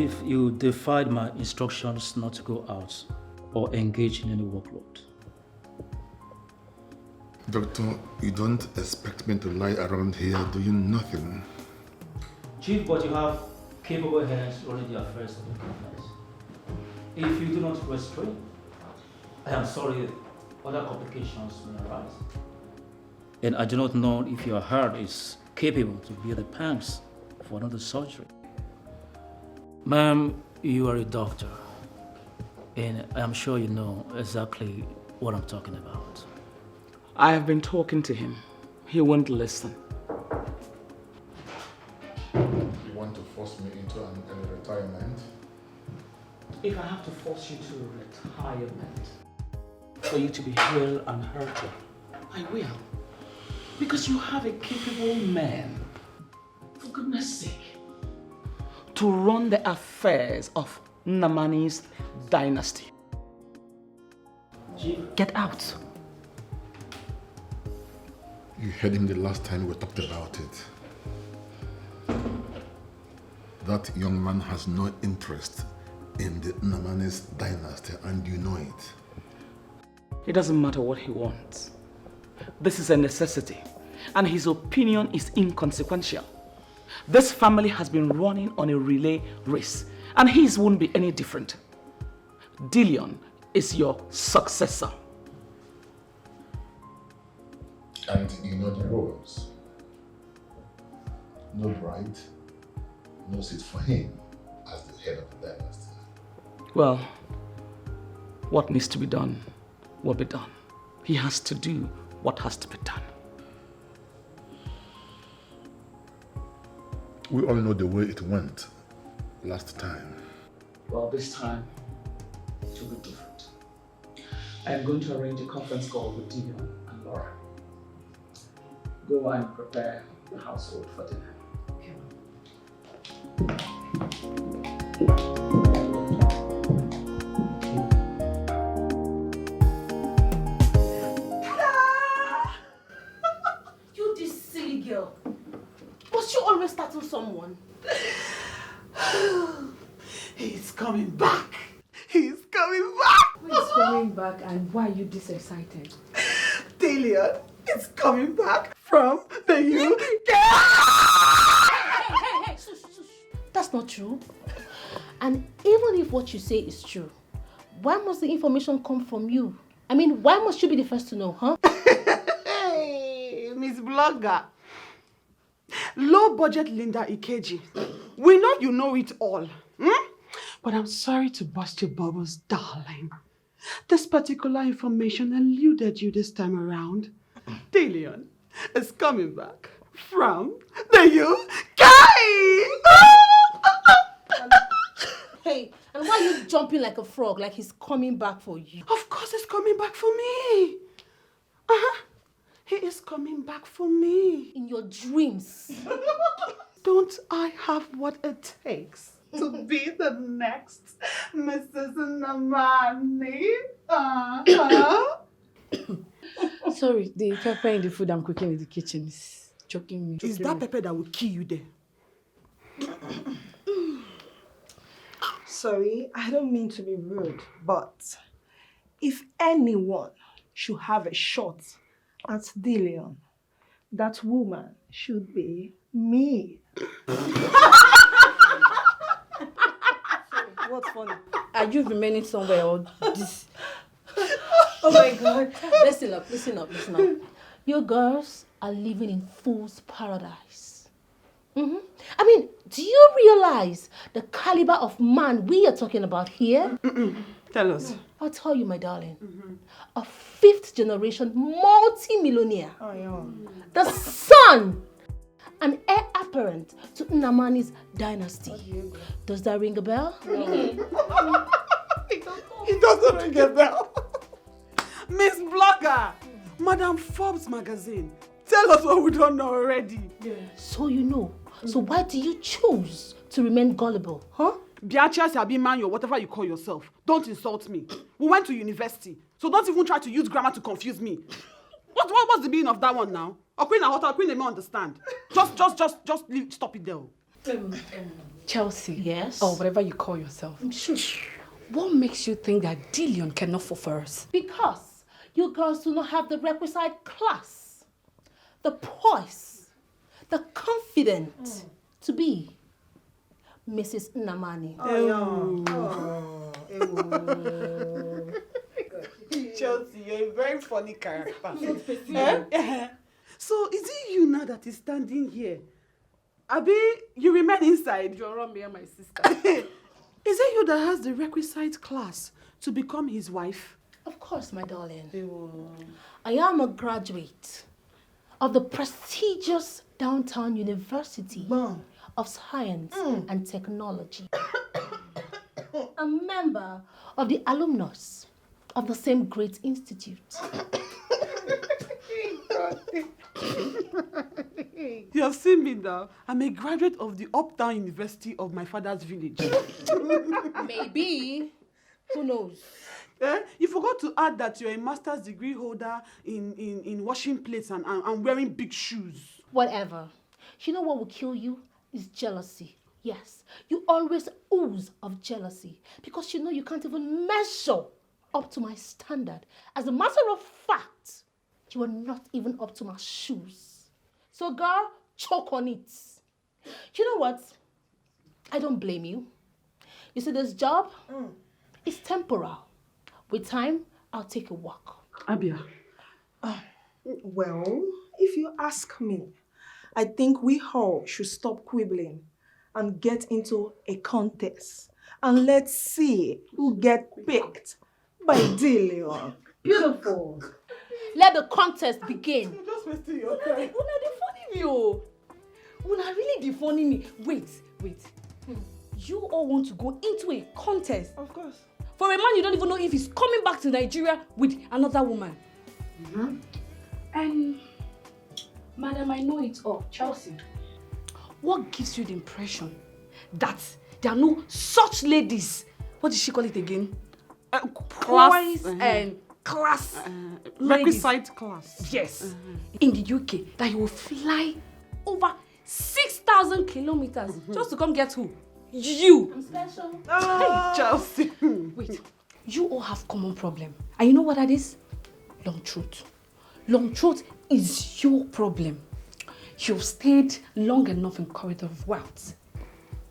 Chief, you defied my instructions not to go out or engage in any workload. Doctor, you don't expect me to lie around here doing nothing. Chief, but you have capable hands running the affairs of the company. If you do not restrain, I am sorry, other complications may arise. And I do not know if your heart is capable to bear the pangs for another surgery. Ma'am, you are a doctor, and I am sure you know exactly what I'm talking about. I have been talking to him. He won't listen. You want to force me into an early retirement? If I have to force you to retirement, for you to be hale and healthy, I will. Because you have a capable man, for goodness sake, to run the affairs of Namani's dynasty. Get out. You heard him the last time we talked about it. That young man has no interest in the Namani's dynasty, and you know it. It doesn't matter what he wants. This is a necessity, and his opinion is inconsequential. This family has been running on a relay race, and his won't be any different. Dillian is your successor. And you know the rules. No bride, no seat for him as the head of the dynasty. Well, what needs to be done will be done. He has to do what has to be done. We all know the way it went last time. Well, this time, it will be different. I am going to arrange a conference call with Dillian and Laura. Go and prepare the household for dinner. You this silly girl. Must you always startle someone? He's coming back. He's coming back. Who is coming back and why are you this excited? Dillian is coming back from the UK. Hey, shush. That's not true. And even if what you say is true, why must the information come from you? I mean, why must you be the first to know, huh? Hey, Miss Blogger. Low budget Linda Ikeji. We know you know it all. But I'm sorry to burst your bubbles, darling. This particular information eluded you this time around. Dillian is coming back from the UK. Hey, and why are you jumping like a frog, like he's coming back for you? Of course he's coming back for me. He is coming back for me. In your dreams. Don't I have what it takes to be the next Mrs. Namani? Sorry, the pepper in the food I'm cooking in the kitchen is choking me. Is that pepper that will kill you there? Sorry, I don't mean to be rude, but if anyone should have a shot at Dillian, that woman should be me. What's funny? Are you remaining somewhere or this? Oh my God. Listen up. You girls are living in fool's paradise. I mean, do you realize the caliber of man we are talking about here? Tell us. I'll tell you, my darling. A fifth generation multi-millionaire. Oh, yeah. The son and heir apparent to Namani's dynasty. Does that ring a bell? It doesn't ring a bell. Miss Blogger, Madam Forbes magazine, tell us what we don't know already. Yeah. So you know. So why do you choose to remain gullible, huh? Biachia Sabiman, or whatever you call yourself, don't insult me. We went to university, so don't even try to use grammar to confuse me. What's the meaning of that one now? Queen and Queen, they may understand. Just stop it there. Chelsea. Yes? Or whatever you call yourself. Sure. What makes you think that Dillian cannot fall for us? Because you girls do not have the requisite class, the poise, the confidence to be Mrs. Namani. Chelsea, you're a very funny character. So is it you now that is standing here? Abi, you remain inside. You're around me and my sister. Is it you that has the requisite class to become his wife? Of course, my darling. I am a graduate of the prestigious Downtown University of Science and Technology. A member of the alumnus of the same great institute. You have seen me now. I'm a graduate of the Uptown University of my father's village. Maybe. Who knows? You forgot to add that you're a master's degree holder in washing plates and wearing big shoes. Whatever. You know what will kill you? Is jealousy. Yes, you always ooze of jealousy because you know you can't even measure up to my standard. As a matter of fact, you are not even up to my shoes. So girl, choke on it. You know what? I don't blame you. You see this job? It's temporal. With time, I'll take a walk. Abia. Well, if you ask me, I think we all should stop quibbling and get into a contest. And let's see who gets picked by Dillian. Beautiful. Let the contest begin. You're just wasting your time. Una defunny me, oh. Una really defunny me. Wait. You all want to go into a contest? Of course. For a man you don't even know if he's coming back to Nigeria with another woman. And, madam, I know it all. Chelsea, what gives you the impression that there are no such ladies? What did she call it again? Poise and class. Requisite class. Yes. In the UK, that you will fly over 6,000 kilometers just to come get who? You. I'm special. Hey, Chelsea. Wait, you all have common problem. And you know what that is? Long throat. Long throat is your problem. You've stayed long enough in corridor of wealth.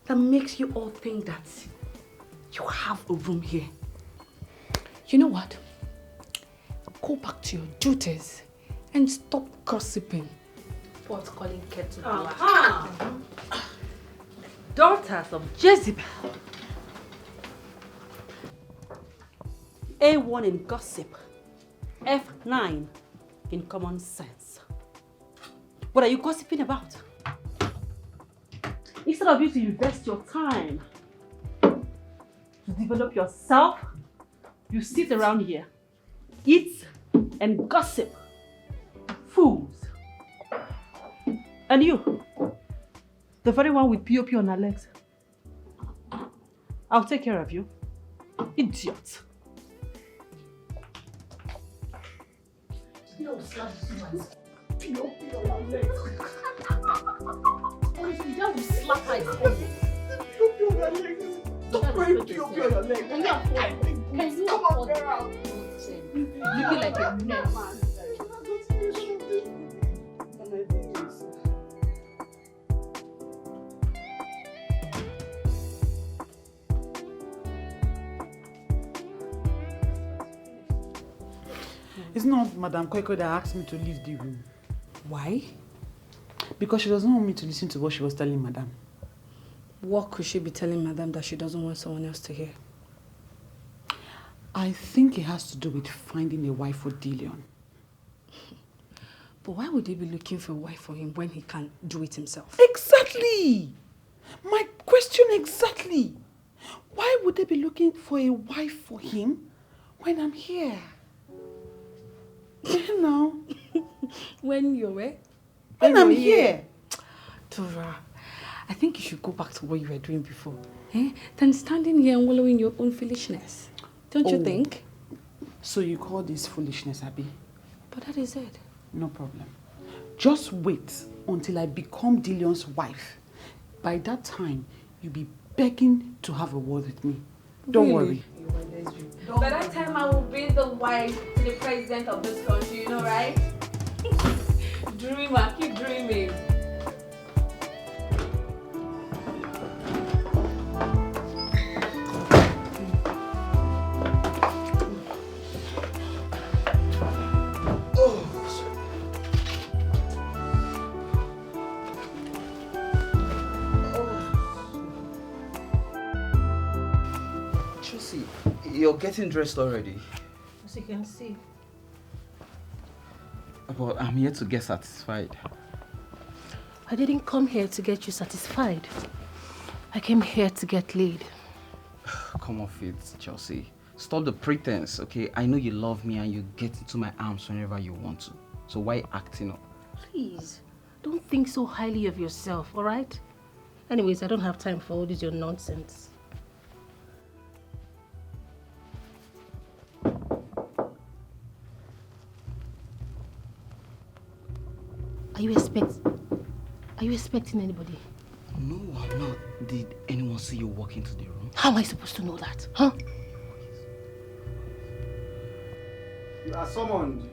That makes you all think that you have a room here. You know what? Go back to your duties and stop gossiping. What's calling kettle? Daughters of Jezebel. A1 in gossip. F9 in common sense. What are you gossiping about? Instead of you to invest your time to develop yourself, you sit around here, eat and gossip. Fools. And you, the very one with POP on her legs. I'll take care of you. Idiot. No, slap POP on her legs. Honestly, just slap my phone. POP on her legs. Stop wearing POP on her legs. Can you afford? Can you Come on, afford? girl. Looking like a mess. It's not Madame Kweko that asked me to leave the room. Why? Because she doesn't want me to listen to what she was telling Madame. What could she be telling Madame that she doesn't want someone else to hear? I think it has to do with finding a wife for Dillian. But why would they be looking for a wife for him when he can't do it himself? Exactly! My question exactly. Why would they be looking for a wife for him when I'm here? You know. When you're where? When I'm here. Tora, I think you should go back to what you were doing before. Than standing here and wallowing your own foolishness. Don't you think? So you call this foolishness, Abby? But that is it. No problem. Just wait until I become Dillian's wife. By that time, you'll be begging to have a word with me. Don't worry. By that time, I will be the wife to the president of this country, you know, right? Dreamer, keep dreaming. You're getting dressed already. As you can see. But I'm here to get satisfied. I didn't come here to get you satisfied. I came here to get laid. Come off it, Chelsea. Stop the pretense, okay? I know you love me and you get into my arms whenever you want to. So why acting up? Please, don't think so highly of yourself, alright? Anyways, I don't have time for all this your nonsense. Are you expecting anybody? No, I'm not. Did anyone see you walk into the room? How am I supposed to know that, huh? You are summoned.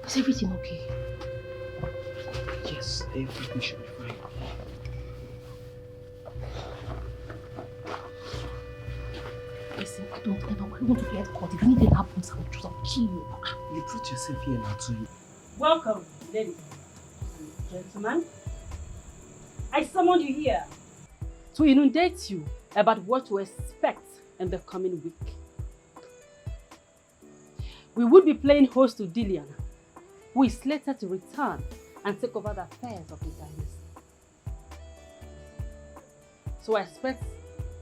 Is everything okay? Yes, everything should be fine. Listen, I don't want to get caught. If anything happens, I'll kill you. You brought yourself here now too. Welcome, ladies and gentlemen. I summoned you here to inundate you about what to expect in the coming week. We will be playing host to Dillian, who is slated to return and take over the affairs of the dynasty. So I expect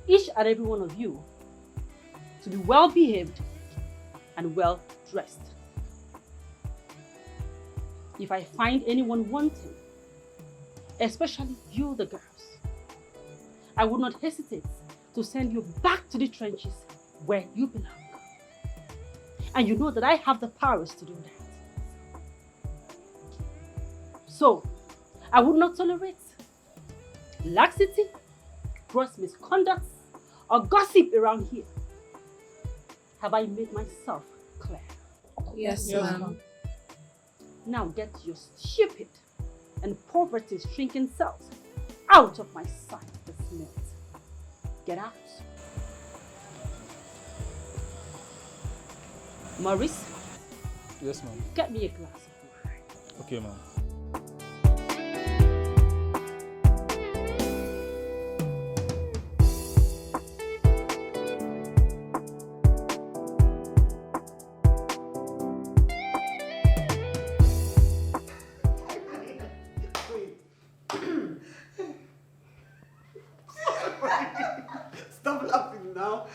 each and every one of you to be well behaved and well dressed. If I find anyone wanting, especially you the girls, I would not hesitate to send you back to the trenches where you belong. And you know that I have the powers to do that. So, I would not tolerate laxity, gross misconduct, or gossip around here. Have I made myself clear? Yes, ma'am. Now get your stupid and poverty-stricken selves out of my sight this minute. Get out. Maurice? Yes, ma'am. Get me a glass of wine. Okay, ma'am. Stop laughing now.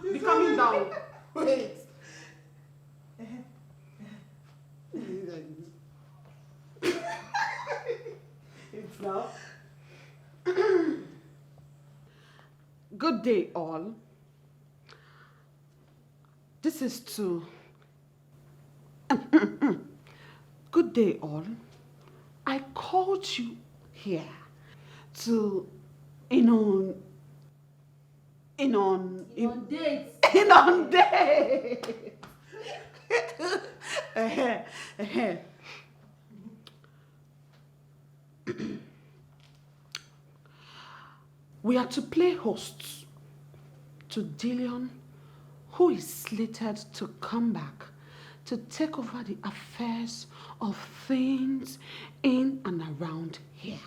Be coming down. Wait. It's now. Good day, all. This is to... Good day, all. I called you here to inundate. We are to play hosts to Dillian, who is slated to come back to take over the affairs of things in and around here.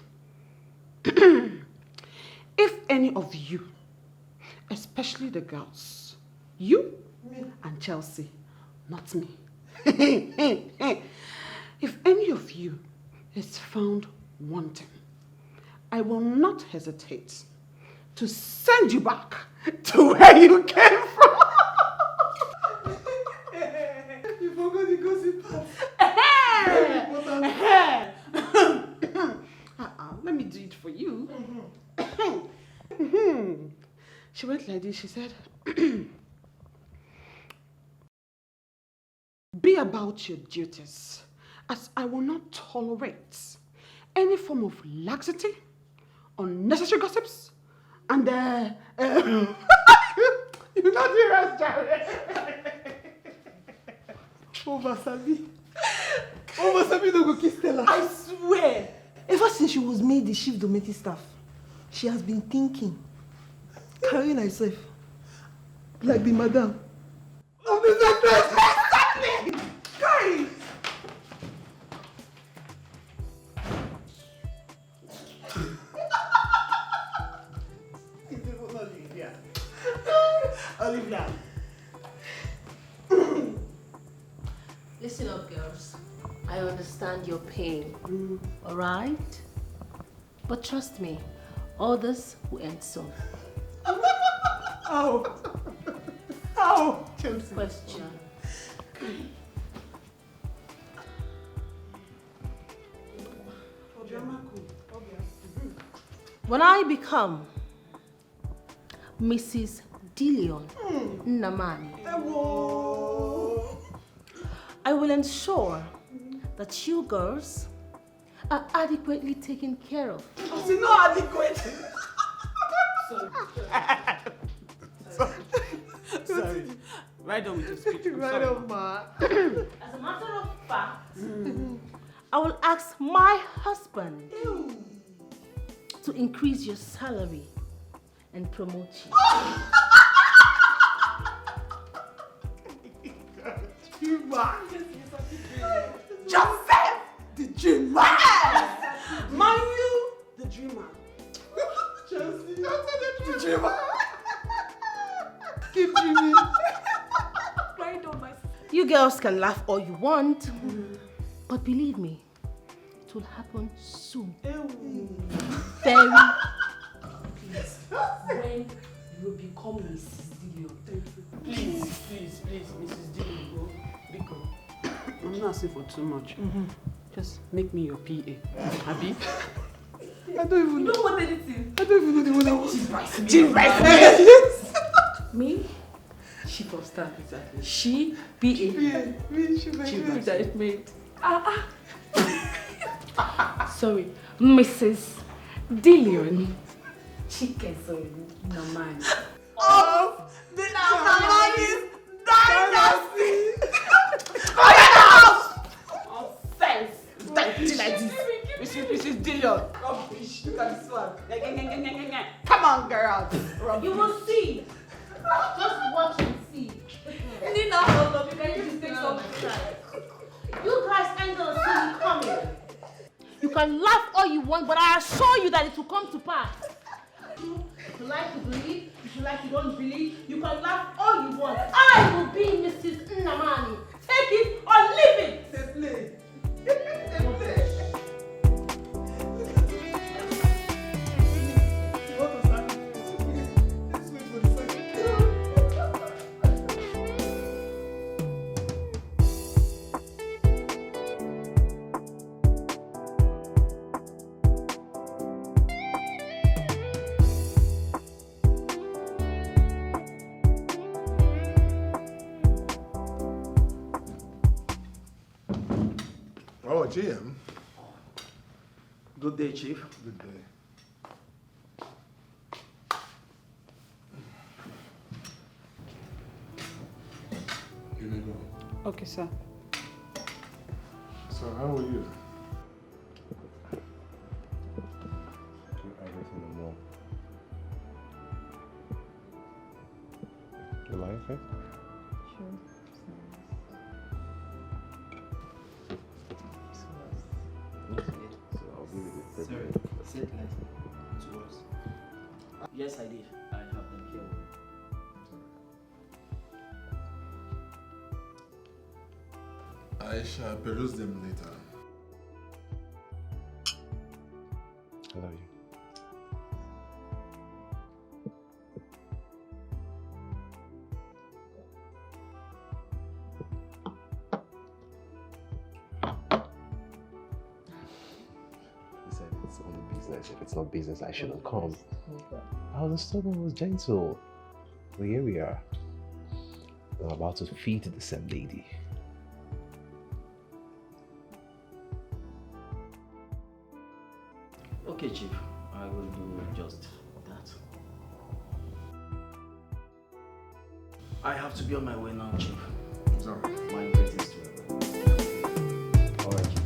If any of you, especially the girls, you and Chelsea, not me, if any of you is found wanting, I will not hesitate to send you back to where you came from. You forgot the gossip part. Let me do it for you. She went like this, she said, be about your duties as I will not tolerate any form of laxity, unnecessary gossips, and you not hear us, Jerry. Obasabi no go kiss Stella. I swear, ever since she was made the chief domestic staff, she has been thinking, carrying herself like the madam of the actress. Exactly! Carry! Olivia. Listen up, girls. I understand your pain, alright? But trust me, all this will end soon. Ow! Ow! Question. When I become Mrs. Dillian Namani, I will ensure that you girls are adequately taken care of. It's not adequate. Sorry. Right on with your speech. Right on, ma. As a matter of fact, I will ask my husband to increase your salary and promote you. Joseph, the dreamer. Mind you, the dreamer. Chelsea, the dreamer. Keep dreaming. Right on, my sister. You girls can laugh all you want, but believe me, it will happen soon. Very. Please, when you become Mrs. Dillian, please, Mrs. Dillian, go. I'm not asking for too much. Just make me your PA. Abi? I don't even know. You don't want anything. I don't even know the one I want. Chief Vice. Me? Chief of staff, exactly. She, PA. Me, Chief Vice maid. Sorry, Mrs. Dillian. Namani. Of the Namani's dynasty. Offense. Like this. Mrs. Dillian. Rubbish. Look at this one. Come on, girls. You will see. Just watch and see. Nina, hold up. You can use this on. You guys ain't gonna see me coming. You can laugh all you want, but I assure you that it will come to pass. If you like to believe, if you like you don't believe, you can laugh all you want. I will be Mrs. Namani. Take it or leave it. Oh, GM. Good day, Chief. Good day. Here we go. Okay, sir. So, how are you? Everything and more. You like it? Sure. So I'll give you the Sorry, say it like to us. Yes, I did. I have them here. I shall peruse them later. I love you. He said it's only business. If it's not business, I shouldn't come. I was stubborn, was gentle. But here we are. I'm about to feed the same lady. Okay, Chief. I will do just that. I have to be on my way now, Chief. Sorry. My greetings to everyone. All right, Chief.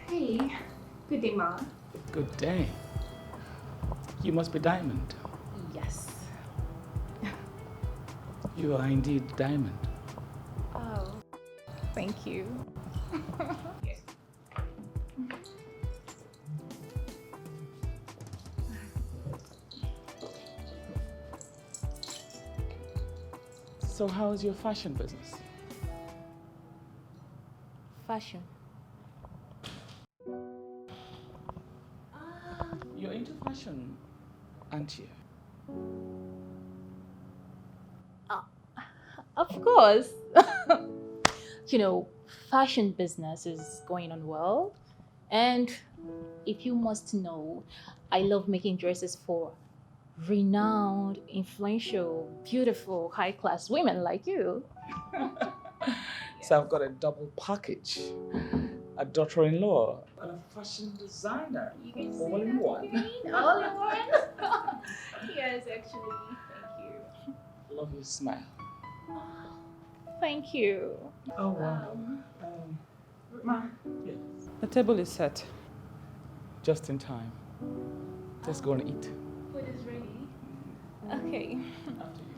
Hey, good day, Ma. Good day. You must be Diamond. Yes. You are indeed Diamond. Oh, thank you. So how's your fashion business? Fashion. You're into fashion, aren't you? Of course. You know, fashion business is going on well. And if you must know, I love making dresses for renowned, influential, beautiful, high-class women like you. So I've got a double package. A daughter-in-law and a fashion designer. All in one. All in one? Yes, actually. Thank you. Love your smile. Thank you. Oh, wow. Ma, yes. The table is set. Just in time. Let's go and eat. Food is ready. Okay. After you.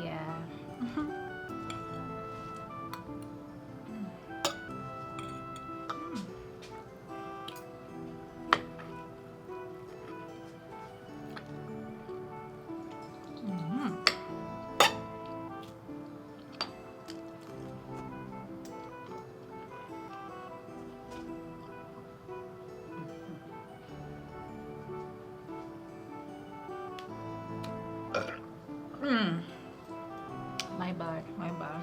Yeah. My bad, my bad.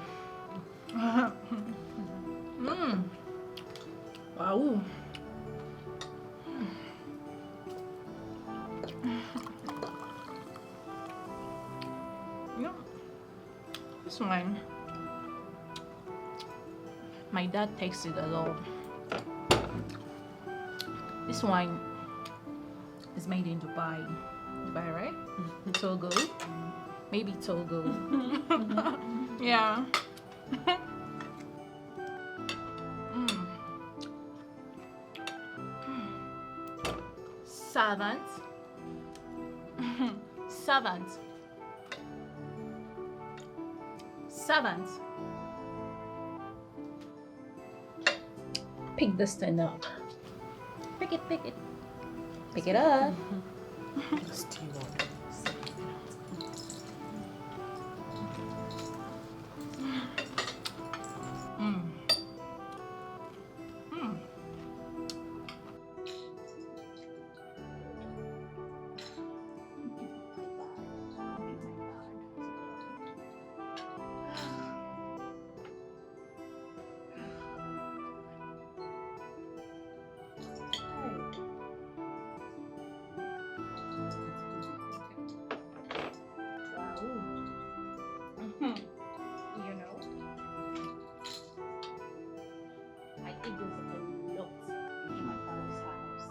Wow. Yeah. This one, my dad takes it a lot. This wine is made in Dubai. Dubai, right? Togo. Maybe Togo. Yeah. Servant. Servant. Servant. Pick this thing up. Pick it, pick it. Pick it up. You know, I eat this a lot in my father's house.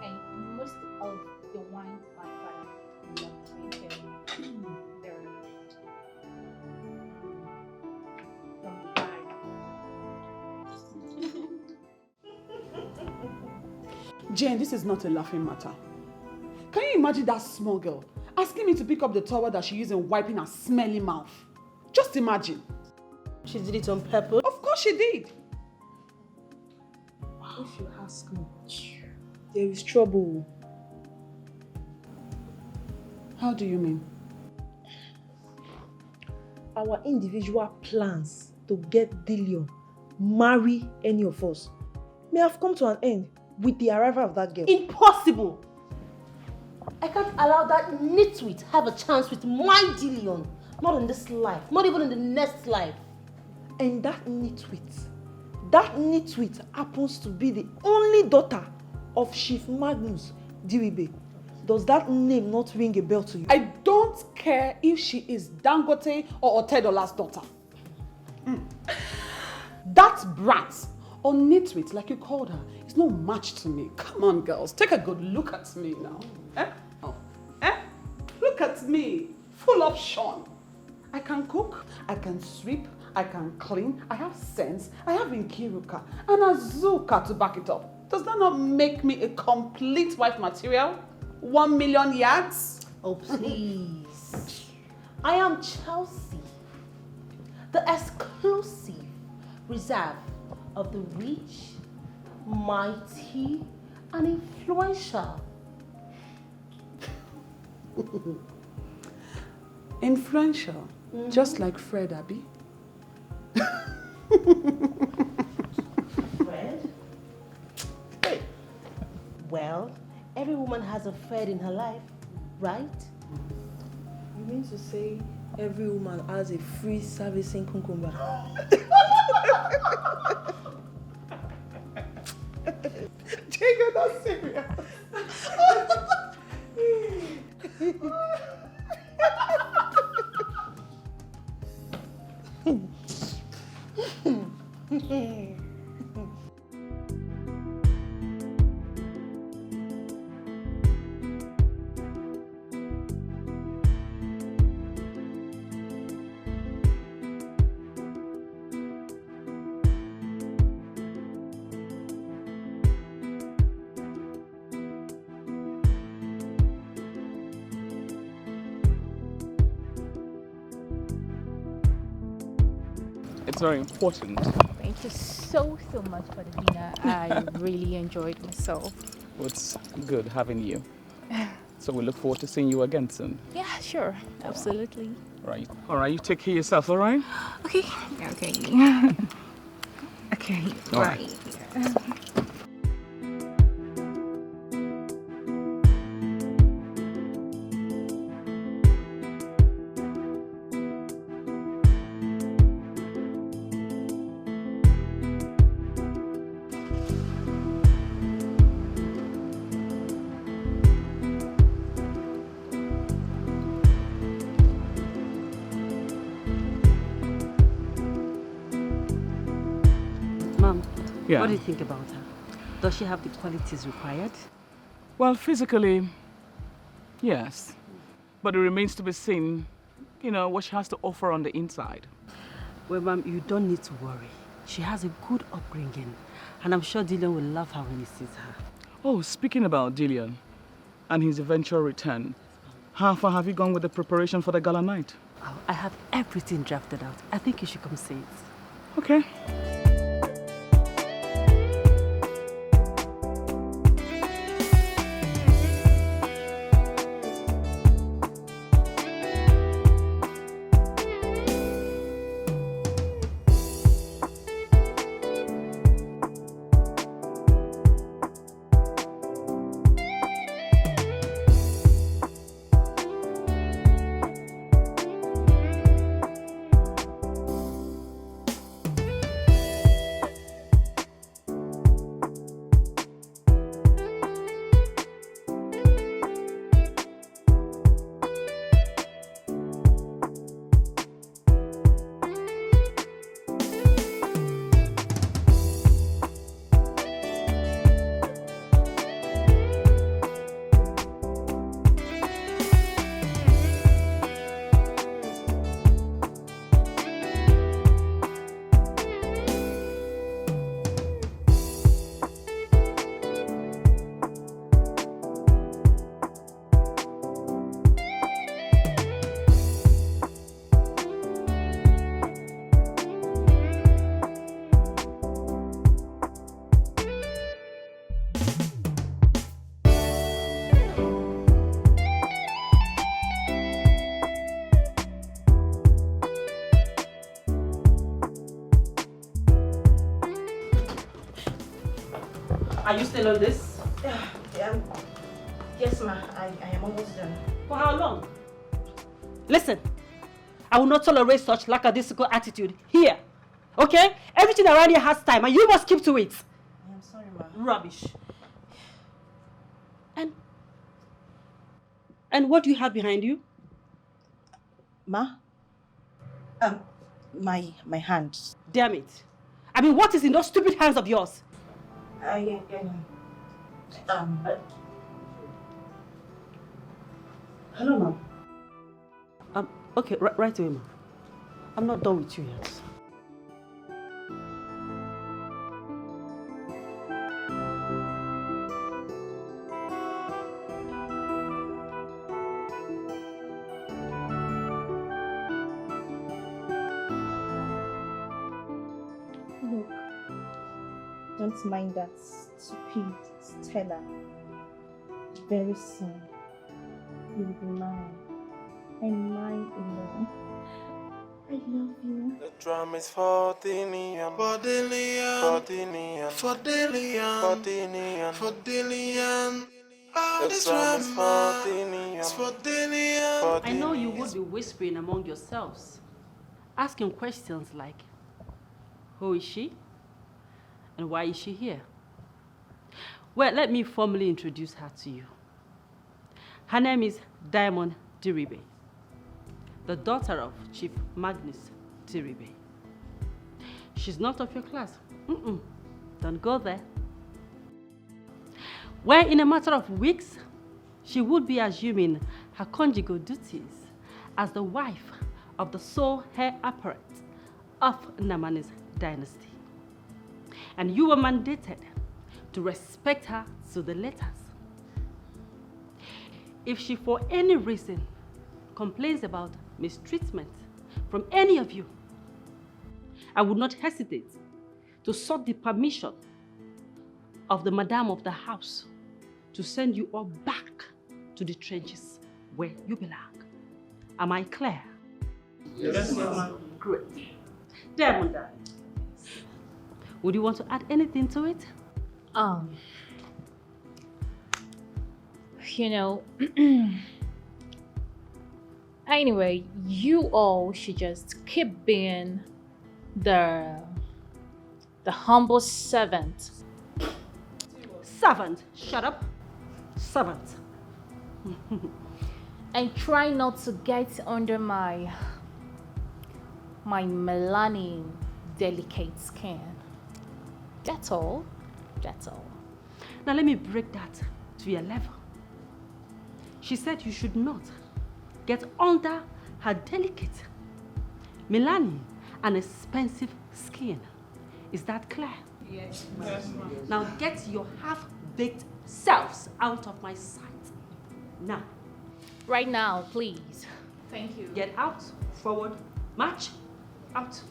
And most of the wine my father loves drinking, they're from Dubai. Jane, this is not a laughing matter. Can you imagine that small girl asking me to pick up the towel that she used in wiping her smelly mouth? Just imagine. She did it on purpose. Of course she did. If you ask me, there is trouble. How do you mean? Our individual plans to get Dillian marry any of us may have come to an end with the arrival of that girl. Impossible! I can't allow that nitwit have a chance with my Dillian. Not in this life, not even in the next life. And that nitwit happens to be the only daughter of Chief Magnus Diribe. Does that name not ring a bell to you? I don't care if she is Dangote or Otedola's daughter. That brat, or nitwit like you called her, is no match to me. Come on, girls, take a good look at me now. Look at me, full option. I can cook, I can sweep, I can clean, I have sense, I have Nkiruka and Azuka to back it up. Does that not make me a complete wife material? 1 million yards? Oh, please. I am Chelsea, the exclusive reserve of the rich, mighty, and influential. Influential, just like Fred, Abby. Fred? Hey. Well, every woman has a Fred in her life, right? You mean to say every woman has a free servicing cucumber? Jacob, that's serious. It's very important. Thank you so much for the dinner. I really enjoyed myself. Well, it's good having you. So we look forward to seeing you again soon. Yeah, sure. Absolutely. Right. All right, you take care of yourself, all right? Okay. Okay. Okay. All right. What do you think about her? Does she have the qualities required? Well, physically, yes. But it remains to be seen, what she has to offer on the inside. Well, ma'am, you don't need to worry. She has a good upbringing, and I'm sure Dillian will love her when he sees her. Oh, speaking about Dillian and his eventual return, how far have you gone with the preparation for the gala night? Oh, I have everything drafted out. I think you should come see it. Okay. Are you still on this? Yes, ma. I am almost done. For how long? Listen, I will not tolerate such lackadaisical attitude here. Okay? Everything around here has time and you must keep to it. I am sorry, ma. Rubbish. And what do you have behind you? Ma? My hands. Damn it. I mean, what is in those stupid hands of yours? Hello, ma'am. Okay, right away, ma'am. I'm not done with you yet. Look, don't mind that stupid Stella. Very soon, you will be mine. And mine alone. I love you. The drum is for Dillian, for Dillian, for Dillian, for Dillian, for Dillian, for Dillian. The drum is for Dillian, for Dillian. I know you would be whispering among yourselves, asking questions like, who is she? And why is she here? Well, let me formally introduce her to you. Her name is Diamond Diribe, the daughter of Chief Magnus Diribe. She's not of your class. Don't go there. Well, in a matter of weeks, she would be assuming her conjugal duties as the wife of the sole heir apparent of Namani's dynasty. And you were mandated to respect her to the letters. If she for any reason complains about mistreatment from any of you, I would not hesitate to sought the permission of the madam of the house to send you all back to the trenches where you belong. Am I clear? Yes, ma'am. Great. Diamond, would you want to add anything to it? You know, anyway, you all should just keep being the humble servant. Servant, shut up. Servant. And try not to get under my melanin delicate skin. That's all. That's all. Now let me break that to your level. She said you should not get under her delicate melanin and expensive skin. Is that clear? Yes, ma'am. Now get your half-baked selves out of my sight. Now. Right now, please. Thank you. Get out, forward, march, out.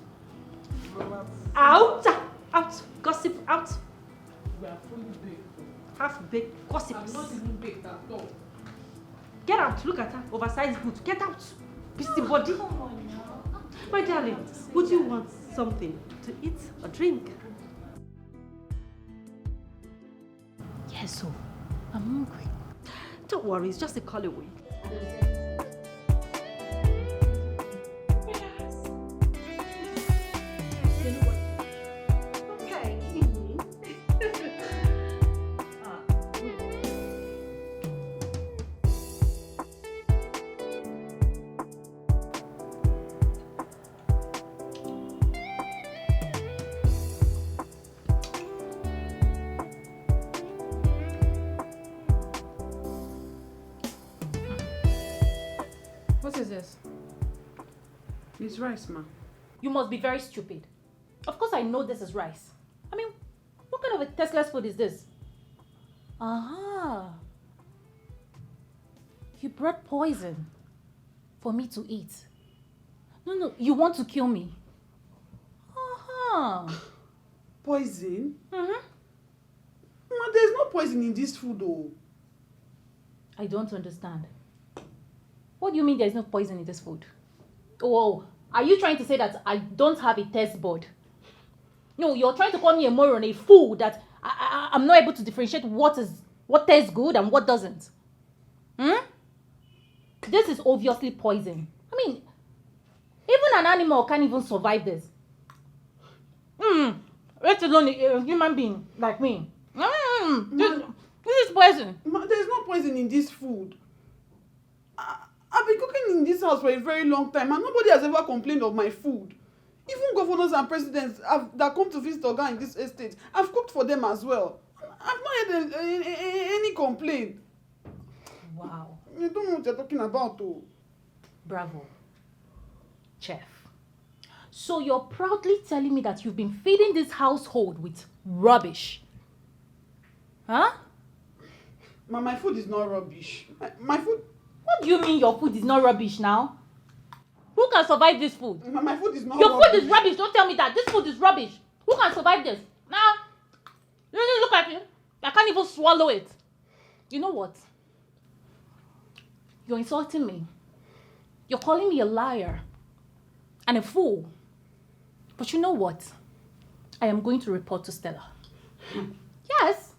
Out, out, gossip, out. We are fully baked. Half-baked gossips. I'm not even baked at all. Get out, look at her, oversized boots. Get out, busybody. Come on now. My darling, would you want something to eat or drink? Yes, so I'm hungry. Don't worry, it's just a call away. What is this? It's rice, ma. You must be very stupid. Of course I know this is rice. I mean, what kind of a tasteless food is this? Aha. You brought poison for me to eat. No, you want to kill me. Aha. Poison? Mm-hmm. Ma, there's no poison in this food, though. I don't understand. What do you mean there's no poison in this food? Oh, are you trying to say that I don't have a taste bud? No, you're trying to call me a moron, a fool, that I'm not able to differentiate what tastes good and what doesn't. This is obviously poison. I mean, even an animal can't even survive this. Let alone a human being like me. This is poison. There's no poison in this food. I've been cooking in this house for a very long time and nobody has ever complained of my food. Even governors and presidents that come to visit Oga in this estate, I've cooked for them as well. I've not had any complaint. Wow. You don't know what you're talking about, though. Bravo. Chef. So you're proudly telling me that you've been feeding this household with rubbish? Huh? My food is not rubbish. My food... What do you mean your food is not rubbish now? Who can survive this food? My food is not Your rubbish. food is rubbish. Don't tell me that. This food is rubbish. Who can survive this? Now, look at it. I can't even swallow it. You know what? You're insulting me. You're calling me a liar and a fool. But you know what? I am going to report to Stella. Yes.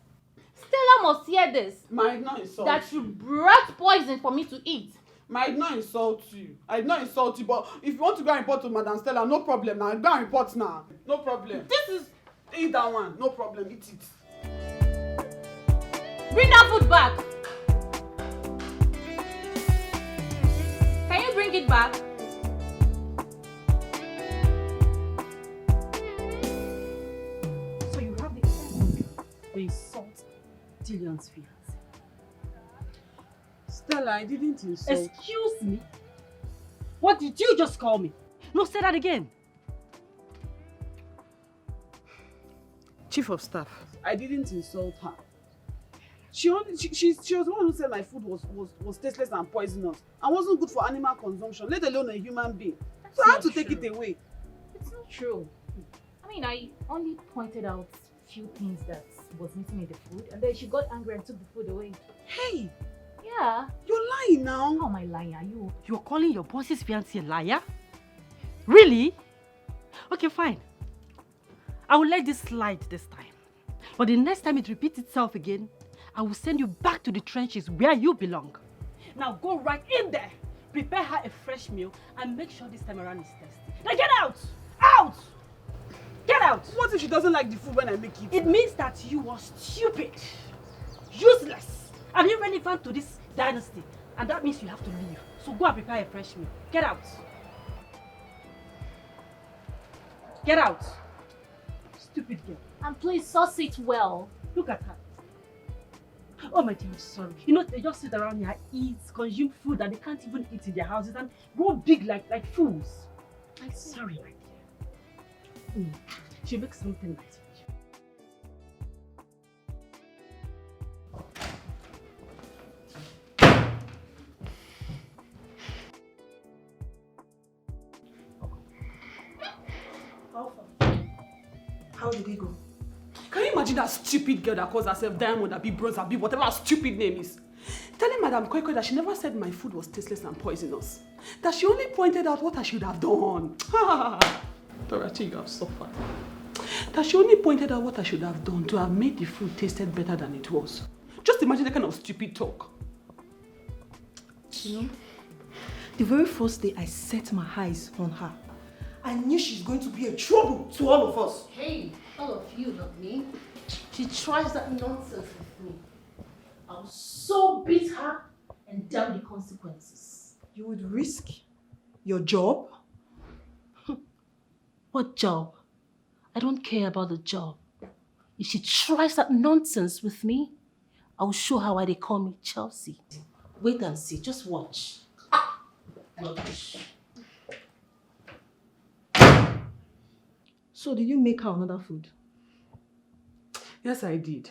Stella must hear this. Might not insult that you brought poison for me to eat. Might not insult you. I did not insult you, but if you want to go and report to Madam Stella, no problem now. Go and report now. No problem. This is... Eat that one. No problem. Eat it. Bring that food back. Can you bring it back? So you have the sense to insult Dillian's fiance. Stella, I didn't insult. Excuse me? What did you just call me? No, say that again. Chief of Staff, I didn't insult her. She was the one who said my food was tasteless and poisonous and wasn't good for animal consumption, let alone a human being. So I had to take it away. It's not true. I mean, I only pointed out a few things that was missing in the food, and then she got angry and took the food away. Hey! Yeah. You're lying now. How am I lying? Are you? You're calling your boss's fiancé a liar? Really? Okay, fine. I will let this slide this time. But the next time it repeats itself again, I will send you back to the trenches where you belong. Now go right in there, prepare her a fresh meal, and make sure this time around is tasty. Now get out! Out! Get out! What if she doesn't like the food when I make it? It means that you are stupid, useless, and irrelevant to this dynasty. And that means you have to leave. So go and prepare a fresh meal. Get out. Get out. Stupid girl. And please sauce it well. Look at her. Oh my dear, I'm sorry. You know, they just sit around here, eat, consume food that they can't even eat in their houses and grow big like fools. I'm sorry, my dear. She'll make something nice for you. How did he go? Can you imagine that stupid girl that calls herself Diamond, Abi, Bronze, Abi, whatever her stupid name is? Telling Madam Kwekwe that she never said my food was tasteless and poisonous. That she only pointed out what I should have done. Dorachi, you have suffered. That she only pointed out what I should have done to have made the food tasted better than it was. Just imagine that kind of stupid talk. You know, the very first day I set my eyes on her, I knew she's going to be a trouble to all of us. Hey, all of you, not me. She tries that nonsense with me. I'll so beat her and damn the consequences. You would risk your job? What job? I don't care about the job. If she tries that nonsense with me, I'll show her why they call me Chelsea. Wait and see, just watch. Rubbish. So did you make her another food? Yes, I did.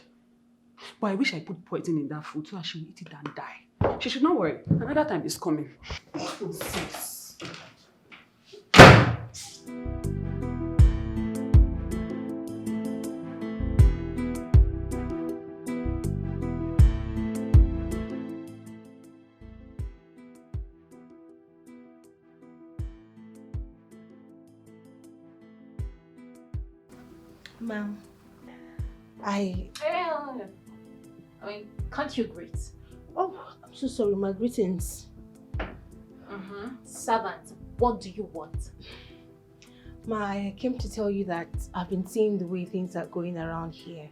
But I wish I put poison in that food so that she will eat it and die. She should not worry. Another time is coming. Nonsense. Ma'am, I mean, can't you greet? Oh, I'm so sorry. My greetings. Servant, what do you want? Ma, I came to tell you that I've been seeing the way things are going around here,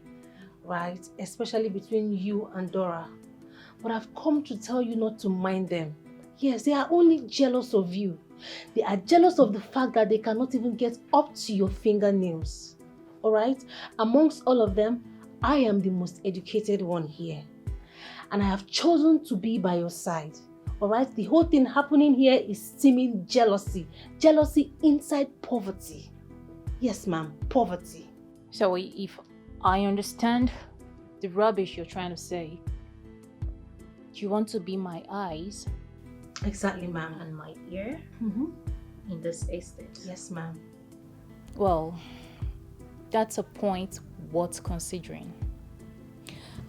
right? Especially between you and Dora. But I've come to tell you not to mind them. Yes, they are only jealous of you. They are jealous of the fact that they cannot even get up to your fingernails. Alright? Amongst all of them, I am the most educated one here. And I have chosen to be by your side. Alright? The whole thing happening here is steaming jealousy. Jealousy inside poverty. Yes, ma'am. Poverty. So if I understand the rubbish you're trying to say, you want to be my eyes. Exactly, ma'am. And my ear in this estate. Yes, ma'am. Well, that's a point worth considering.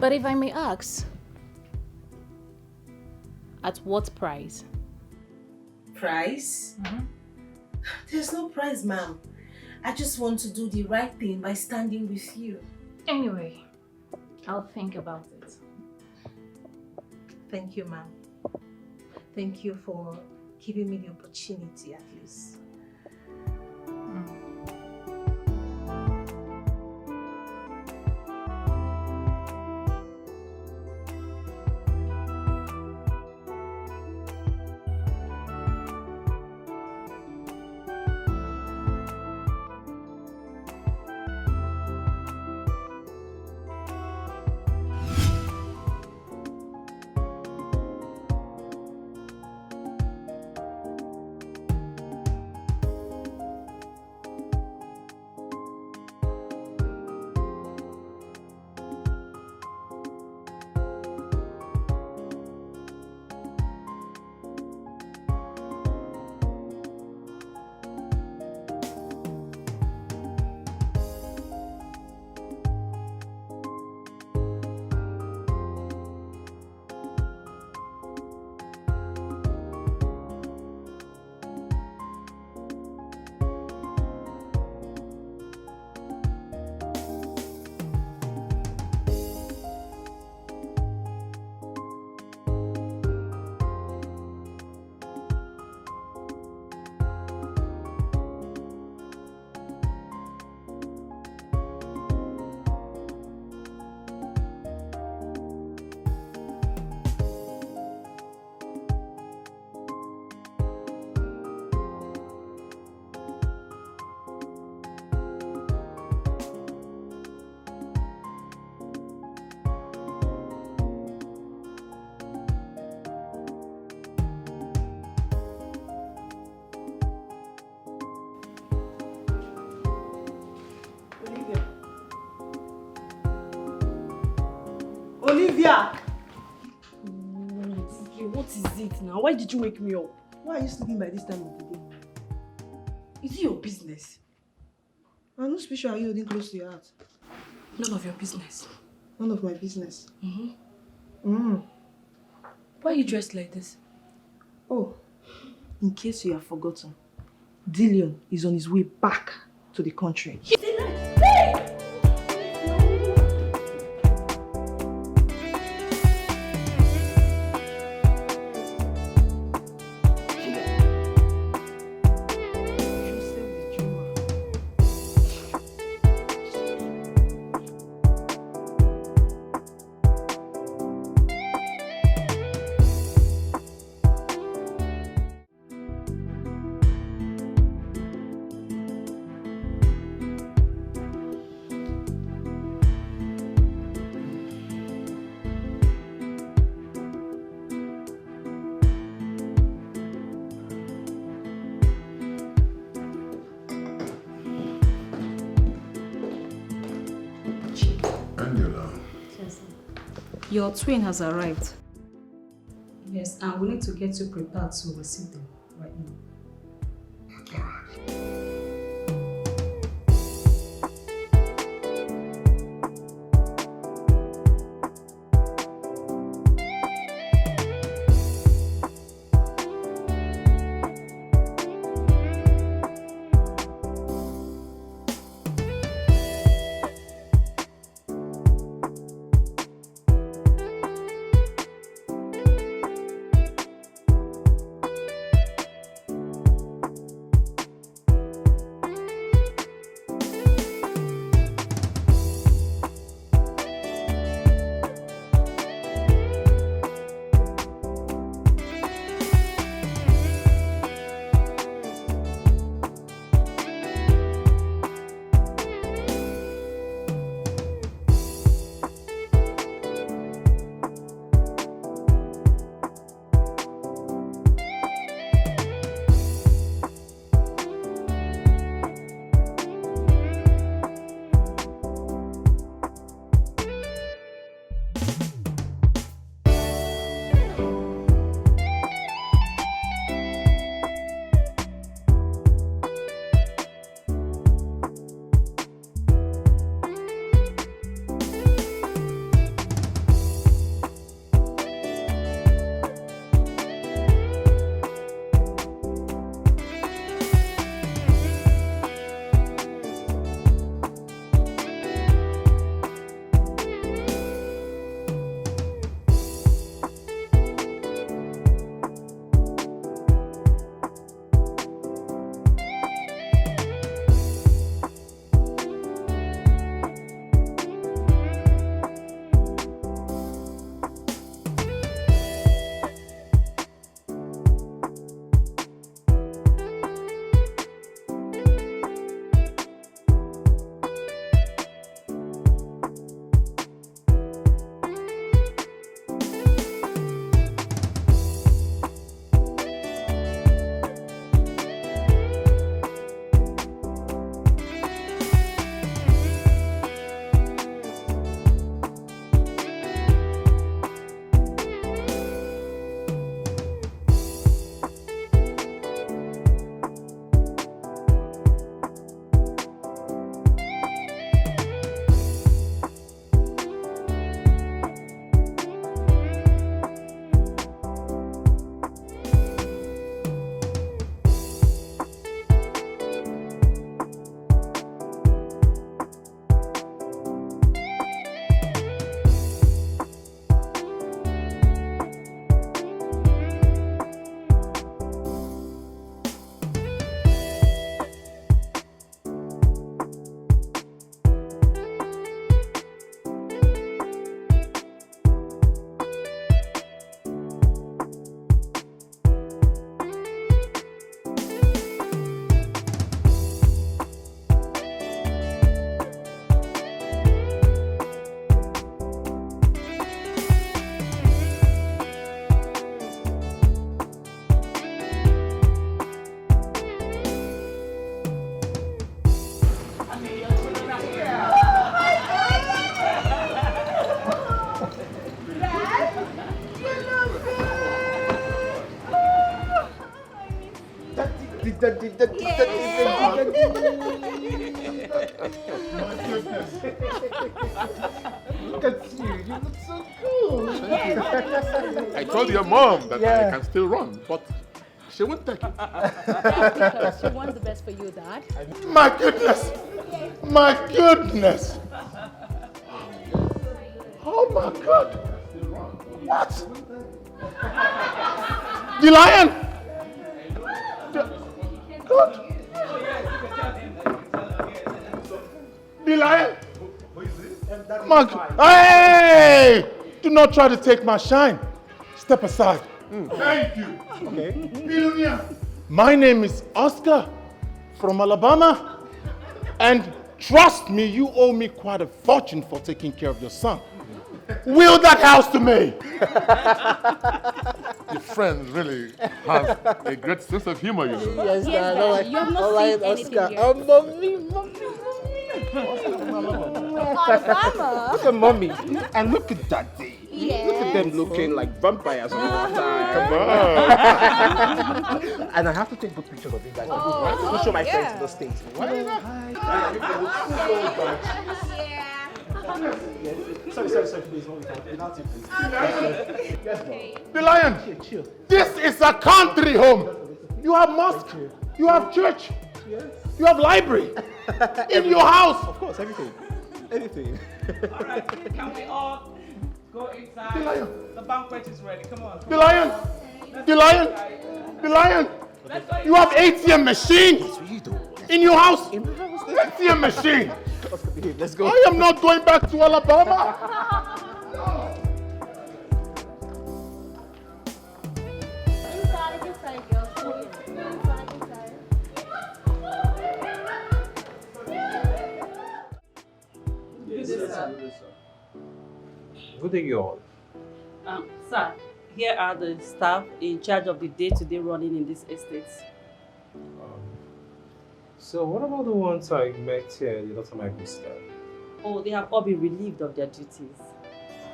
But if I may ask, at what price? Price? There's no price, ma'am. I just want to do the right thing by standing with you. Anyway, I'll think about it. Thank you, ma'am. Thank you for giving me the opportunity at least. Olivia! What is it now? Why did you wake me up? Why are you sleeping by this time of the day? Is it your business? I'm not special. Are you holding close to your heart? None of your business. None of my business. Why are you dressed like this? Oh, in case you have forgotten, Dillian is on his way back to the country. Your twin has arrived. Yes, and we need to get you prepared to receive them right now. Look at you. You look so cool. I told your mom that I can still run, but she won't take it. Because she wants the best for you, Dad. My goodness! My goodness! Oh my God! What? Dillian! God! Dillian! Mark! Hey! Do not try to take my shine. Step aside. Thank you. Okay. Billionaire. My name is Oscar from Alabama. And trust me, you owe me quite a fortune for taking care of your son. Will that house to me. Your friend really has a great sense of humor, you know. Yes, Dad. You have not seen anything Oscar. yet. Oh, mommy. Look at mommy. And look at daddy. Yes. Look at them looking like vampires all the time. Come on. And I have to take good pictures of you guys. I'll show my friends in the States. Why not? Sorry, please. Without you, please. Dillian, this is a country home. You have mosque, you have church, you have library in your house. Of course, everything. Alright, can we all go inside? Dillian. The banquet is ready. Come on. Dillian, you have ATM machine in your house. ATM machine. Let's go. I am not going back to Alabama. Good day, you all. Sir, here are the staff in charge of the day-to-day running in this estate. So what about the ones I met here the other time I visited? Oh, they have all been relieved of their duties.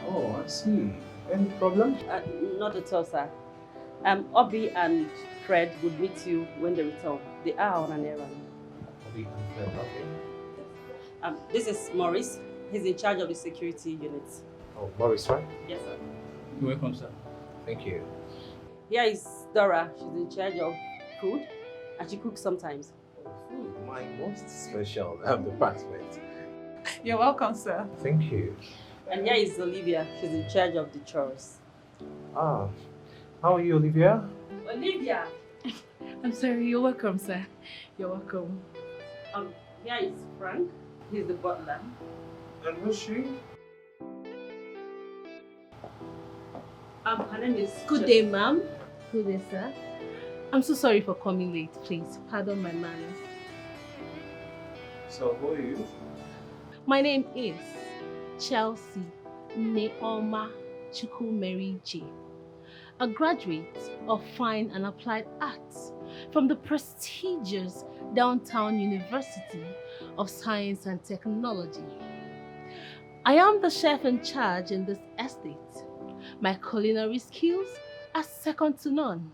Oh, I see. Any problem? Not at all, sir. Obi and Fred would meet you when they return. They are on an errand. Obi and Fred, okay. This is Maurice. He's in charge of the security units. Oh, Maurice, right? Yes, sir. You're welcome, sir. Thank you. Here is Dora. She's in charge of food, and she cooks sometimes. Food, my most special department. You're welcome, sir. Thank you. And here is Olivia. She's in charge of the chores. Ah, how are you, Olivia? Olivia! I'm sorry, you're welcome, sir. You're welcome. Here is Frank. He's the butler. And who's she? Her name is... Good day, ma'am. Good day, sir. I'm so sorry for coming late. Please, pardon my manners. So, who are you? My name is Chelsea Neoma Chukwumeri J, a graduate of Fine and Applied Arts from the prestigious Downtown University of Science and Technology. I am the chef in charge in this estate. My culinary skills are second to none,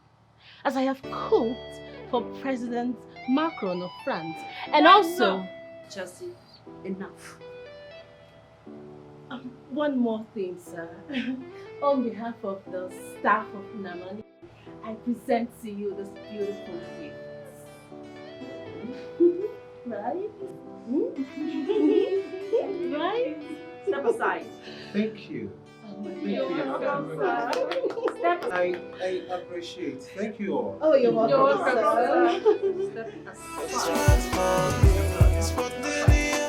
as I have cooked for President Macron of France and also... Chelsea, enough. One more thing, sir. On behalf of the staff of Namani, I present to you this beautiful gift. Right? Right? Step aside. Thank you. You're welcome, sir. Step I appreciate. Thank you all. Oh, you're welcome,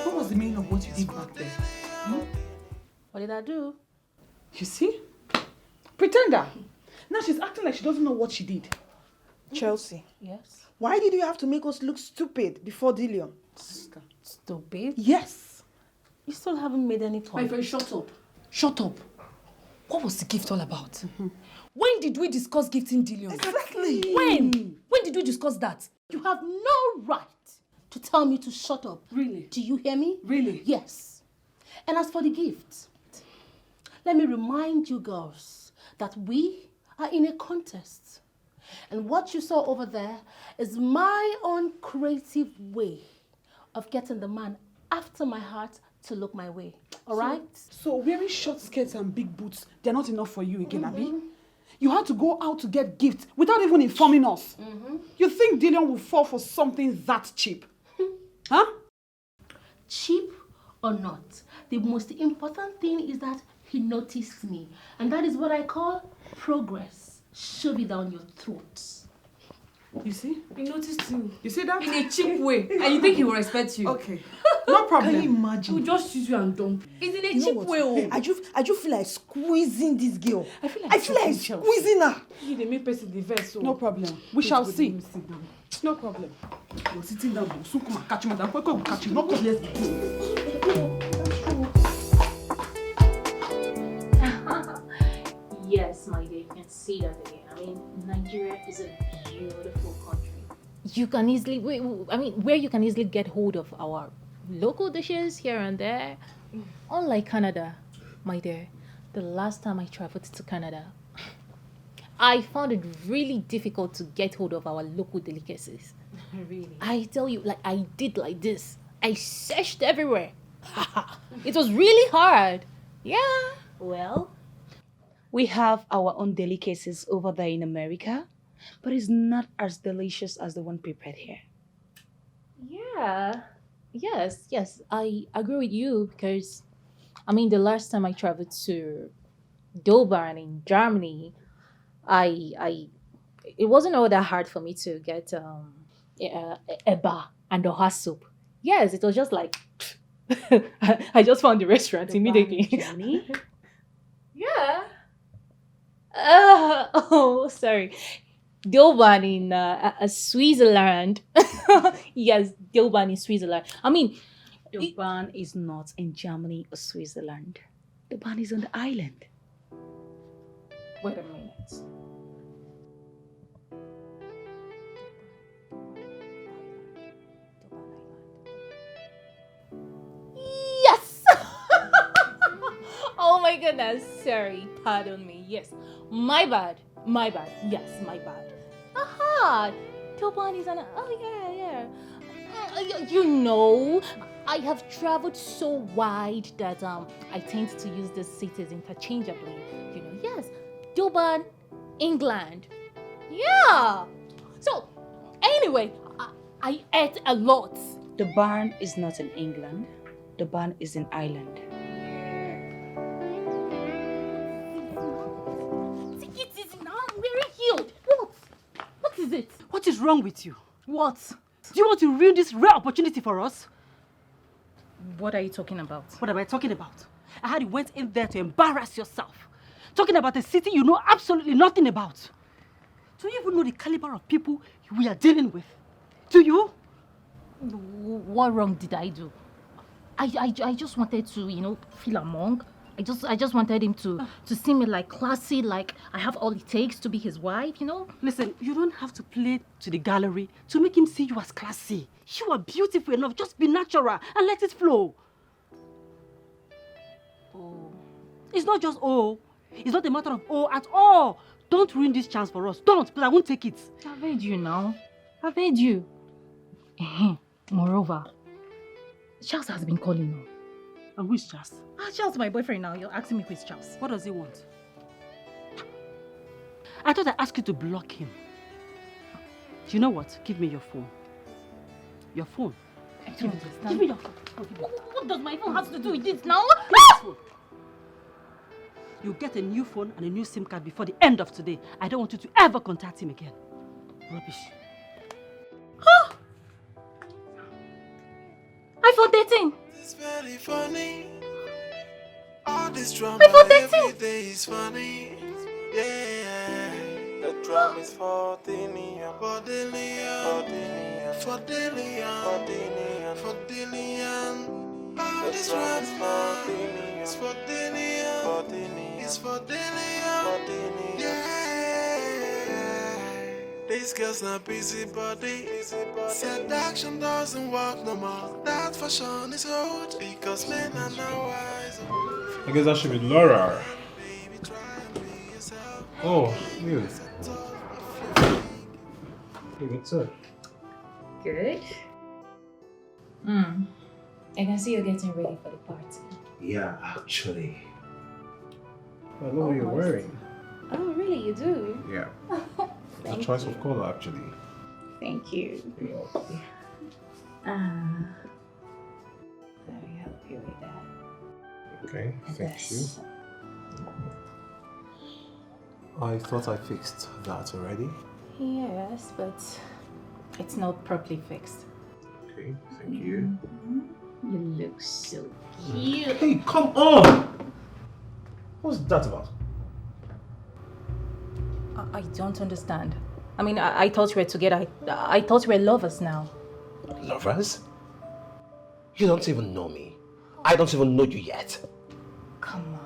What was the meaning of what you did back there? What did I do? You see? Pretender. Now she's acting like she doesn't know what she did. Chelsea, Yes. why did you have to make us look stupid before Dillian? Stupid? Yes. You still haven't made any My point. friend, shut up. Shut up. What was the gift all about? When did we discuss gifting Dillian? Exactly. When? When did we discuss that? You have no right to tell me to shut up. Really? Do you hear me? Really? Yes. And as for the gift, let me remind you girls that we are in a contest. And what you saw over there is my own creative way of getting the man after my heart to look my way. All right? So wearing short skirts and big boots, they're not enough for you again, Abi? You had to go out to get gifts without even informing us. You think Dillian will fall for something that cheap? Huh? Cheap or not, the most important thing is that he noticed me. And that is what I call progress. Shove it down your throat. You see? He noticed you. You see that? In a cheap way. And you think he will respect you. Okay. No problem. Can you imagine? He'll just choose you and dump you. It's in a cheap way. Hey, I just feel like squeezing this girl. I feel like squeezing her. You they make person the verse. So. No problem. We shall see. No problem. You're sitting down. Soon come and catch you, madam. Quick, catch you. No problem. Yes, my dear, you can see that again. I mean, Nigeria is a beautiful country. You can easily, where you can easily get hold of our local dishes here and there. Unlike Canada, my dear, the last time I traveled to Canada, I found it really difficult to get hold of our local delicacies. Really? I tell you, like I did like this. I searched everywhere. It was really hard. Yeah. Well, we have our own delicacies over there in America, but it's not as delicious as the one prepared here. Yeah. Yes. I agree with you because, I mean, the last time I traveled to Dillian in Germany, it wasn't all that hard for me to get eba and oha soup. Yes, it was just like I just found the restaurant immediately. Yeah. Sorry. Dillian in Switzerland. Yes, Dillian in Switzerland. I mean, Dillian is not in Germany or Switzerland. Dillian is on the island. Wait a minute. Yes! Oh my goodness. Sorry. Pardon me. Yes. My bad. Yes, my bad. Aha! Dillian is on a... Oh, yeah. You know, I have traveled so wide that I tend to use the cities interchangeably. You know, yes. Dillian, England. Yeah. So, anyway, I ate a lot. Dillian is not in England. Dillian is in Ireland. What is it? What is wrong with you? What? Do you want to ruin this rare opportunity for us? What are you talking about? What am I talking about? I heard you went in there to embarrass yourself. Talking about a city you know absolutely nothing about. Do you even know the caliber of people we are dealing with? Do you? What wrong did I do? I just wanted to, feel among. I just wanted him to see me like classy, like I have all it takes to be his wife, Listen, you don't have to play to the gallery to make him see you as classy. You are beautiful enough. Just be natural and let it flow. Oh. It's not just oh. It's not a matter of oh at all. Don't ruin this chance for us. Don't, because I won't take it. I've heard you now. I've heard you. Moreover, Charles has been calling you. And who is Charles? Charles, my boyfriend now. You're asking me who is Charles. What does he want? I thought I asked you to block him. You know what? Give me your phone. Your phone. Give me your phone. What does my phone have to do with this now? You'll get a new phone and a new SIM card before the end of today. I don't want you to ever contact him again. Rubbish. iPhone 13. It's very funny. All this drama iPhone 13. every day is funny. Yeah. The drum is for Dillian. For Dillian. For Dillian. For Dillian. All this drum is for Dillian. It's for Dillian. It's for Dillian. Yeah. These girls not busybody. Said action doesn't work no more. That for sure is old. Because men are now wise. I guess that should be Laura. Oh, you. Good, sir. Good. I can see you're getting ready for the party. Yeah, actually. I know what you're wearing. Oh, really? You do? Yeah. It's a choice of color, actually. Thank you. You're welcome. Let me help you with that. Okay, thank you. I thought I fixed that already. Yes, but it's not properly fixed. Okay, thank you. You look so cute. Hey, come on! What's that about? I don't understand. I mean, I thought we were together. I thought we were lovers now. Lovers? You don't even know me. I don't even know you yet. Come on.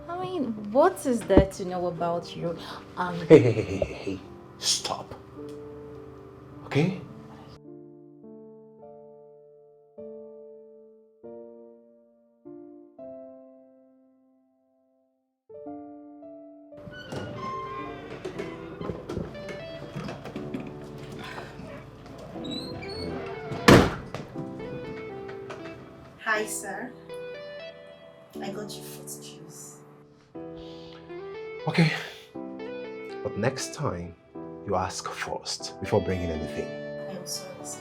I mean, what is there to know about you? Hey. Stop. Okay? Hi, sir. I got you fruit juice. Okay. But next time, you ask first before bringing anything. I'm sorry, sir.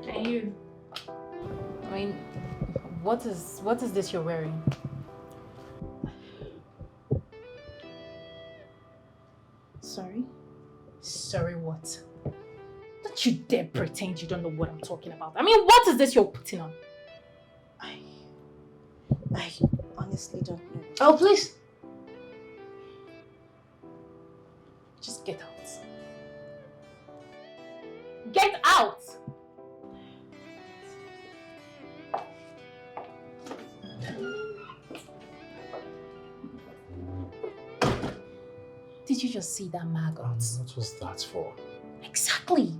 And you? I mean, what is this you're wearing? Sorry? Sorry, what? Don't you dare pretend you don't know what I'm talking about. I mean, what is this you're putting on? I honestly don't know. Oh, please. Just get out. Get out! Did you just see that maggot? What was that for? Exactly.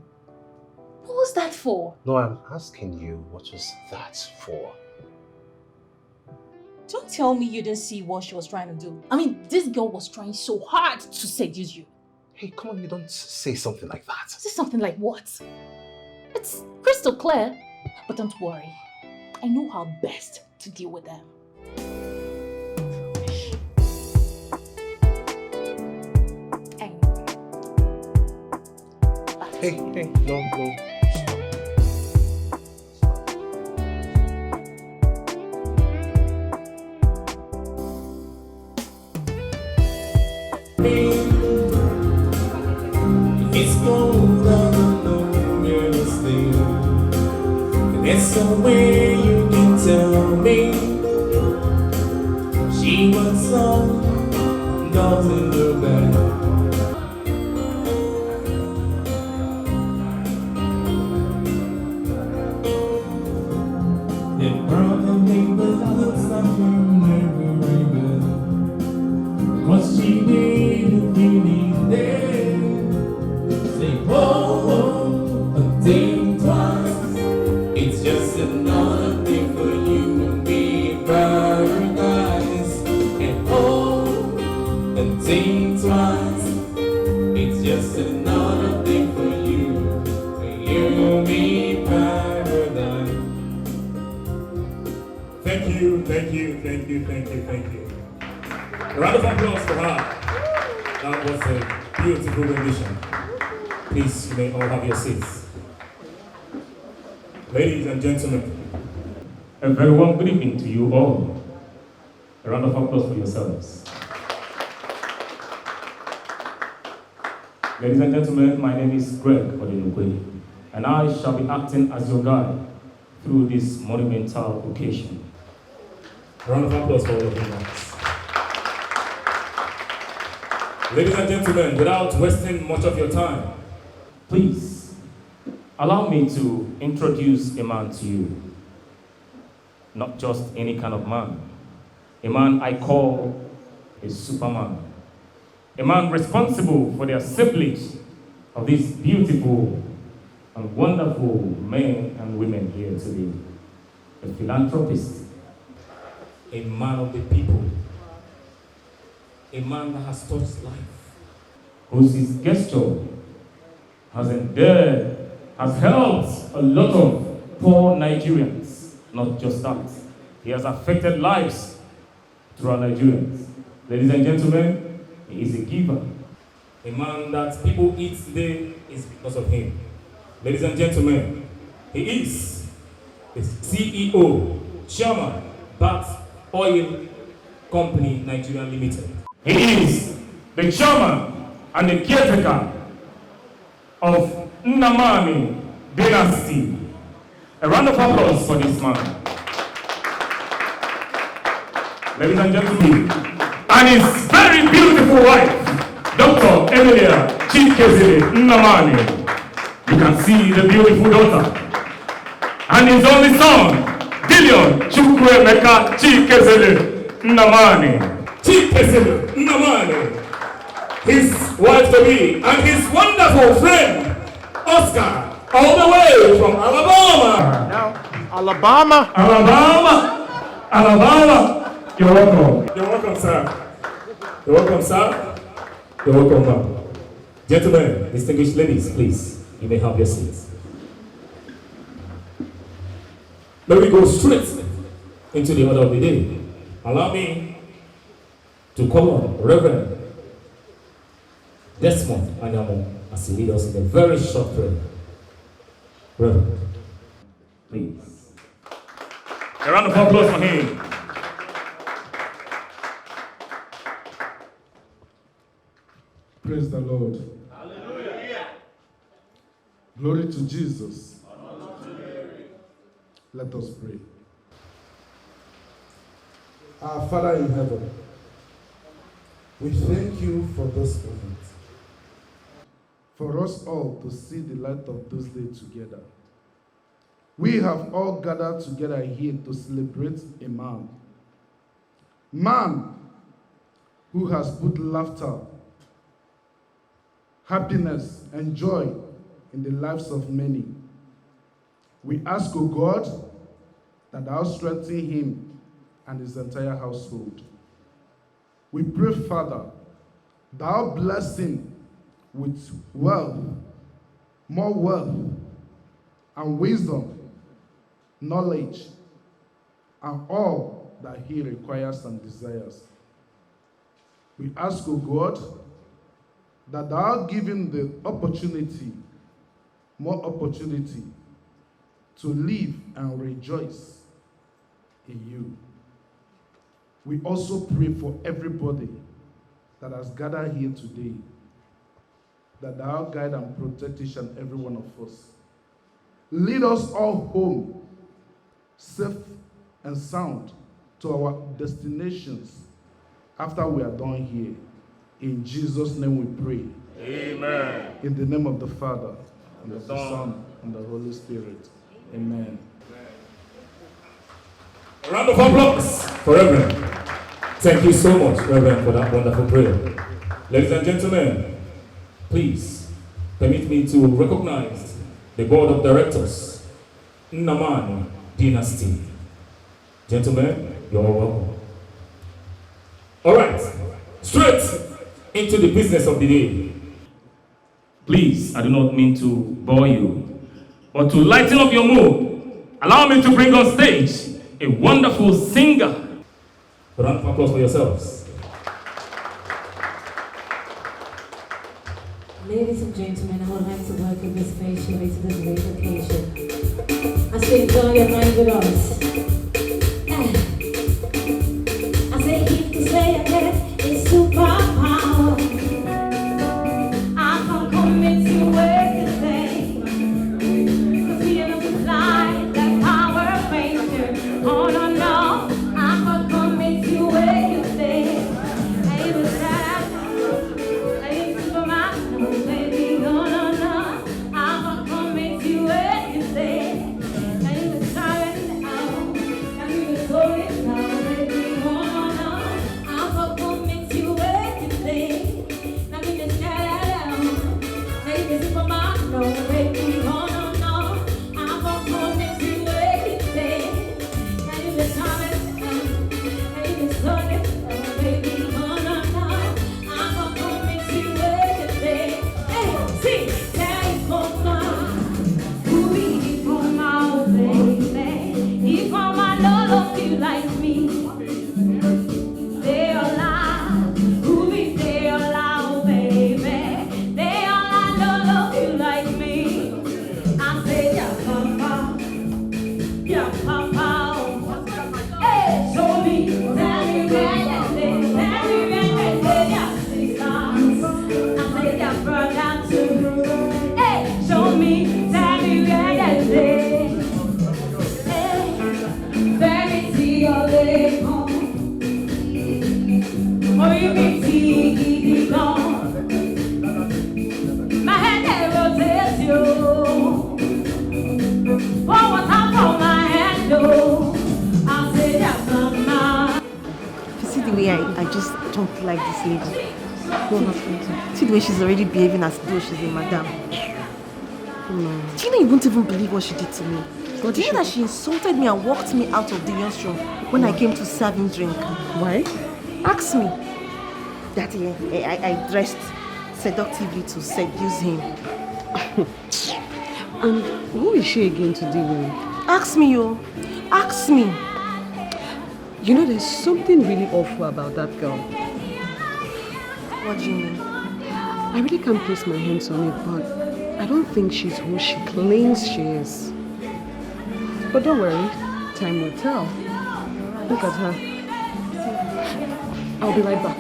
What was that for? No, I'm asking you, what was that for? Don't tell me you didn't see what she was trying to do. I mean, this girl was trying so hard to seduce you. Hey, come on, you don't say something like that. Say something like what? It's crystal clear. But don't worry. I know how best to deal with them. Hey, no. It's cold, I don't know where to stay. There's somewhere you can tell me. She wants some dogs in the bed. The problem neighbors looks like her neighbor even. Cause she didn't really there. Say, whoa, a day twice. It's just another day for you and me in paradise. And oh, a day twice. It's just another day for you and me in paradise. Thank you. A round of applause for her. That was a beautiful rendition. Please, you may all have your seats. Ladies and gentlemen, a very warm good evening to you all. A round of applause for yourselves. Ladies and gentlemen, my name is Greg Odinukwe, and I shall be acting as your guide through this monumental occasion. A round of applause for all of you. Ladies and gentlemen, without wasting much of your time, please allow me to introduce a man to you. Not just any kind of man. A man I call a superman. A man responsible for the assemblage of these beautiful and wonderful men and women here today. A philanthropist, a man of the people, a man that has touched life, whose gesture has endeared, has helped a lot of poor Nigerians. Not just that, he has affected lives through our Nigerians. Ladies and gentlemen, he is a giver. A man that people eat today is because of him. Ladies and gentlemen, he is the CEO, Chairman, Bat Oil Company Nigeria Limited. He is the Chairman and the caretaker of Namani dynasty. A round of applause for this man. Ladies and gentlemen, and his very beautiful wife, Dr. Emilia Chikezele Namani. You can see the beautiful daughter. And his only son, Dillian Chukwemeka Chikezele Namani. Chikezele Namani. His wife-to-be and his wonderful friend, Oscar, all the way from Alabama. Now, Alabama. Alabama. You're welcome. You're welcome, sir. You're welcome, sir. You're welcome, ma'am. Gentlemen, distinguished ladies, please, you may have your seats. Let me go straight into the order of the day. Allow me to call on Reverend Desmond Anyamo as he leads us in a very short prayer. Reverend, please. A round of applause for him. Praise the Lord. Hallelujah. Glory to Jesus. Let us pray. Our Father in heaven, we thank you for this moment. For us all to see the light of this day together. We have all gathered together here to celebrate a man. Man who has put laughter, happiness, and joy in the lives of many. We ask, O God, that thou strengthen him and his entire household. We pray, Father, thou bless him with wealth, more wealth, and wisdom, knowledge, and all that he requires and desires. We ask, O God, that thou give him the opportunity, more opportunity, to live and rejoice in you. We also pray for everybody that has gathered here today, that thou guide and protect each and every one of us. Lead us all home, safe and sound, to our destinations after we are done here. In Jesus' name we pray. Amen. In the name of the Father, and of the Son, and the Holy Spirit. Amen. A round of applause for Reverend. Thank you so much, Reverend, for that wonderful prayer. Ladies and gentlemen, please permit me to recognize the board of directors, Namani dynasty. Gentlemen, you're welcome. All right, straight into the business of the day. Please, I do not mean to bore you, but to lighten up your mood, allow me to bring on stage a wonderful singer. A round of applause for yourselves. Ladies and gentlemen, I would like to welcome you especially to this great occasion. I say enjoy your night with us. I say keep the say again, it's superpower. I can commit to everything. Cause we are the light, that power ranger. Oh no, no, I can commit to everything. I was sad, I ain't superman, baby, no, no, no. I can commit to everything. I was tired, me, I just don't like this lady. See the way she's already behaving as though she's a madam. Do you know you won't even believe what she did to me? Do you know that she insulted me and walked me out of Dillian's room when I came to serve him drink? Why? Ask me. That I dressed seductively to seduce him. And who is she again to deal with? Ask me, yo. Ask me. You know, there's something really awful about that girl. What do you mean? I really can't place my hands on it, but I don't think she's who she claims she is. But don't worry, time will tell. Look at her. I'll be right back.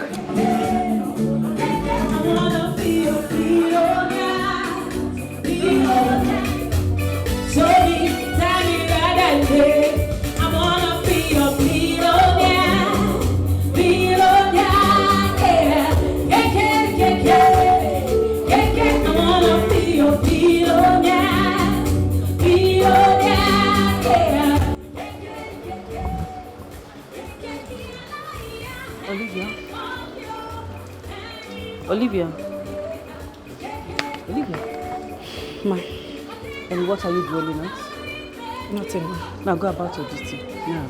Olivia. Ma. And what are you dwelling at? Nothing. Now go about your duty. Now.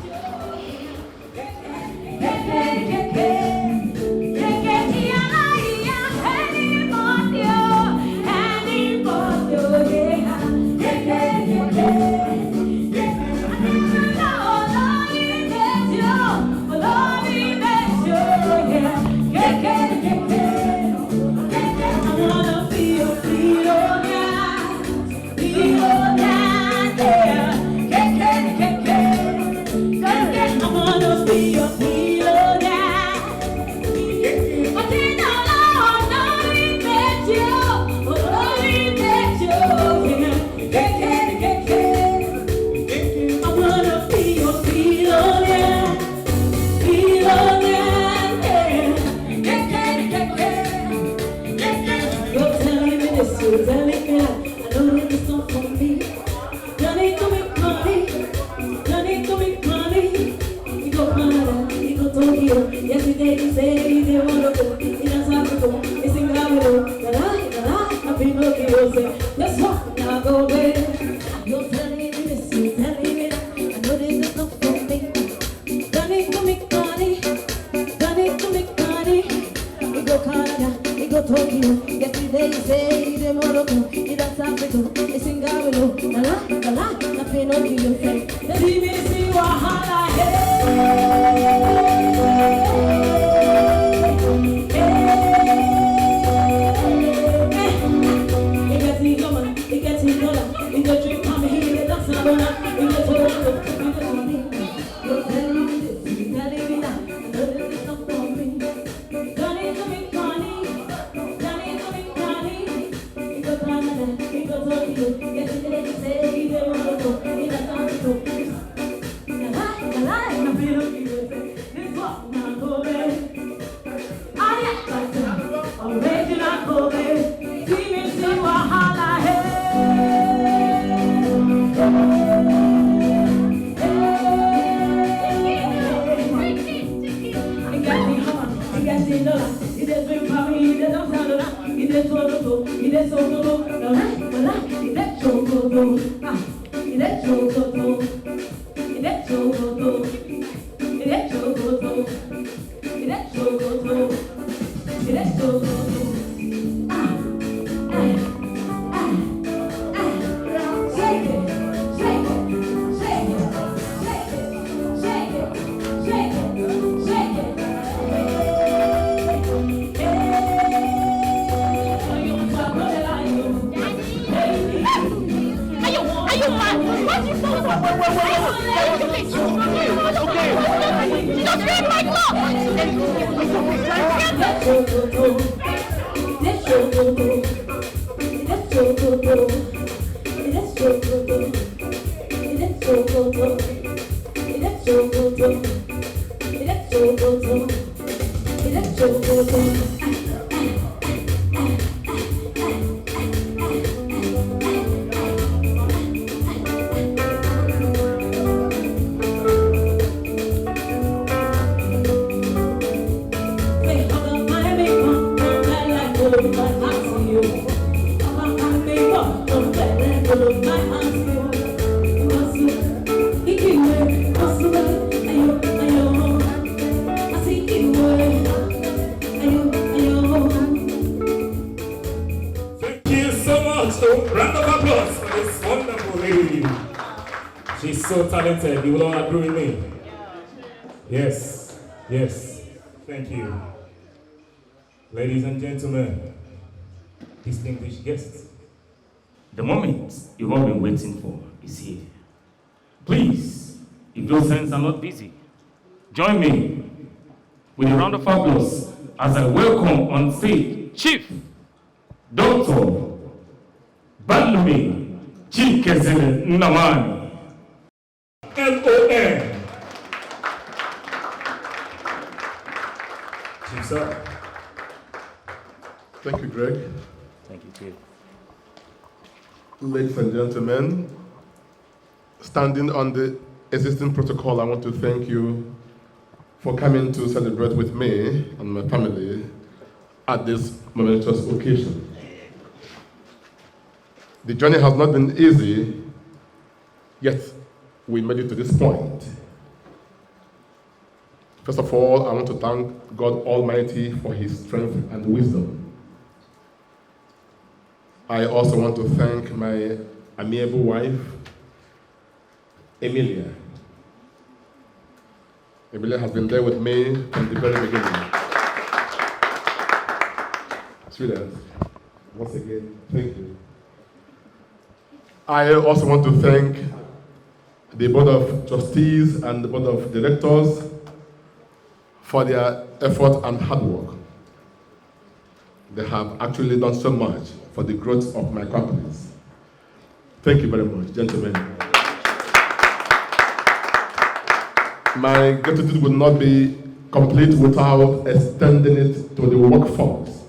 believe she's so talented. You will all agree with me. Yes, yes. Thank you. Ladies and gentlemen, distinguished guests, the moment you've all been waiting for is here. Please, if those hands are not busy, join me with a round of applause as I welcome on stage Chief Dr. Balumi Chikeze Namani, LON. Chief, sir. Thank you, Greg. Thank you, Chief. Ladies and gentlemen, standing on the existing protocol, I want to thank you for coming to celebrate with me and my family at this momentous occasion. The journey has not been easy, yet we made it to this point. First of all, I want to thank God Almighty for His strength and wisdom. I also want to thank my amiable wife, Emilia. Emilia has been there with me from the very beginning. Sweetheart, once again, thank you. I also want to thank the Board of Trustees and the Board of Directors for their effort and hard work. They have actually done so much for the growth of my companies. Thank you very much, gentlemen. My gratitude would not be complete without extending it to the workforce,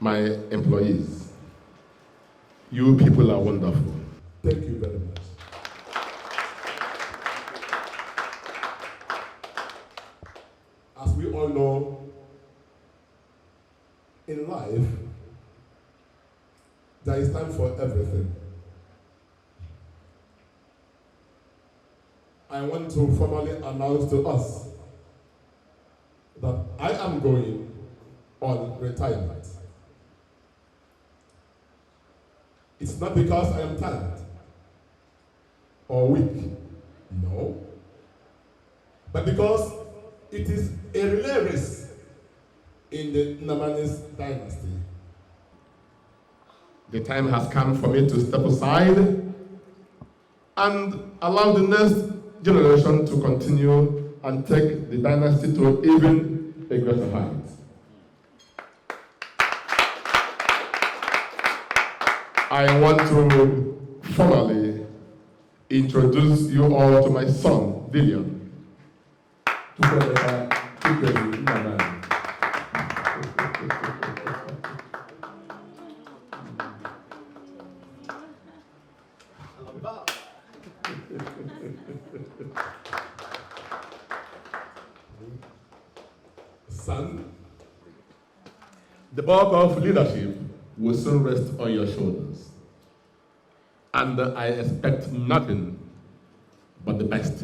my employees. You people are wonderful. Thank you very much. As we all know, in life, there is time for everything. I want to formally announce to us that I am going on retirement. It's not because I am tired or weak, no, but because it is a relay race in the Namani's dynasty. The time has come for me to step aside and allow the next generation to continue and take the dynasty to even a greater height. I want to formally introduce you all to my son, Dillian. Son, the bulk of leadership will soon rest on your shoulders. And I expect nothing but the best.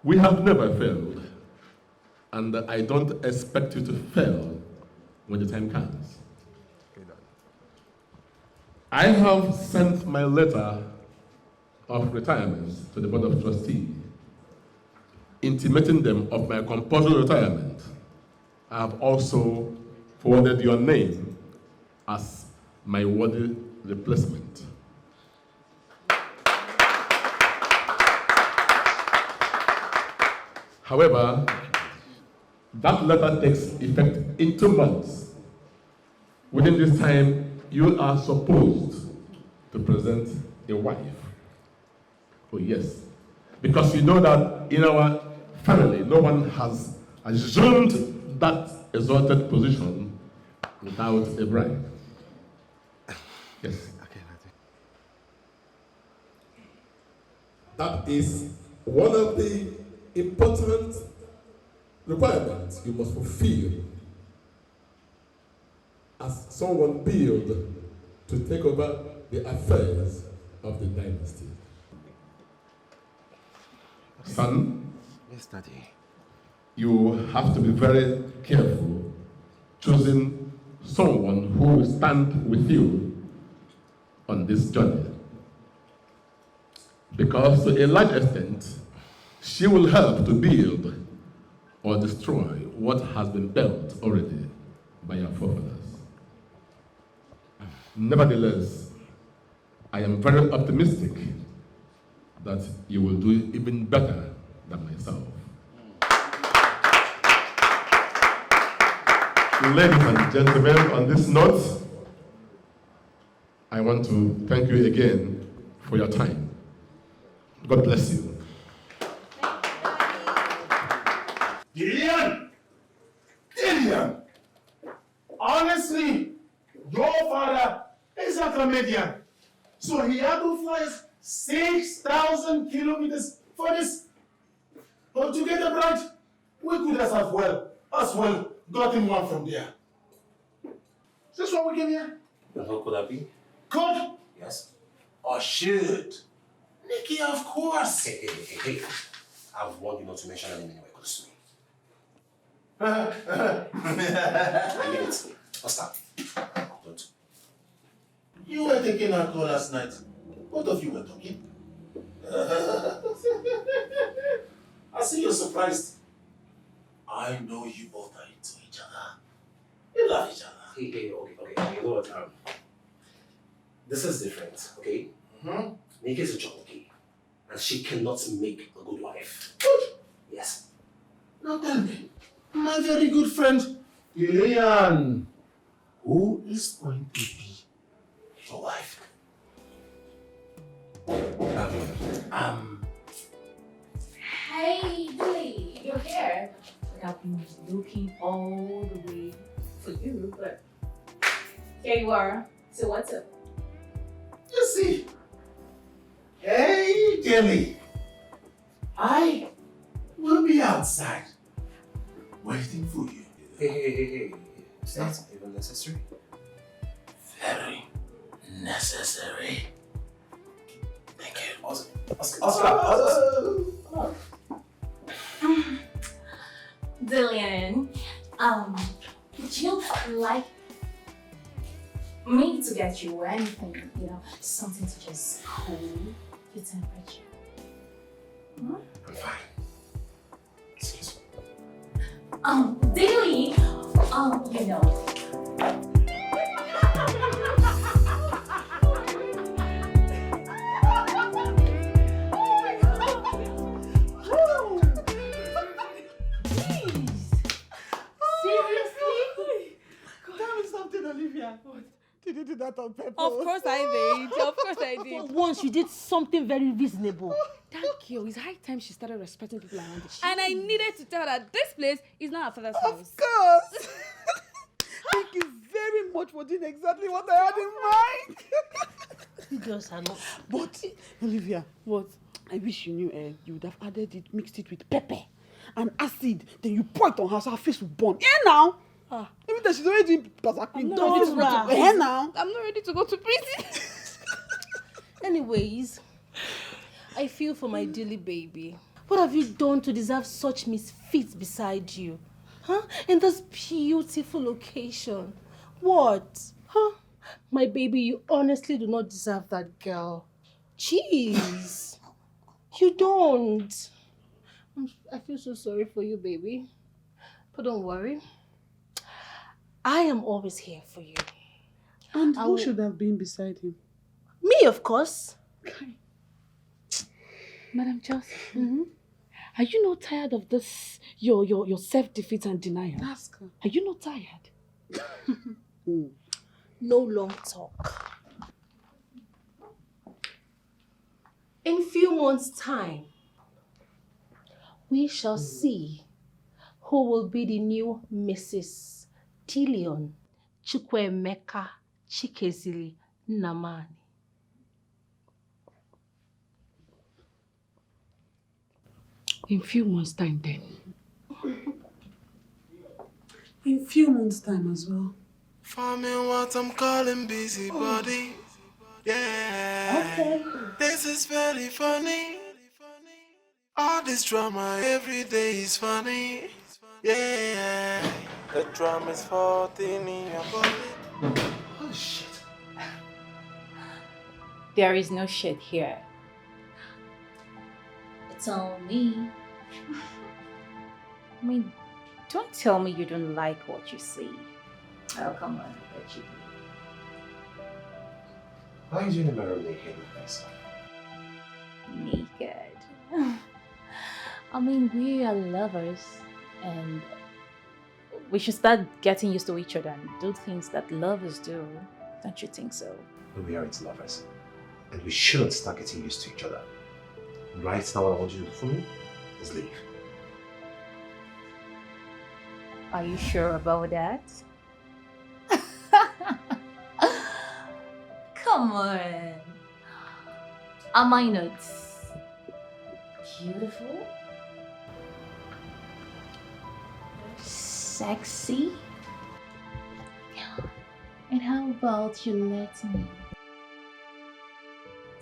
We have never failed, and I don't expect you to fail when the time comes. I have sent my letter of retirement to the Board of Trustees, intimating them of my compulsory retirement. I have also forwarded your name as my worthy replacement. However, that letter takes effect in 2 months. Within this time, you are supposed to present a wife. Oh yes, because you know that in our family, no one has assumed that exalted position without a bride. Yes. That is one of the important requirements you must fulfill as someone billed to take over the affairs of the dynasty. Son, yes, Daddy. You have to be very careful choosing someone who will stand with you on this journey. Because to a large extent, she will help to build or destroy what has been built already by our forefathers. Nevertheless, I am very optimistic that you will do even better than myself. Ladies and gentlemen, on this note, I want to thank you again for your time. God bless you. Dillian! Dillian! Honestly, your father is a comedian. So he had to fly 6,000 kilometers for this. But to get a bride, we could as well gotten one from there. Is this why we came here? And how could that be? Could? Yes. Or should? Nikki, of course. Hey. I've warned you not to mention her name anywhere close to me. I mean it. What's that? Don't. You were taking our call last night. Both of you were talking. I see you're surprised. I know you both are into each other. You love each other. Hey, okay. You know what? This is different, okay? Nikki is a junkie, and she cannot make a good wife. Good. Yes. Now tell me, my very good friend, Dillian, who is going to be your wife? Hey, Dilly, you're here. I've been looking all the way for you, but here you are. So what's up? You see, hey, Dilly, I will be outside waiting for you. Hey. It's not even necessary. Very necessary. Thank you. Oscar. Dillian, would you like me to get you anything, something to just cool your temperature? Hmm? I'm fine. Excuse me. Dilly, Olivia. What? Did you do that on purpose? Of course I did. Of course I did. For once, you did something very reasonable. Thank you. It's high time she started respecting people around her. And I needed to tell her that this place is not her father's house. Of course. Thank you very much for doing exactly what I had in mind. You just are not. But, Olivia, what? I wish you knew you would have added it, mixed it with pepper and acid. Then you pour it on her so her face will burn. Yeah, now. Even though she's already doing I'm not ready to go to prison. Now. I'm not ready to go to prison. Anyways, I feel for my Dilly baby. What have you done to deserve such misfits beside you? Huh? In this beautiful location. What? Huh? My baby, you honestly do not deserve that girl. Jeez. You don't. I feel so sorry for you, baby. But don't worry. I am always here for you. And who should have been beside him? Me, of course. Madam Chelsea, are you not tired of this, your self-defeat and denial? Ask her. Are you not tired? No long talk. In few months' time, we shall see who will be the new Mrs. Dillian Chukwemeka Chikezili Namani. In few months' time then. In few months' time as well. Farming what I'm calling busybody. Yeah. Okay. This is very funny. All this drama every day is funny. Yeah. The drama is 14 in your body. Oh shit. There is no shade here. It's all me. I mean, don't tell me you don't like what you see. Oh, come on, I bet you do. Why are you in the mirror naked with myself? Naked. I mean, we are lovers and we should start getting used to each other and do things that lovers do. Don't you think so? We are its lovers. And we should start getting used to each other. Right now, what I want you to do for me is leave. Are you sure about that? Come on. Am I not beautiful? Sexy? And how about you let me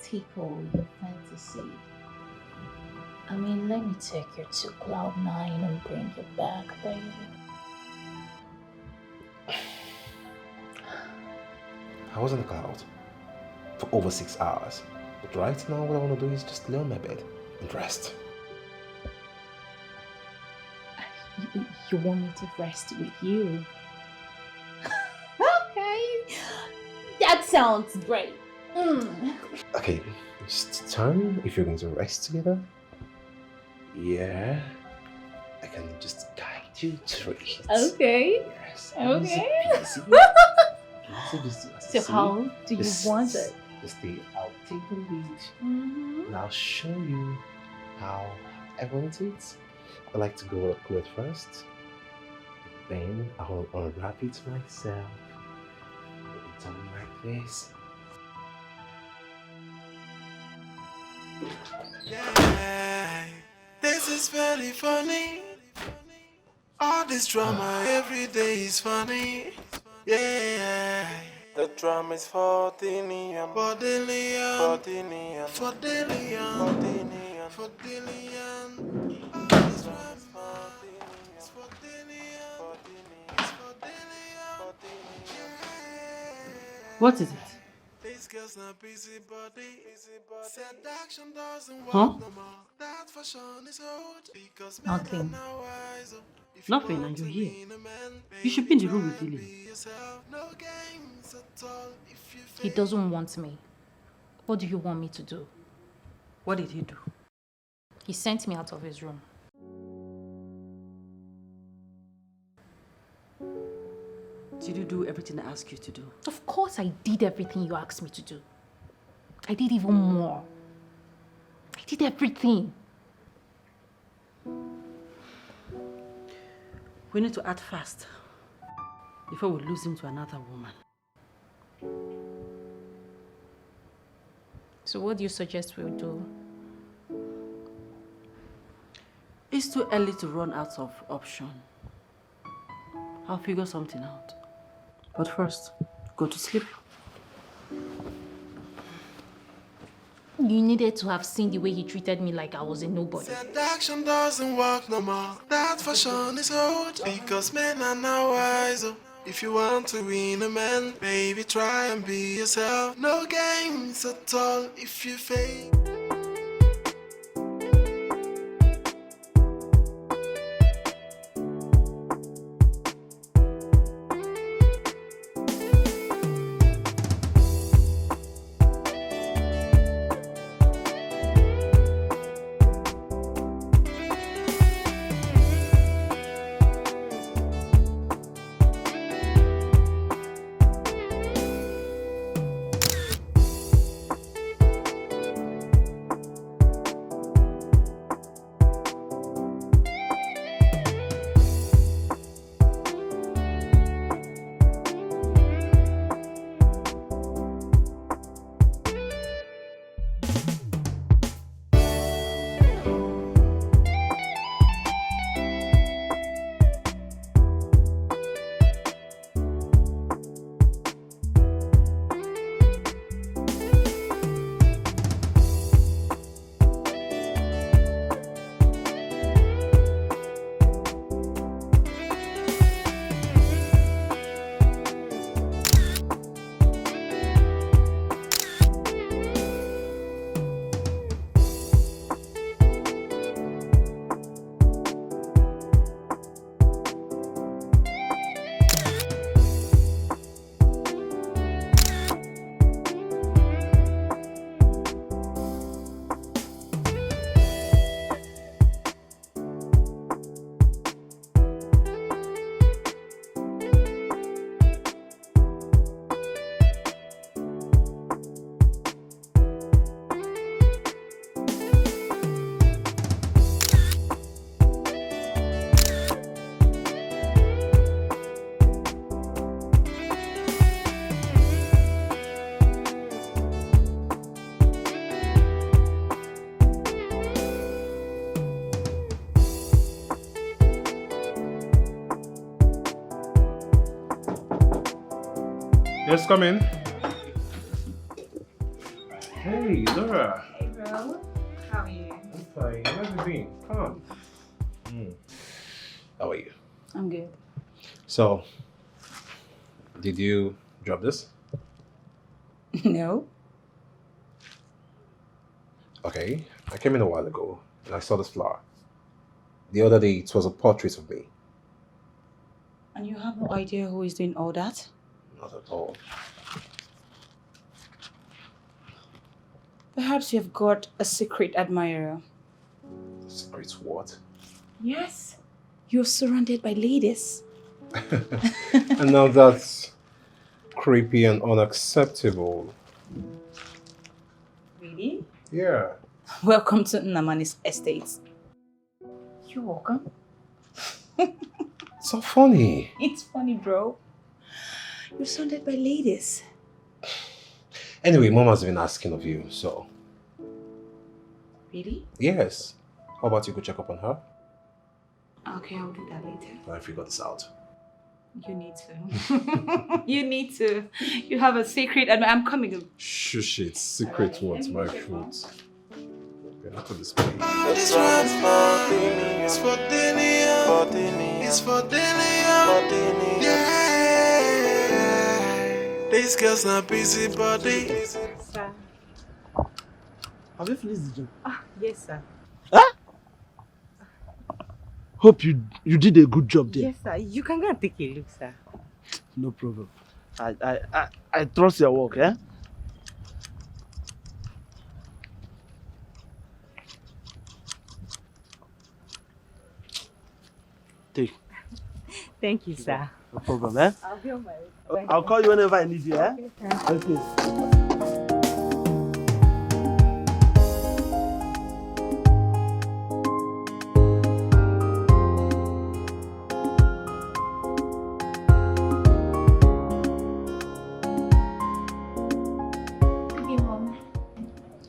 tickle your fantasy? I mean, let me take you to Cloud9 and bring you back, baby. I was on the cloud for over 6 hours. But right now, what I want to do is just lay on my bed and rest. You want me to rest with you? Okay. That sounds great. Okay, just turn if you're going to rest together. Yeah. I can just guide you through it. Okay. Yes. Okay. Easy, easy. So how do you want it? Just I'll take the lead. Mm-hmm. And I'll show you how I want it. I like to go at first. Then I'll unwrap it myself. Put it on like this. Yeah, this is very funny. All this drama every day is funny. Yeah, the drama is for Dillian, for Dillian, for Dillian, for Dillian, for Dillian, for Dillian. All this drama is for Dillian, it's for Dillian, for Dillian, it's for Dillian, for Dillian. What is it? This girl's not busy body. Said action doesn't work Huh? no more. That fashion is old because Nothing. Nothing, and you're here. You should be in the room with Dillian. He doesn't want me. What do you want me to do? What did he do? He sent me out of his room. Did you do everything I asked you to do? Of course I did everything you asked me to do. I did even more. I did everything. We need to act fast before we lose him to another woman. So what do you suggest we do? It's too early to run out of option. I'll figure something out. But first, go to sleep. You needed to have seen the way he treated me like I was a nobody. Said action doesn't work no more. That fashion is old because men are now wiser. If you want to win a man, baby, try and be yourself. No games at all if you fail. Yes, come in. Hey, Laura. Hey, bro. How are you? I'm fine. How have you been? Come. How are you? I'm good. So, did you drop this? No. Okay, I came in a while ago and I saw this flower. The other day, it was a portrait of me. And you have no idea who is doing all that? Not at all. Perhaps you've got a secret admirer. Secret what? Yes. You're surrounded by ladies. And now that's creepy and unacceptable. Really? Yeah. Welcome to Namani's estate. You're welcome. So funny. It's funny, bro. You're surrounded by ladies. Anyway, Mom has been asking of you, so. Really? Yes. How about you go check up on her? Okay, I'll do that later. I figured this out. You need to. You need to. You have a secret and I'm coming. Shush it. Secret what? My fruit. Okay, not to display. This one's for Dillian. It's for Dillian. It's for Dillian. Yeah. These girls not busy body. Sir. Have you finished the job? Ah, yes, sir. Huh? Hope you did a good job there. Yes, sir. You can go and take a look, sir. No problem. I trust your work, eh? Take. Thank you, sir. No problem, eh? I'll be on my way. I'll call you whenever I need you, eh? Okay.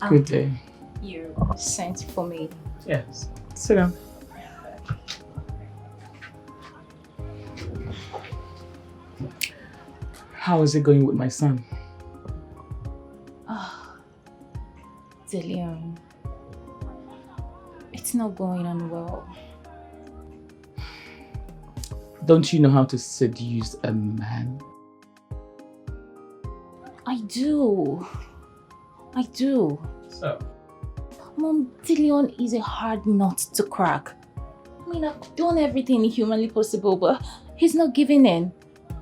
Good day. You sent for me. Yes. Sit down. How is it going with my son? Ah, Dillian. It's not going on well. Don't you know how to seduce a man? I do. So? Mom, Dillian is a hard nut to crack. I mean, I've done everything humanly possible, but he's not giving in.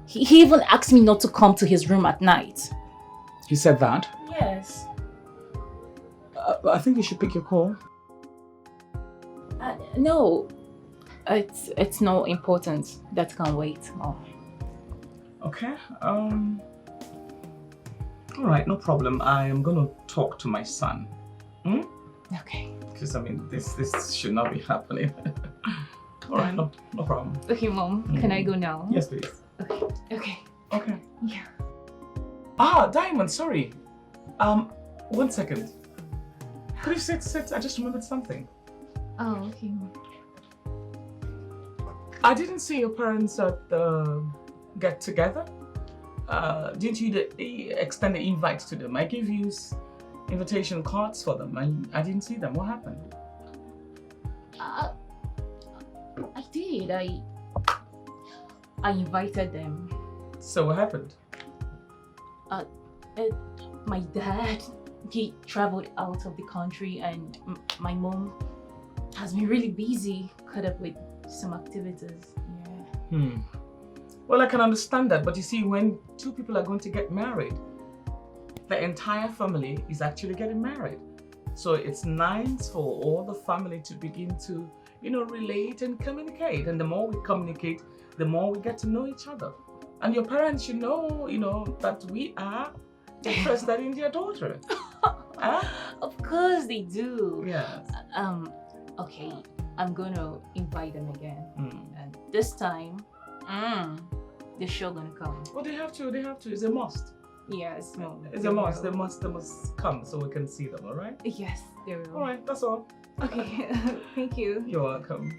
He even asked me not to come to his room at night. He said that? Yes. I think you should pick your call. No, it's not important. That can wait. Oh. Okay. All right, no problem. I am gonna talk to my son. Okay. Because I mean, this should not be happening. All right, no problem. Okay, Mom. Can I go now? Yes, please. Okay. Okay. Yeah. Ah, Diamond. Sorry. 1 second. Could you sit? I just remembered something. Oh, okay. I didn't see your parents at the get together. Didn't you extend the invites to them? I gave you invitation cards for them and I didn't see them. What happened? I did. I invited them. So what happened? My dad, he traveled out of the country and my mom has been really busy, caught up with some activities. Yeah. Well, I can understand that, but you see, when two people are going to get married, the entire family is actually getting married. So it's nice for all the family to begin to, relate and communicate. And the more we communicate, the more we get to know each other. And your parents should know, that we are interested in their daughter. Huh? Of course they do. Yes. Okay, I'm gonna invite them again. And this time, they're sure gonna come. Oh, they have to. It's a must. Yes, no. It's a must. They must come so we can see them, all right? Yes, they will. All right, that's all. Okay, thank you. You're welcome.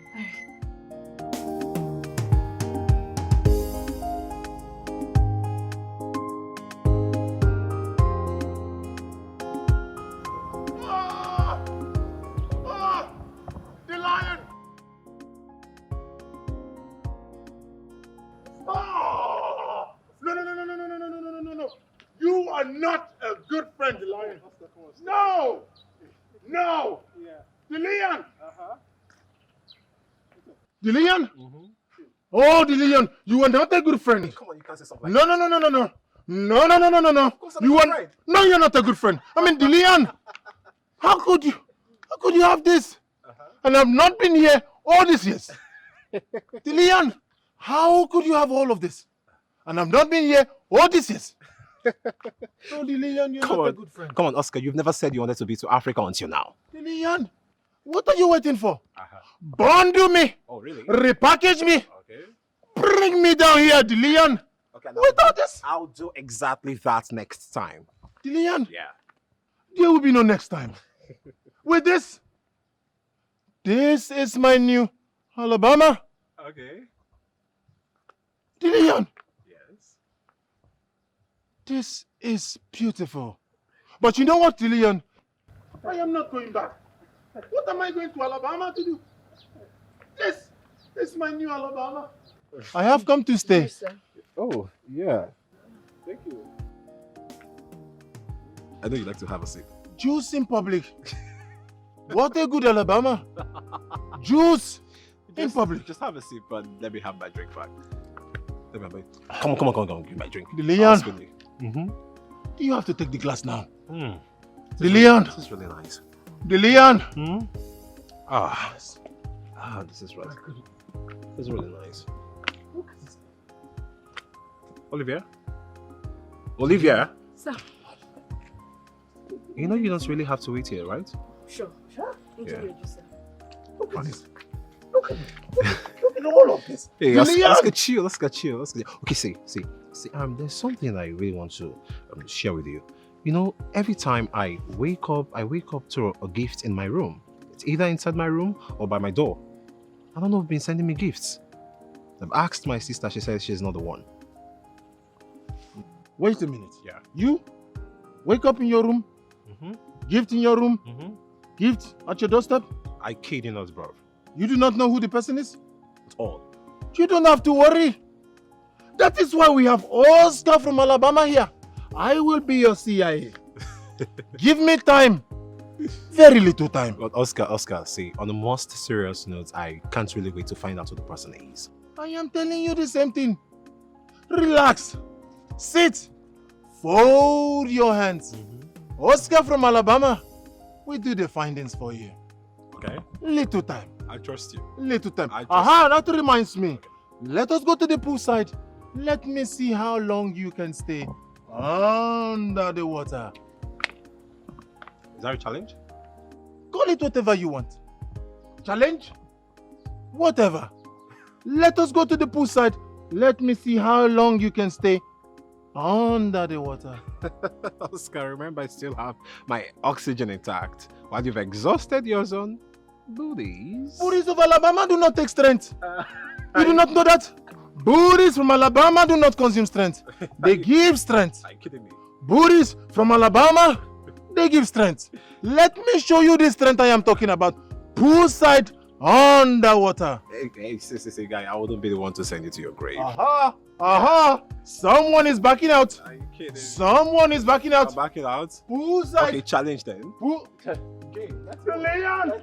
No! No! Dillian! Dillian? Oh, Dillian, you are not a good friend. Come on, you can't say something like No, no, no, no, no, no. No, no, no, no, no, no. You are no, you're not a good friend. I mean, Dillian, how could you have this? And I've not been here all these years. Dillian, how could you have all of this? And I've not been here all these years. No, Dillian, you're not a good friend. Come on, Oscar, you've never said you wanted to be to Africa until now. Dillian, what are you waiting for? Bundle me. Oh, really? Repackage me. Okay. Bring me down here, Dillian. Okay, now, without this. I'll do exactly that next time. Dillian. Yeah. There will be no next time. With this is my new Alabama. Okay. Dillian. Yes. This is beautiful. But you know what, Dillian? I am not going back. What am I going to Alabama to do? This is my new Alabama. I have come to stay. Oh, yeah. Thank you. I know you like to have a seat. Juice in public. What a good Alabama. Juice in public. Just have a seat, but let me have my drink back. Let me have my... Come on. Give my drink. Dillian. Do you have to take the glass now? Dillian. This is really nice. Dillian. This is right. This is really nice. Olivia? Sir. You know you don't really have to wait here, right? Sure. Enjoy your juice, sir. Look at this. Look at all of this. Hey, let's get chill. Okay, see. There's something I really want to share with you. You know, every time I wake up to a gift in my room. It's either inside my room or by my door. I don't know who's been sending me gifts. I've asked my sister, she says she's not the one. Wait a minute. Yeah. You wake up in your room, gift in your room, gift at your doorstep. I kid you not, bro. You do not know who the person is? At all. You don't have to worry. That is why we have Oscar from Alabama here. I will be your CIA. Give me time. Very little time. But Oscar, see, on a most serious note, I can't really wait to find out who the person is. I am telling you the same thing. Relax. Sit. Fold your hands. Oscar from Alabama. We do the findings for you. Okay. Little time. I trust you. Little time. That reminds me. Let us go to the poolside. Let me see how long you can stay under the water. Is that a challenge? Call it whatever you want. Challenge? Whatever. Let us go to the poolside. Let me see how long you can stay under the water. Oscar, remember I still have my oxygen intact. While you've exhausted yours on booties. Booties of Alabama do not take strength. You do not know that? Booties from Alabama do not consume strength. They give strength. Are you kidding me? Booties from Alabama, they give strength. Let me show you the strength I am talking about. Poolside underwater. Hey, guy, I wouldn't be the one to send you to your grave. Someone is backing out. Are you kidding? Someone is backing out. I'm backing out? Poolside. Okay, challenge then. Okay, that's Dillian.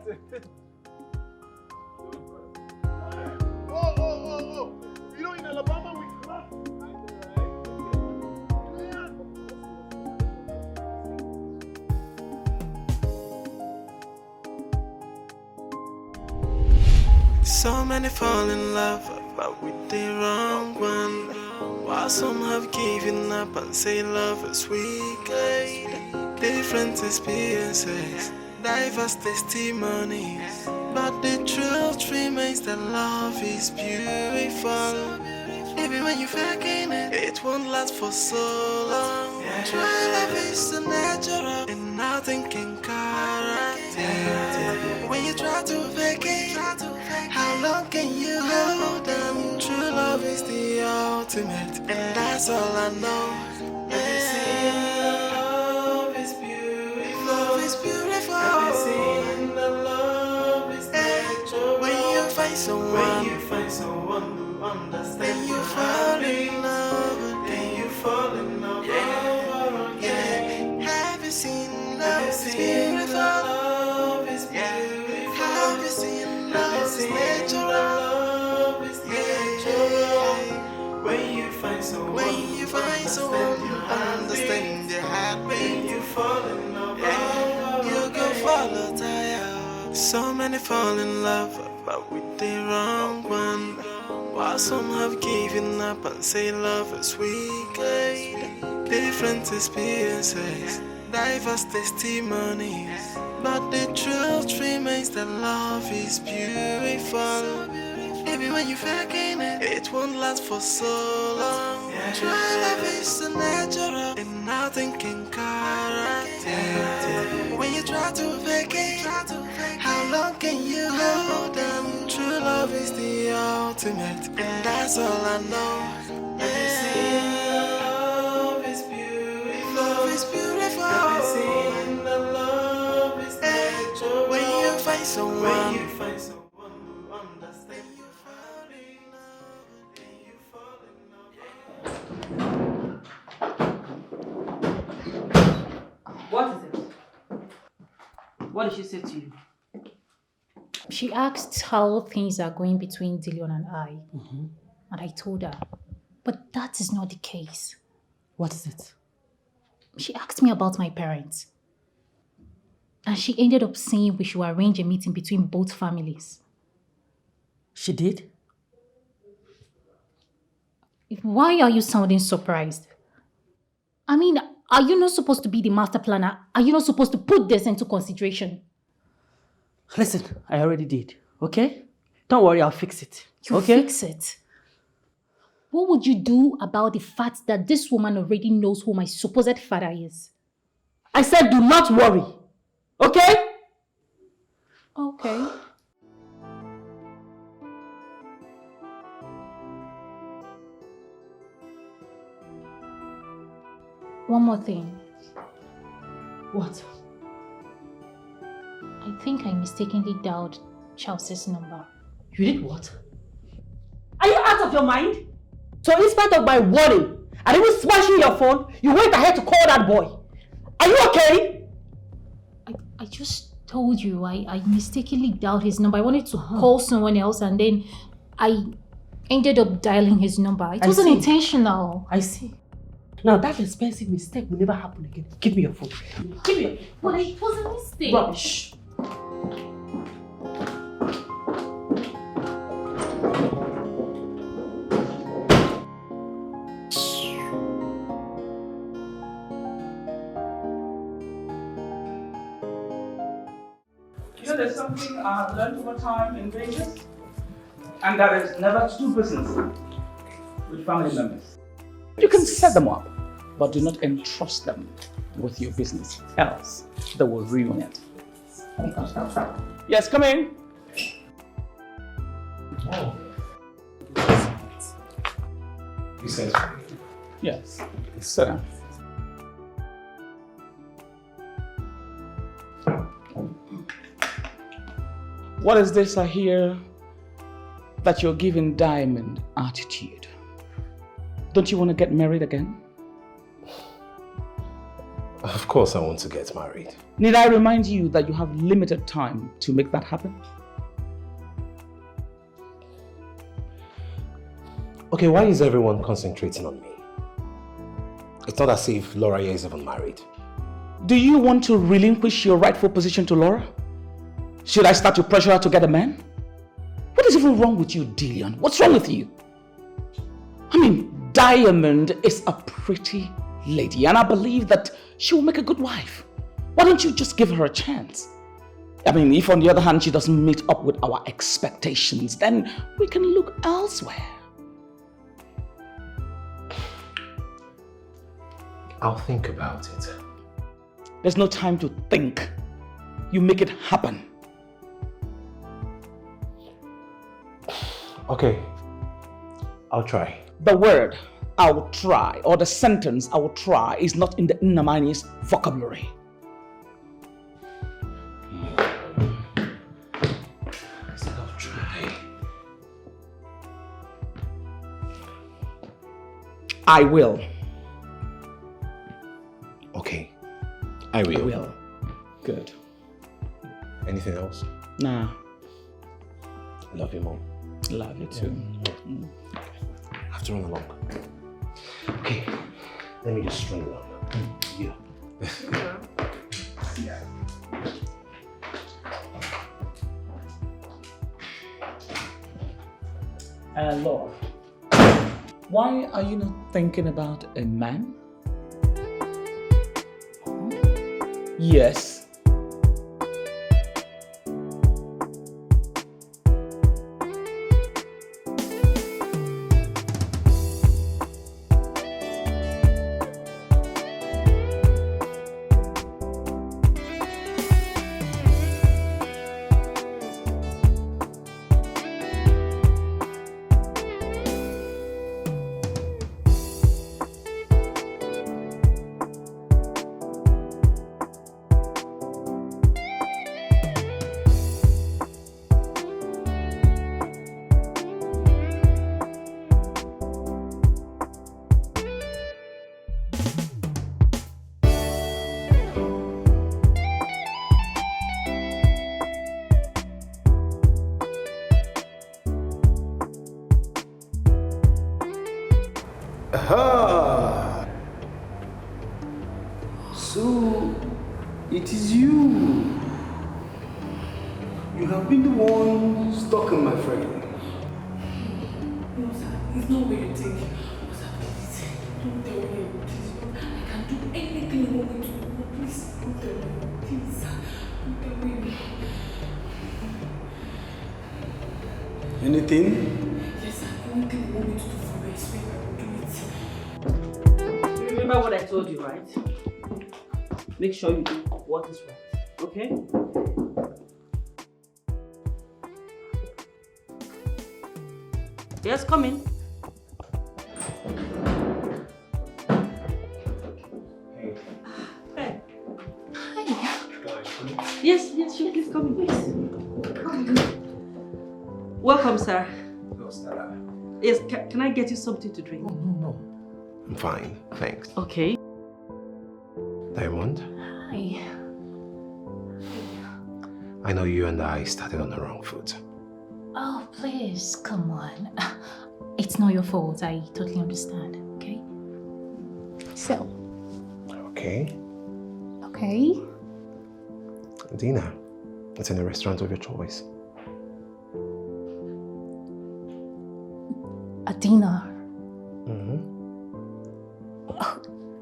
Oh. You know, in Alabama, we clap. So many fall in love, but with the wrong one. While some have given up and say love is wicked. Different experiences, diverse testimonies. But the truth remains that love is beautiful. Even when you're faking it, it won't last for so long. True love is so natural, and nothing can correct it. When you try to fake it, how long can you hold on? True love is the ultimate, and that's all I know. Love is beautiful. Love is beautiful. Love is natural. When you find someone who understands, then you fall in love. Yeah. Have you seen love is beautiful? Love is beautiful. Have you seen love is natural? Love is natural. When you find someone you understand their heartbeat, you fall in love. You go follow tire. So many fall in love, but with the wrong one. While some have given up and say love is wicked. Different experiences, diverse testimonies, but the truth remains that love is beautiful. Even when you're faking it, it won't last for so long. True love is so natural, and nothing can correct it. When you try to fake it, how long can you hold on? True love is the ultimate, and that's all I know. Love is beautiful. Love is beautiful. The love is natural. When you find someone who understands. What is it? What did she say to you? She asked how things are going between Dillian and I. And I told her, but that is not the case. What is it? She asked me about my parents. And she ended up saying we should arrange a meeting between both families. She did? Why are you sounding surprised? I mean, are you not supposed to be the master planner? Are you not supposed to put this into consideration? Listen, I already did, okay? Don't worry, I'll fix it. You fix it? What would you do about the fact that this woman already knows who my supposed father is? I said do not worry, okay? Okay. One more thing. What? I think I mistakenly dialed Chelsea's number. You did what? Are you out of your mind? So in spite of my warning and even smashing your phone, you went ahead to call that boy. Are you okay? I just told you I mistakenly dialed his number. I wanted to call someone else and then I ended up dialing his number. It wasn't intentional. I see. Now that expensive mistake will never happen again. Give me your phone. Give me your phone. But it was a mistake. Rubbish. You know, there's something I've learned over time in Vegas, and that is never to do business with family members. You can set them up, but do not entrust them with your business, else they will ruin it. Yes, come in. Oh. You said yes, sir. What is this I hear that you're giving diamond attitude? Don't you want to get married again? Of course I want to get married. Need I remind you that you have limited time to make that happen? Okay, why is everyone concentrating on me? It's not as if Laura here is even married. Do you want to relinquish your rightful position to Laura? Should I start to pressure her to get a man? What is even wrong with you, Dillian? What's wrong with you? I mean, Diamond is a pretty lady and I believe that she will make a good wife. Why don't you just give her a chance? I mean, if on the other hand she doesn't meet up with our expectations, then we can look elsewhere. I'll think about it. There's no time to think. You make it happen. Okay, I'll try. The word I will try or the sentence I will try is not in the Namani's vocabulary. I said I'll try. I will. Okay, I will. Good. good. Anything else? Nah. Love you, Mom. Love you too. I have to run along. Okay, let me just run along. Yeah. Yeah. Lord, why are you not thinking about a man? Yes. Aha! So, it is you. You have been the one stalking my friend. No, sir. It's not what you think. No, sir, please. Don't tell me. Please. I can do anything you want me to do. Please, don't tell me. Please, sir. Don't tell me. Anything? Yes, sir. Anything you want me to do for you, I swear I will do it. You remember what I told you, right? Make sure you do what is right, okay? Yes, come in. Hey. Hi. Yes, sure, please come in, please. Come in. Welcome, sir. No, Stella. Yes, can I get you something to drink? No. I'm fine, thanks. Okay. Diamond, Hi. I know you and I started on the wrong foot. Oh, please, come on. It's not your fault. I totally understand, okay? So. Okay. Okay. Dinner. It's in a restaurant of your choice. A dinner. Mm-hmm.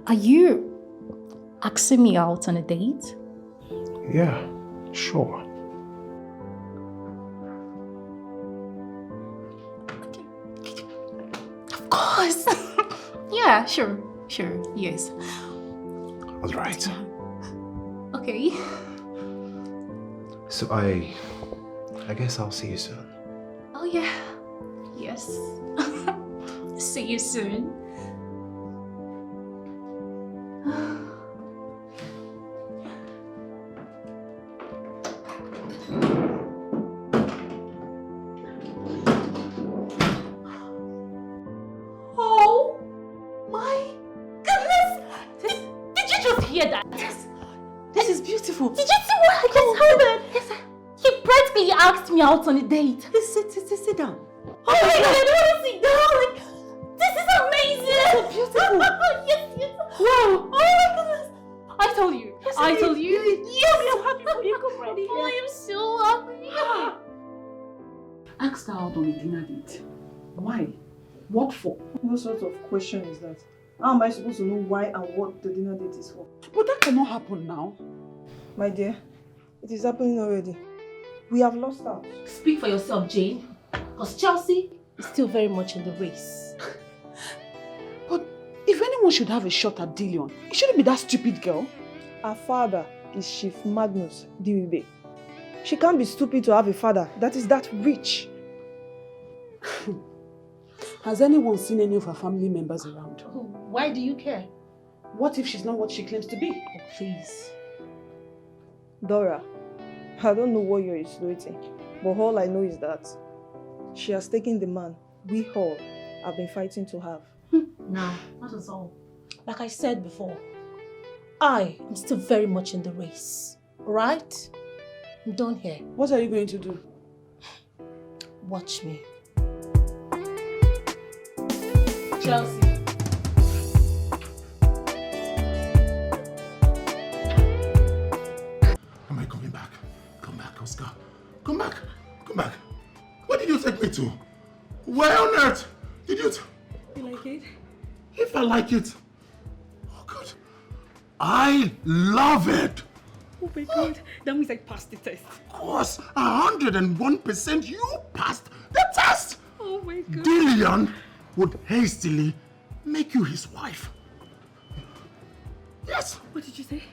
Are you asking me out on a date? Yeah, sure. Of course. Yeah, sure, yes. All right. Okay. So I guess I'll see you soon. Oh yeah. Yes. See you soon. Oh my goodness! Did you just hear that? Yes. This is beautiful. Did you see what I just heard? Yes. He practically asked me out on a date. Sit down. Oh my god, I don't want to sit down. Like, this is amazing. So beautiful. Yes. Wow. Oh my goodness. I told you. Yes, I told you. Yes. I'm happy for you. Come ready. Oh, I am so happy. Asked her out on a dinner date. Why? What for? What sort of question is that? How am I supposed to know why and what the dinner date is for? But that cannot happen now. My dear, it is happening already. We have lost out. Speak for yourself, Jane. Because Chelsea is still very much in the race. But if anyone should have a shot at Dillian, it shouldn't be that stupid girl. Her father is Chief Magnus Diribe. She can't be stupid to have a father that is that rich. Has anyone seen any of her family members around? Why do you care? What if she's not what she claims to be? Oh, please. Dora, I don't know what you're insinuating, but all I know is that she has taken the man we all have been fighting to have. No, not at all. Like I said before, I am still very much in the race. right? I'm done here. What are you going to do? Watch me. Chelsea. Am I coming back? Come back, Oscar. Come back. Come back. What did you take me to? Where on earth did you... You like it? If I like it. Oh, God. I love it. Oh my God, that means I passed the test. Of course, 101% you passed the test. Oh my God. Dillian would hastily make you his wife. Yes. What did you say?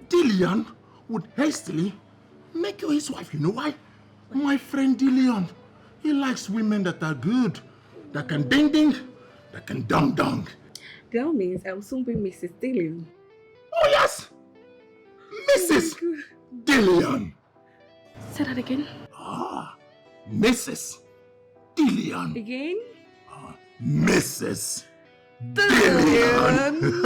Dillian would hastily make you his wife. You know why? My friend Dillian, he likes women that are good, that can ding ding, that can dong dong. That means I will soon be Mrs. Dillian. Oh yes! Mrs. Dillian. Say that again. Ah, Mrs. Dillian. Again? Mrs. Dillian.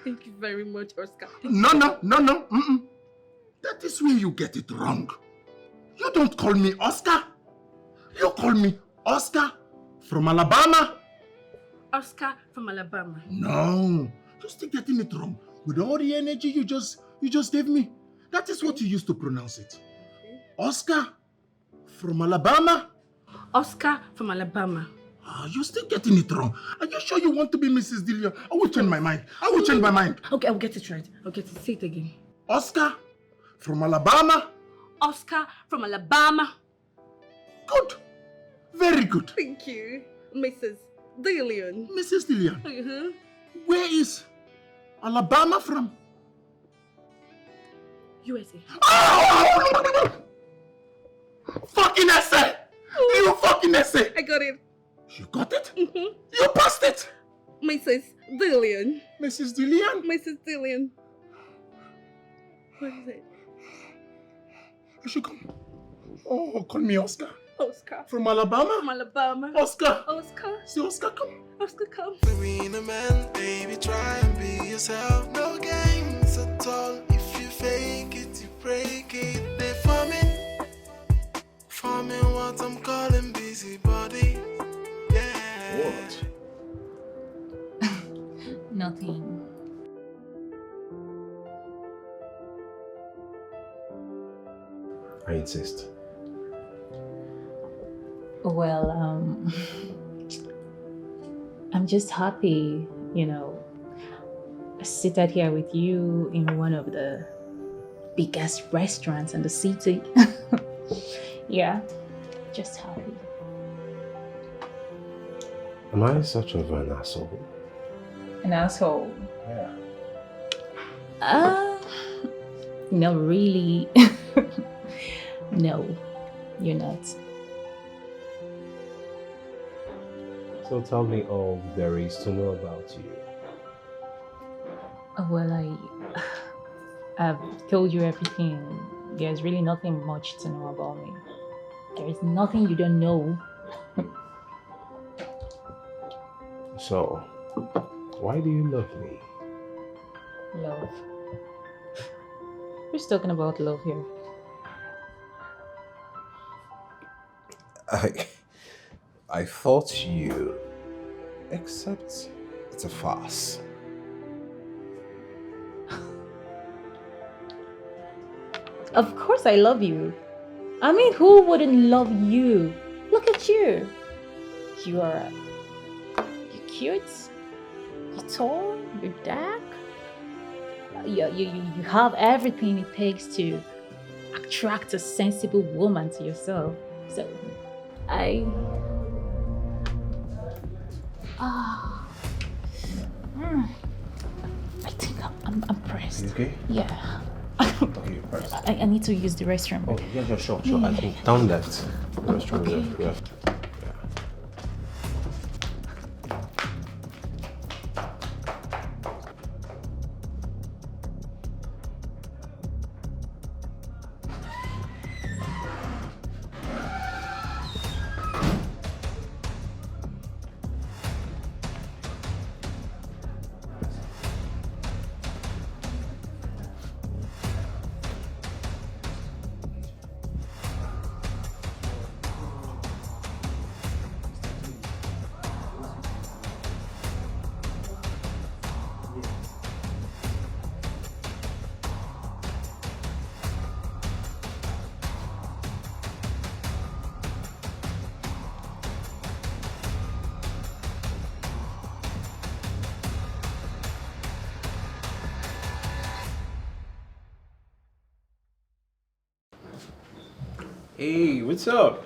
Thank you very much, Oscar. No. Mm-mm. That is where you get it wrong. You don't call me Oscar. You call me Oscar from Alabama. Oscar from Alabama. No, you're still getting it wrong. With all the energy you just gave me, that is what you used to pronounce it. Oscar from Alabama. Oscar from Alabama. You're still getting it wrong. Are you sure you want to be Mrs. Dillian? I will change my mind. Okay, I'll get it right. I'll get it. Say it again. Oscar from Alabama. Oscar from Alabama. Good. Very good. Thank you, Mrs. Dillian. Mrs. Dillian. Where is Alabama from? USA. Oh! Fucking essay! You fucking essay! I got it. You got it? You passed it! Mrs. Dillian. Mrs. Dillian? Mrs. Dillian. What is it? You should come. Oh, call me Oscar. Oscar. From Alabama? From Alabama. Oscar. Oscar. See Oscar, come. Oscar, come. Being a man, baby, try and be yourself. No games at all. If you fake it, you break it. They forming what I'm calling busybody. Yeah. What? Nothing. I insist. Well, I'm just happy, seated here with you in one of the biggest restaurants in the city. Yeah, just happy. Am I such of an asshole? An asshole? Yeah. No, really. No, you're not. So tell me all there is to know about you. Well, I've told you everything. There's really nothing much to know about me. There is nothing you don't know. So, why do you love me? Love. Who's talking about love here? I thought you... Except it's a farce. Of course I love you. I mean, who wouldn't love you? Look at you. You're cute. You're tall. You're dark. You have everything it takes to attract a sensible woman to yourself. So, I think I'm pressed. You okay? Yeah. Okay, first. I need to use the restroom. Oh, yeah, sure. I think down left. Restroom left. Hey, what's up?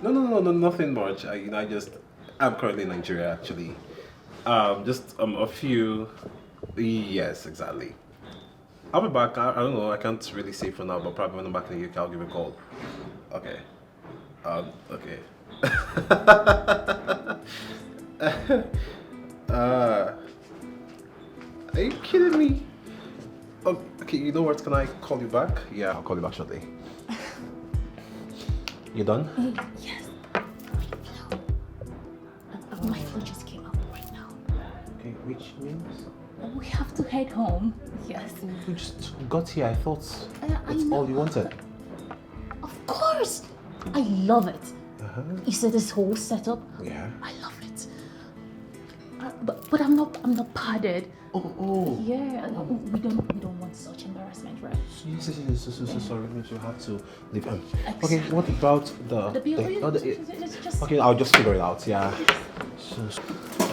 No, nothing much. I'm currently in Nigeria actually. Just a few. Yes, exactly. I'll be back. I don't know. I can't really say for now, but probably when I'm back in the UK, I'll give you a call. Okay. Okay. Are you kidding me? Oh, okay, you know what? Can I call you back? Yeah, I'll call you back shortly. You done? Yes. My phone just came up right now. Okay, which means? We have to head home. Yes. We just got here. I thought that's know. all you wanted. Of course. I love it. You see this whole setup? Yeah. I love it. But I'm not padded. Oh. Yeah. We don't want such embarrassment, right? Yes, sorry, means you have to leave. Okay, what about The bill? Just okay, I'll just figure it out. Yeah.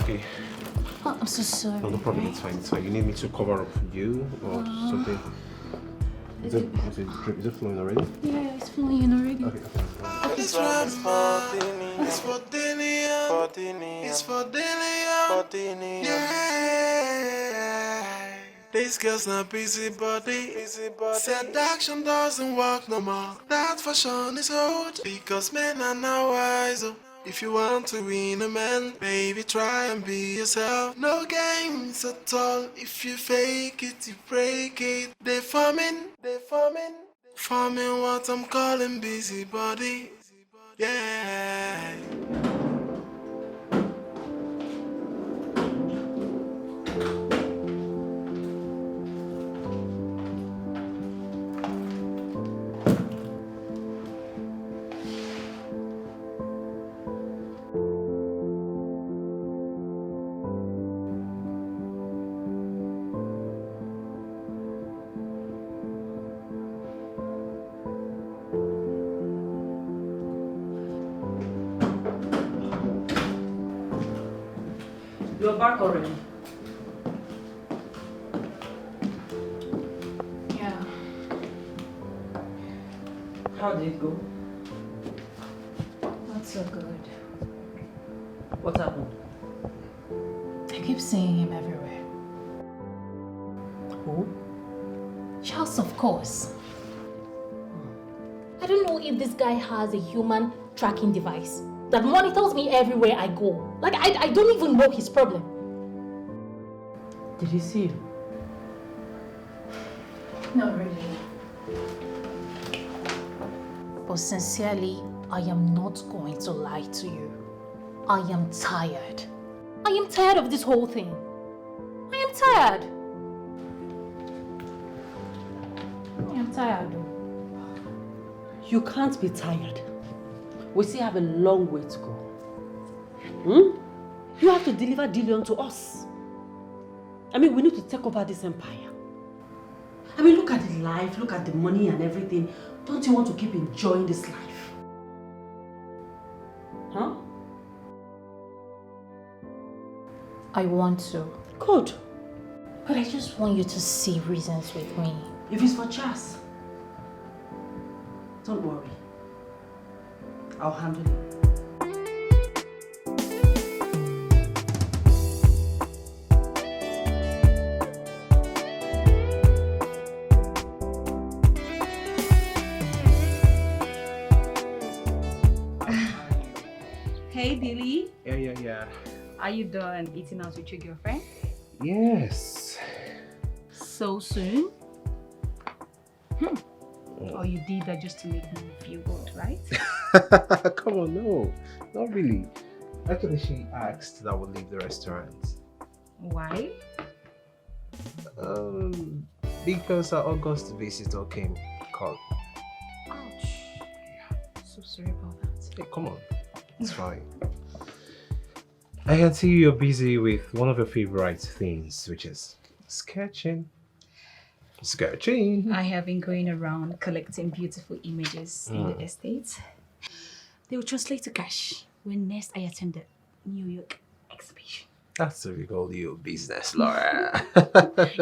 Okay. Oh, I'm so sorry. No problem. It's fine. You need me to cover up you or something? Is it flowing already? Yeah, it's flowing already. Okay. This rap is for Dillian. It's for Dillian. It's for Dillian. Yeah. These girls not busybody. Seduction doesn't work no more. That fashion is old. Because men are now wiser. If you want to win a man, baby, try and be yourself. No games at all. If you fake it, you break it. They forming what I'm calling busybody. Yeah. You're back already. Yeah. How did it go? Not so good. What happened? I keep seeing him everywhere. Who? Charles, of course. I don't know if this guy has a human tracking device that monitors me everywhere I go. Like, I don't even know his problem. Did he see you? Not really. But sincerely, I am not going to lie to you. I am tired. I am tired of this whole thing. I am tired. I am tired. You can't be tired. We still have a long way to go. You have to deliver Dillian to us. I mean, we need to take over this empire. I mean, look at the life, look at the money and everything. Don't you want to keep enjoying this life? Huh? I want to. Good. But I just want you to see reasons with me. If it's for Chas, don't worry. I'll handle it. Hey, Dilly. Yeah. Are you done eating out with your girlfriend? Yes. So soon? Or you did that just to make me feel good, right? Come on, no. Not really. Actually, she asked that we'll leave the restaurant. Why? Because our August visitor came called. Ouch. So sorry about that. Hey, come on. It's fine. I can see you're busy with one of your favorite things, which is sketching. I have been going around collecting beautiful images in the estates. They will translate to cash when next I attend the New York exhibition. That's a real you business, Laura.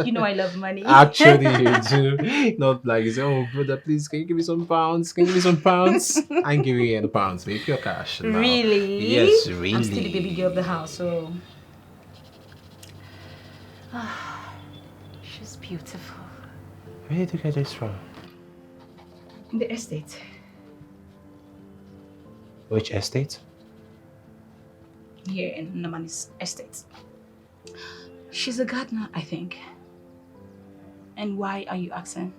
You know I love money. Actually, you do. Not like you say, oh, brother, please, can you give me some pounds? Can you give me some pounds? I ain't giving you any pounds, babe. Pure cash. Now. Really? Yes, really. I'm still the baby girl of the house, so... she's beautiful. Where did you get this from? In the estate. Which estate? Here in Namani's estate. She's a gardener, I think. And why are you asking?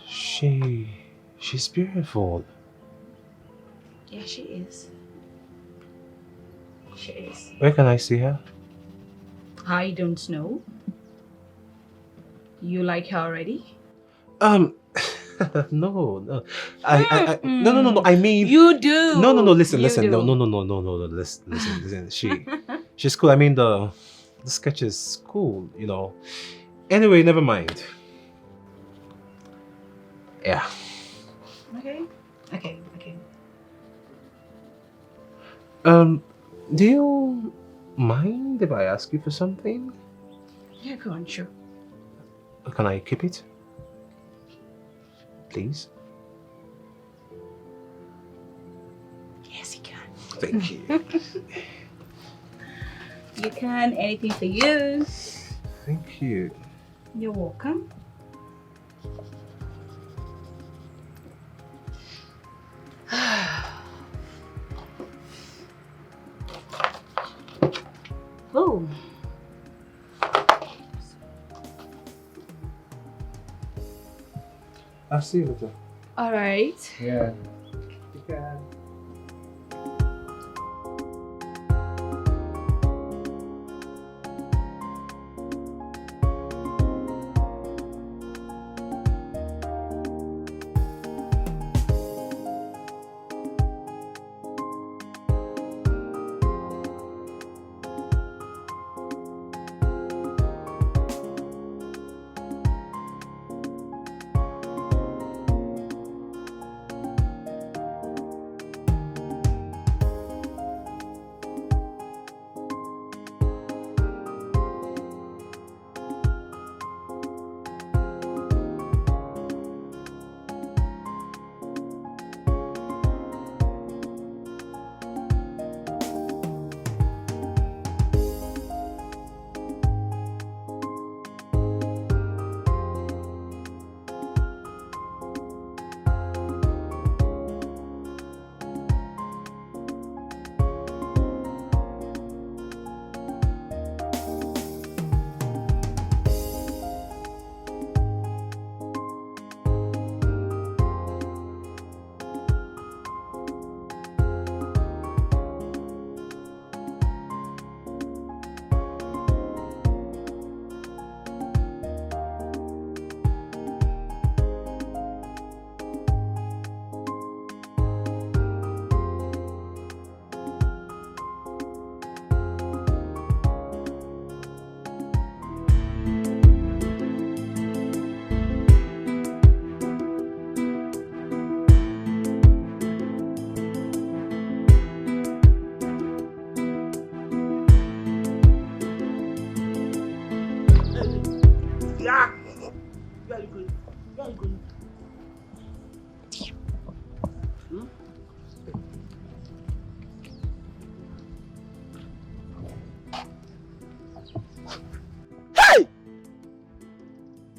She's beautiful. Yeah, she is. She is. Where can I see her? I don't know. You like her already? No. No, no. I mean, you do. No. Listen. You do. No. Listen. She's cool. I mean, the sketch is cool. You know. Anyway, never mind. Yeah. Okay. Do you mind if I ask you for something? Yeah, go on, sure. Can I keep it? Please? Yes, you can. Thank you. You can. Anything for you. Thank you. You're welcome. Oh. I'll see you later. All right. Yeah.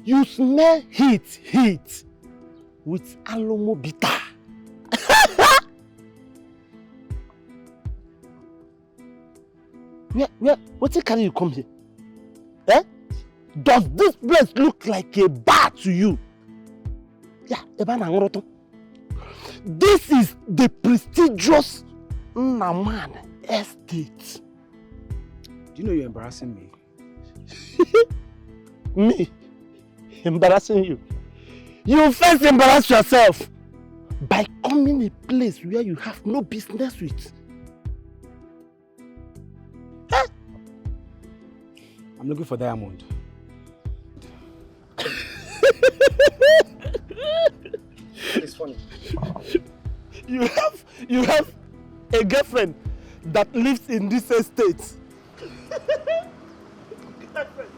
You smell heat with alomo bitter. What can you come here? Eh? Does this place look like a bar to you? Yeah, this is the prestigious Namani estate. Do you know you're embarrassing me? Me? Embarrassing you? You first embarrass yourself by coming a place where you have no business with. Huh? I'm looking for diamond. It's funny. You have a girlfriend that lives in this estate. My friend,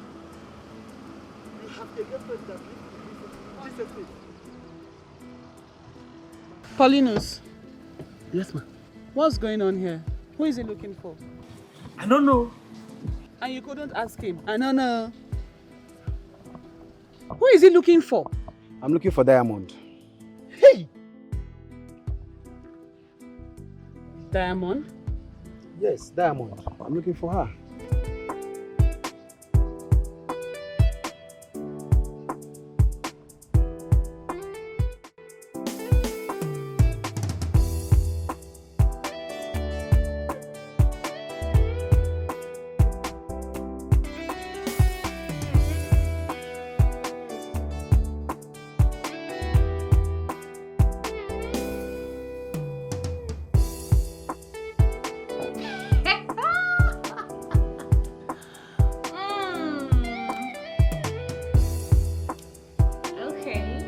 you have a girlfriend that lives decently. Paulinus, Yes, ma'am. what's going on here? Who is he looking for? I don't know. And you couldn't ask him? I don't know. Who is he looking for? I'm looking for Diamond. Hey! Diamond? Yes, Diamond. I'm looking for her. Okay.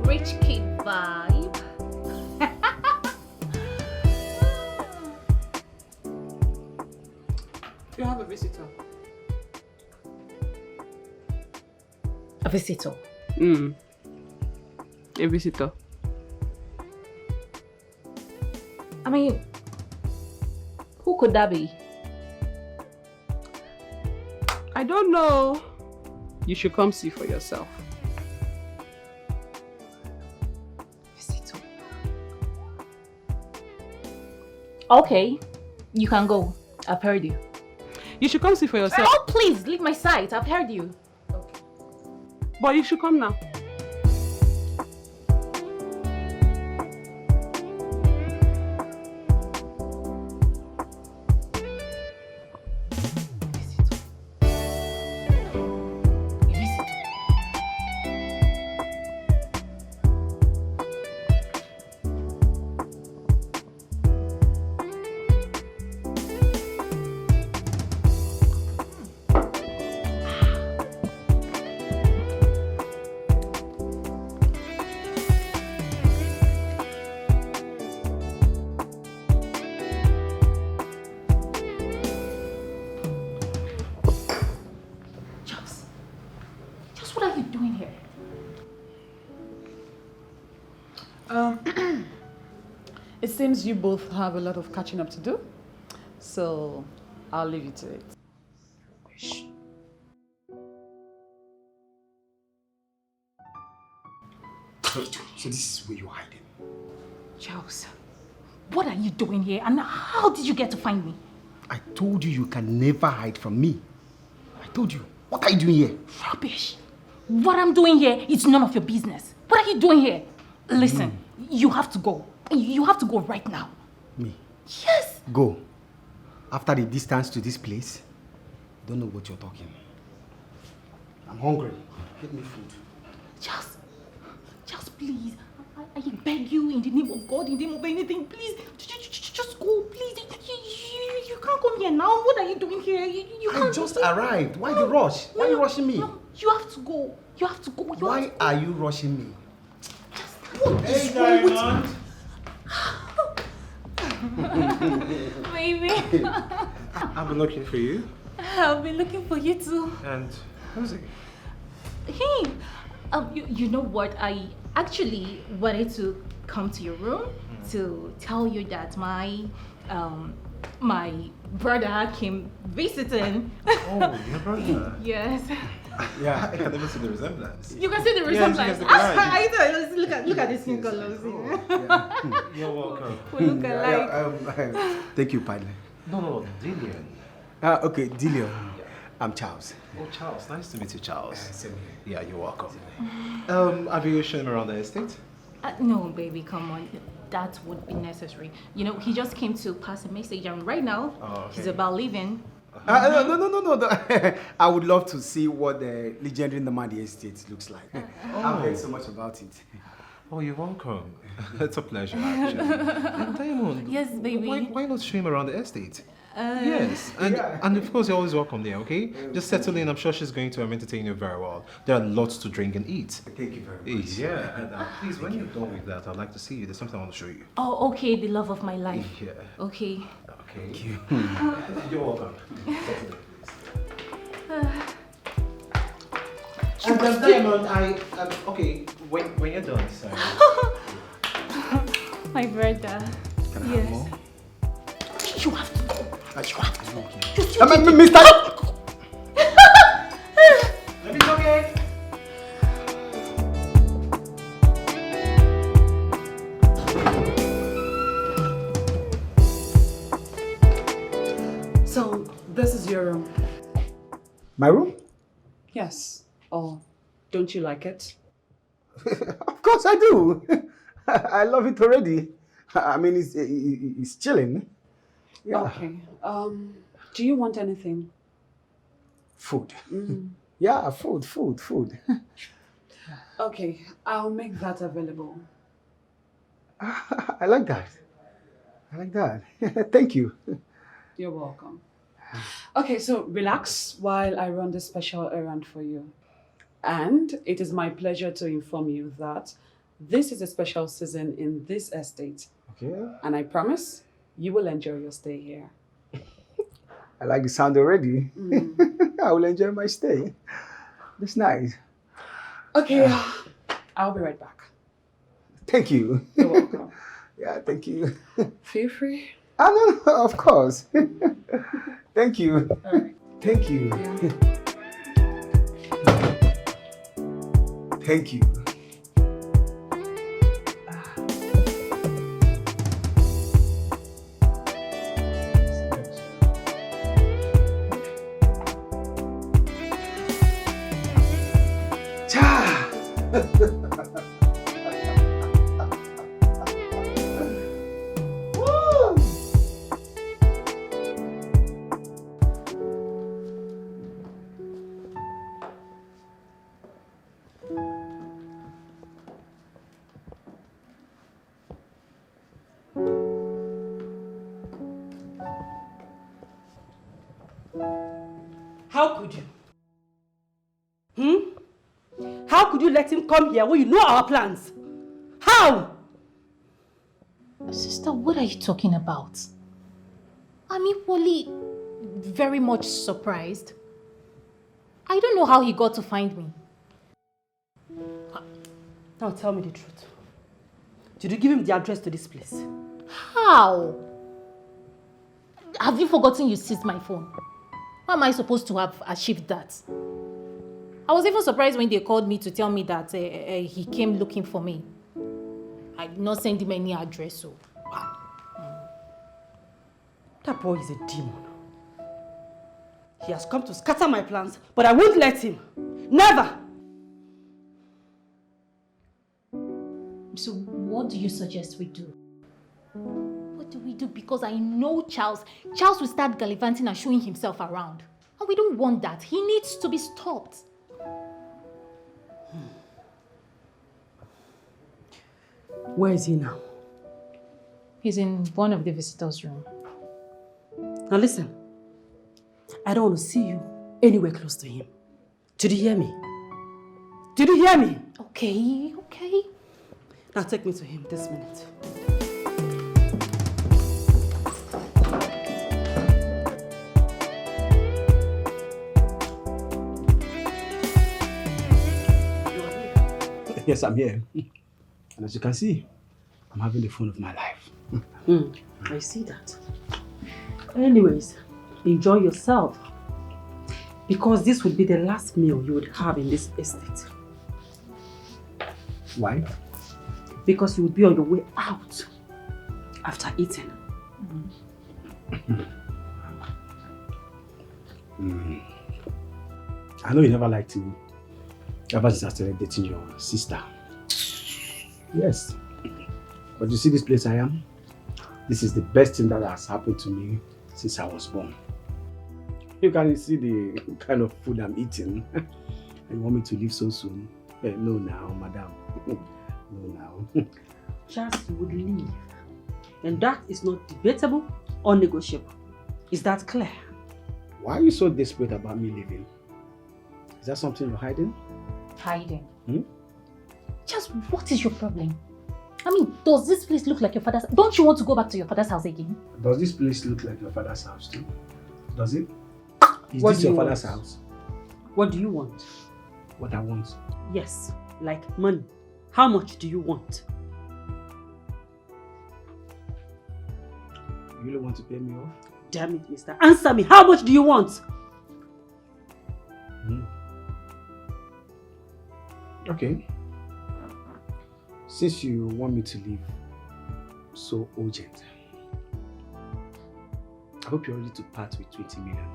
Rich kid vibe. You have a visitor. A visitor. A visitor. I mean, who could that be? I don't know. You should come see for yourself. Visitor. Okay, you can go. I've heard you. You should come see for yourself. Oh, please, leave my sight. I've heard you. But you should come now. What are you doing here? It seems you both have a lot of catching up to do, so I'll leave you to it. Shh. So this is where you're hiding? Charles, what are you doing here and how did you get to find me? I told you you can never hide from me. I told you. What are you doing here? Rubbish. What I'm doing here is none of your business. What are you doing here? Listen, you have to go. You have to go right now. Me? Yes. Go. After the distance to this place, don't know what you're talking. I'm hungry. Get me food. Charles, please. I beg you in the name of God, in the name of anything, please. Just go, please. You can't come here now. What are you doing here? You can't. I just arrived. Why the rush? Why are you rushing me? No, you have to go. You have to go. Why are you rushing me? What is wrong with Baby. I've been looking for you. I've been looking for you too. And who's it? Hey, you know what? I actually wanted to come to your room to tell you that my brother came visiting. Oh, your brother? Yes. Yeah, I can never see the resemblance. You can see the resemblance. Look at the skin colors. You're welcome. We look alike. Thank you, partner. No, Dillian. Okay, Dillian. I'm Charles. Oh, Charles. Nice to meet you, Charles. Same here. Yeah, you're welcome. Have you shown him around the estate? No, baby, come on. That would be necessary. You know, he just came to pass a message, and right now, he's about leaving. No. I would love to see what the legendary Namani estate looks like. I've heard so much about it. Oh, you're welcome. It's a pleasure, actually. And Diamond, yes, baby. Why not show him around the estate? Yes, and of course you're always welcome there, okay? Just settle in, I'm sure she's going to entertain you very well. There are lots to drink and eat. Thank you very much. Yeah, and please, when you're done with that, I'd like to see you. There's something I want to show you. Oh, okay, the love of my life. Yeah. Okay. Okay. Thank you. You're welcome. And Diamond, okay, when you're done, sorry. My brother. Can I have more? You have to go. You have to go. Mr. Let me go, okay? So, this is your room. My room? Yes. Oh, don't you like it? Of course I do. I love it already. I mean, it's chilling. Yeah. Okay. Do you want anything? Food. Mm. Yeah, food. Okay, I'll make that available. I like that. Thank you. You're welcome. Okay, so relax while I run this special errand for you. And it is my pleasure to inform you that this is a special season in this estate. Okay. And I promise you will enjoy your stay here. I like the sound already. I will enjoy my stay. That's nice. Okay, I'll be right back. Thank you. You're welcome. Yeah, thank you. Feel free. No, of course. Thank you. All right. Thank you. Yeah. Thank you. How could you? How could you let him come here when you know our plans? How? Sister, what are you talking about? I'm equally very much surprised. I don't know how he got to find me. Now tell me the truth. Did you give him the address to this place? How? Have you forgotten you seized my phone? How am I supposed to have achieved that? I was even surprised when they called me to tell me that he came looking for me. I did not send him any address, so... That boy is a demon. He has come to scatter my plans, but I won't let him. Never! So what do you suggest we do? What do we do? Because I know Charles. Charles will start gallivanting and showing himself around. And we don't want that. He needs to be stopped. Where is he now? He's in one of the visitors' room. Now listen. I don't want to see you anywhere close to him. Did you hear me? Did you hear me? Okay. Now take me to him this minute. Yes, I'm here. And as you can see, I'm having the fun of my life. I see that. Anyways, enjoy yourself. Because this would be the last meal you would have in this estate. Why? Because you would be on your way out after eating. I know you never liked me ever since I started dating your sister. Yes. But you see this place I am? This is the best thing that has happened to me since I was born. You can see the kind of food I'm eating. And you want me to leave so soon? No now, madam. No now. Just you would leave. And that is not debatable or negotiable. Is that clear? Why are you so desperate about me leaving? Is that something you're hiding? Hiding? Hmm? Just what is your problem? I mean, does this place look like your father's? Don't you want to go back to your father's house again? Does this place look like your father's house too? Does it? Is What this do your you father's want? house? What do you want? What I want. Yes, like money. How much do you want? You really want to pay me off? Damn it, mister. Answer me. How much do you want? Okay. Since you want me to leave so urgent, I hope you're ready to part with 20 million.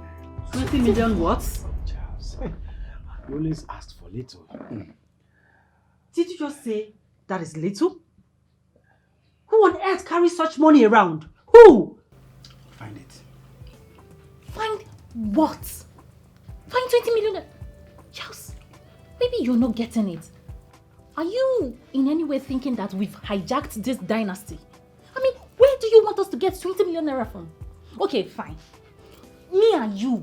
20 million what? Charles, you always asked for little. Did you just say that is little? Who on earth carries such money around? Who? Find it. Find what? Find 20 million? Charles, maybe you're not getting it. Are you in any way thinking that we've hijacked this dynasty? I mean, where do you want us to get 20 million naira from? Okay, fine. Me and you,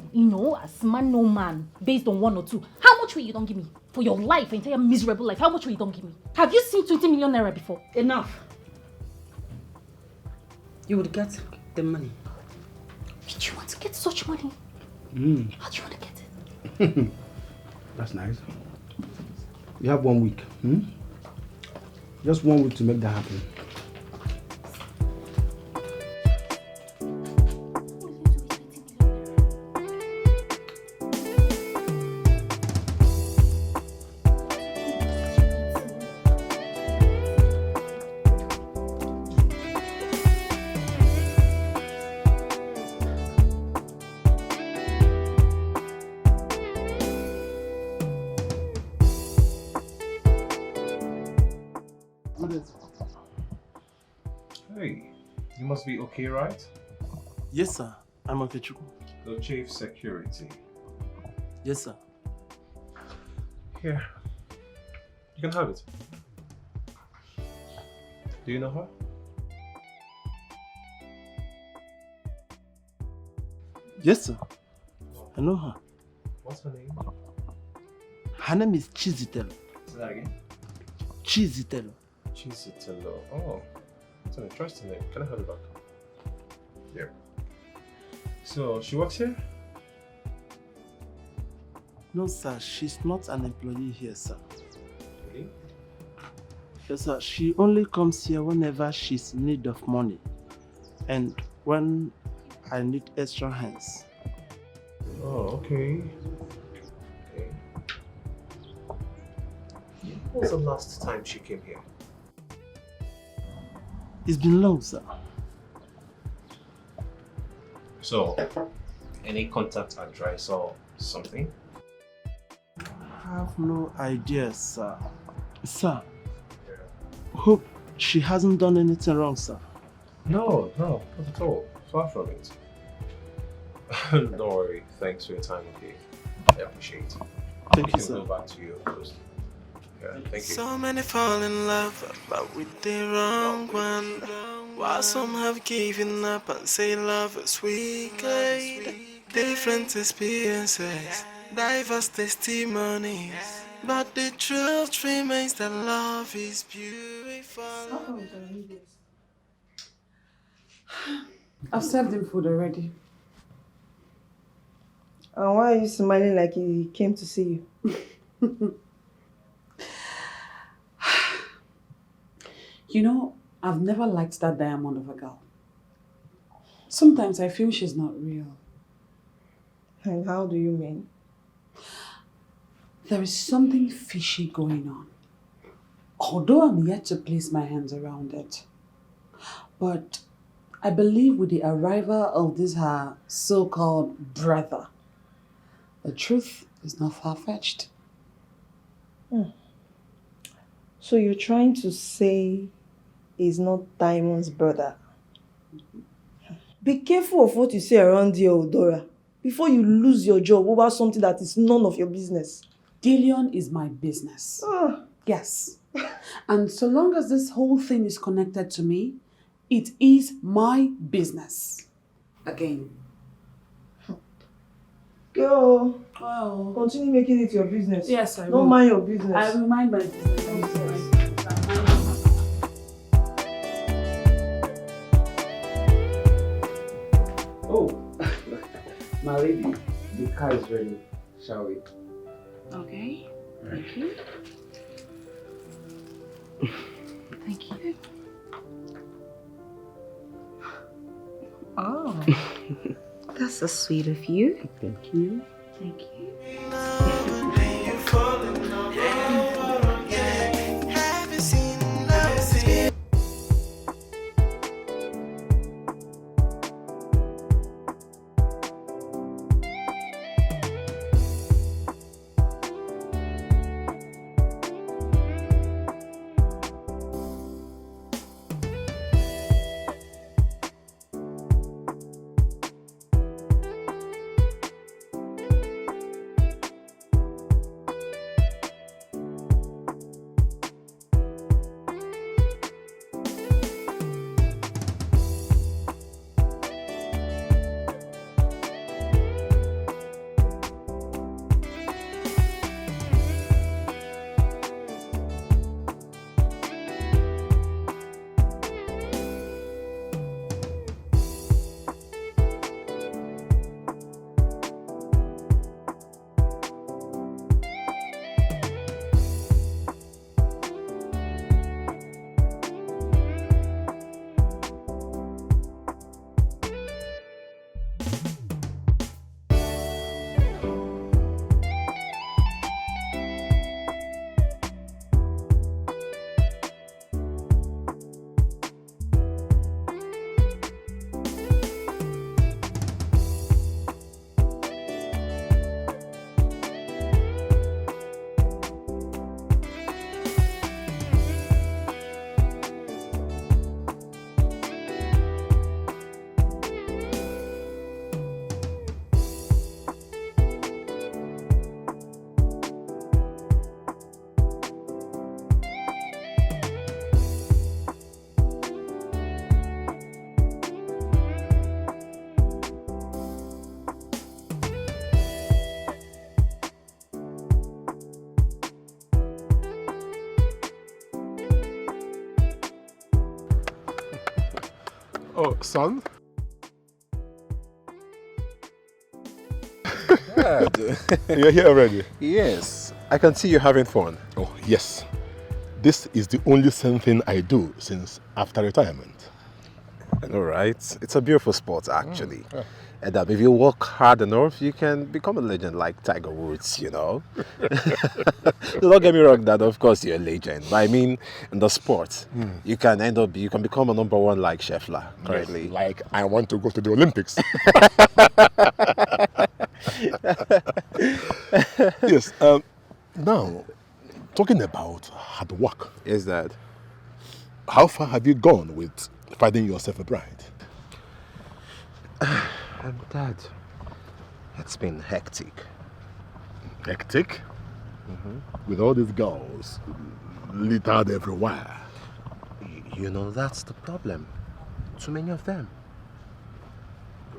as man no man, based on 1 or 2, how much will you don't give me? For your life, entire miserable life, how much will you don't give me? Have you seen 20 million naira before? Enough. You would get the money. Did you want to get such money? How do you want to get it? That's nice. You have 1 week. Just 1 week to make that happen. Hey, you must be okay, right? Yes, sir. I'm okay. The chief security. Yes, sir. Here. You can have it. Do you know her? Yes, sir. I know her. What's her name? Her name is Chizitel. Say that again. Chizitel. Chizitello. Oh, that's an interesting name. Can I have it back? Yeah. So, she works here? No, sir. She's not an employee here, sir. Really? Yes, sir. She only comes here whenever she's in need of money. And when I need extra hands. Oh, okay. Okay. When was the last time she came here? It's been long, sir. So, any contact address or something? I have no idea, sir. Sir, hope she hasn't done anything wrong, sir. No, not at all. Far from it. Don't worry. Thanks for your time, okay? I appreciate it. Thank you, can sir. go back to your post. Yeah, thank you. So many fall in love, but with the wrong one. While some have given up and say love is wicked. Different experiences, diverse testimonies. But the truth remains that love is beautiful. I've served him food already. And why are you smiling like he came to see you? You know, I've never liked that diamond of a girl. Sometimes I feel she's not real. And how do you mean? There is something fishy going on. Although I'm yet to place my hands around it. But I believe with the arrival of this her so-called brother, the truth is not far-fetched. So you're trying to say he's not Diamond's brother? Be careful of what you say around here, Odora, before you lose your job over something that is none of your business. Dillian is my business. Yes. And so long as this whole thing is connected to me, it is my business. Again, Go. Wow. Continue making it your business. Yes, I will. Don't mind your business. I will mind my business. Oh, my lady, the car is ready. Shall we? Okay. Thank you. Thank you. Oh, that's so sweet of you. Thank you. Thank you. Oh, son? Dad. You're here already? Yes. I can see you having fun. Oh, yes. This is the only same thing I do since after retirement. I know, right? It's a beautiful sport, actually. And if you work hard enough, you can become a legend like Tiger Woods, you know? Don't get me wrong, Dad, of course you're a legend. But I mean, in the sport, you can become a #1 like Scheffler, currently. Yes, like I want to go to the Olympics. Yes, now, talking about hard work. Yes, Dad. How far have you gone with finding yourself a bride? Dad, it's been hectic. Hectic? With all these girls littered everywhere. You know, that's the problem. Too many of them.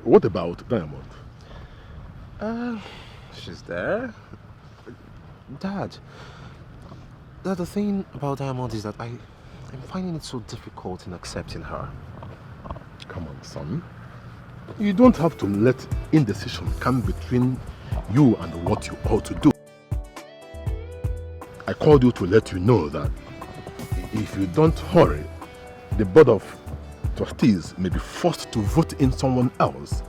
What about Diamond? She's there. Dad, the thing about Diamond is that I'm finding it so difficult in accepting her. Come on, son. You don't have to let indecision come between you and what you ought to do. I called you to let you know that if you don't hurry, the board of trustees may be forced to vote in someone else.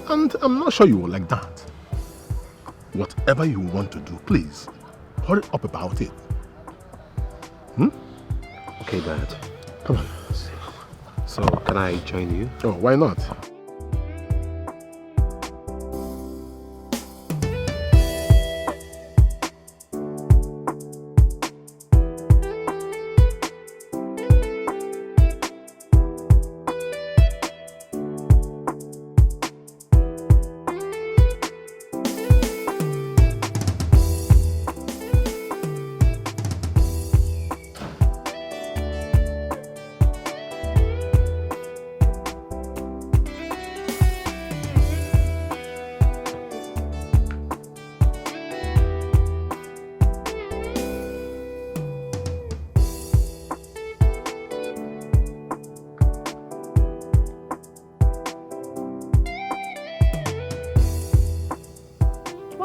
And I'm not sure you will like that. Whatever you want to do, please, hurry up about it. Okay, Dad. Come on. So, can I join you? Oh, why not?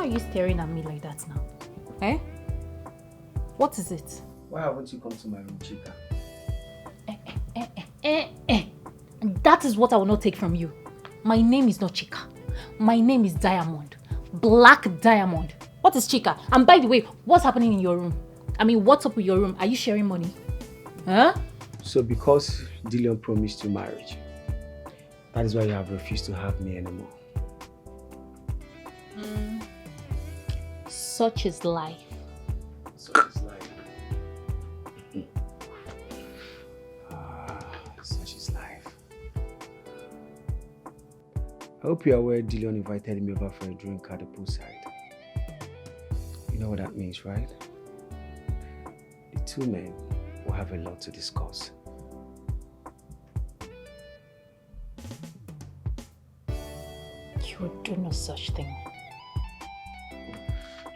are you staring at me like that now? Eh? What is it? Why haven't you come to my room, Chica? That is what I will not take from you. My name is not Chica. My name is Diamond. Black Diamond. What is Chica? And by the way, what's happening in your room? I mean, what's up with your room? Are you sharing money? Huh? So because Dillian promised you marriage, that is why you have refused to have me anymore. Such is life. Such is life. Such is life. I hope you are aware Dillian invited me over for a drink at the poolside. You know what that means, right? The two men will have a lot to discuss. You would do no such thing.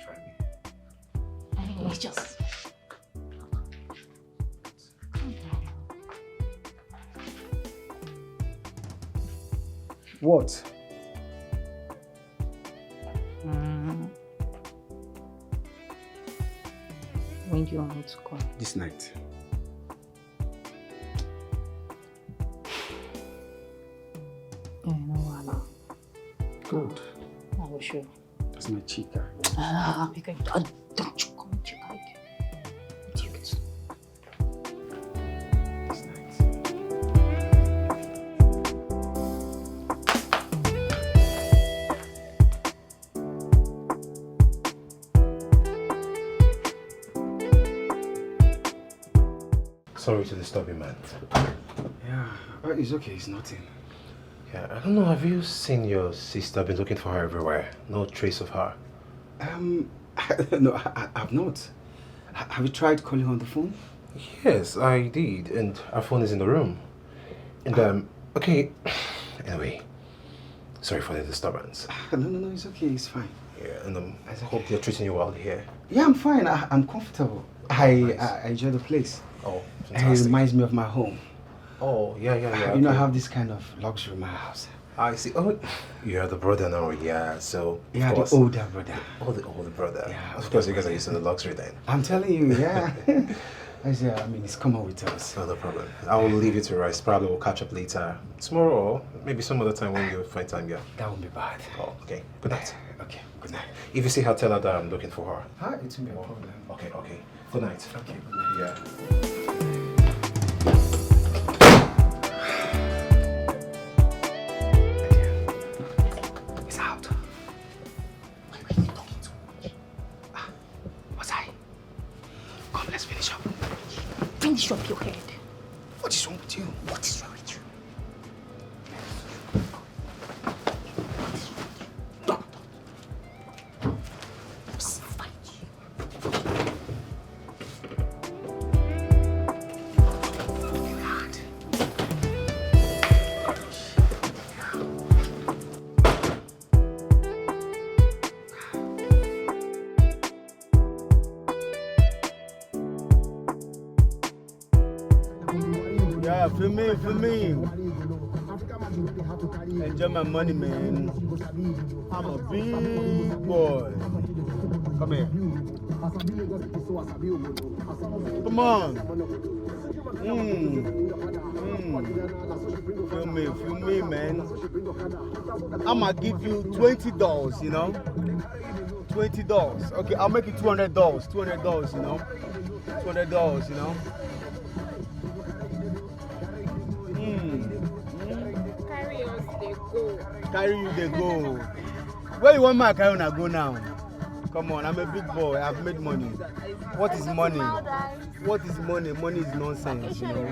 Try me. I mean, it's just... What? When do you want me to come? This night. No, Good. I will show. That's my Chica. Because don't you come, Chica again. Idiot. This night. Sorry to disturb you, man. Yeah, it's okay, it's nothing. Yeah, I don't know, have you seen your sister? I've been looking for her everywhere. No trace of her. No, I've not. Have you tried calling her on the phone? Yes, I did, and her phone is in the room. And, okay. Anyway, sorry for the disturbance. No, it's okay, it's fine. Yeah, and I hope they're treating you well here. Yeah, I'm fine. I'm comfortable. I enjoy the place. Oh, It fantastic. reminds me of my home. Oh, yeah. You know, I okay. have this kind of luxury in my house. I see. Oh, you're the brother now, yeah. So, Yeah, of course, the older brother. Oh, the older brother. Yeah, of course, you guys are used to the luxury then. I'm telling you, yeah. I mean, it's common with us. No problem. I will leave you to rest. Probably we'll catch up later. Tomorrow or maybe some other time when you find time, yeah. That won't be bad. Oh, okay. Good night. Okay, good night. If you see her, tell her that I'm looking for her. Hi, it won't be a problem. Okay. Good night. Okay, good night. Yeah. It's out. Why are you talking to me? What's I? Come, let's finish up. Finish up your head. What is wrong with you? What is wrong with you? Yeah, for me. Enjoy my money, man. I'm a big boy. Come here. Come on. Feel me, man. I'ma give you $20, you know? $20. Okay, I'll make it $200. $200, you know? $200, you know? Carry you they go. Where you want my carry on go now? Come on, I'm a big boy. I've made money. What is money? What is money? Money is nonsense, you know.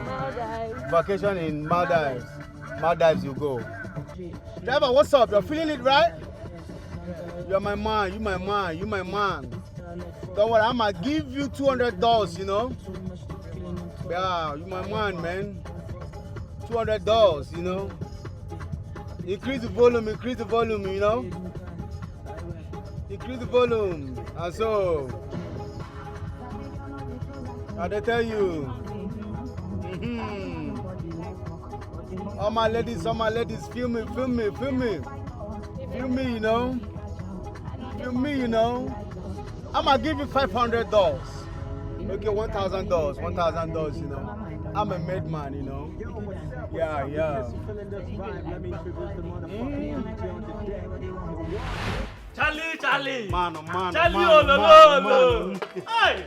Vacation in Maldives. Maldives you go. Driver, what's up? You're feeling it, right? You're my man. You my man. You my man. Don't worry, I'ma give you $200, you know. Yeah, you my man. $200, you know. Increase the volume, you know. Increase the volume. And so, I tell you. All my ladies, feel me, you know. you me, you know, I'ma give you $500. Okay, $1,000, $1,000, you know. I'm a made man, you know. Yeah. Charlie! Man. Charlie, Hey!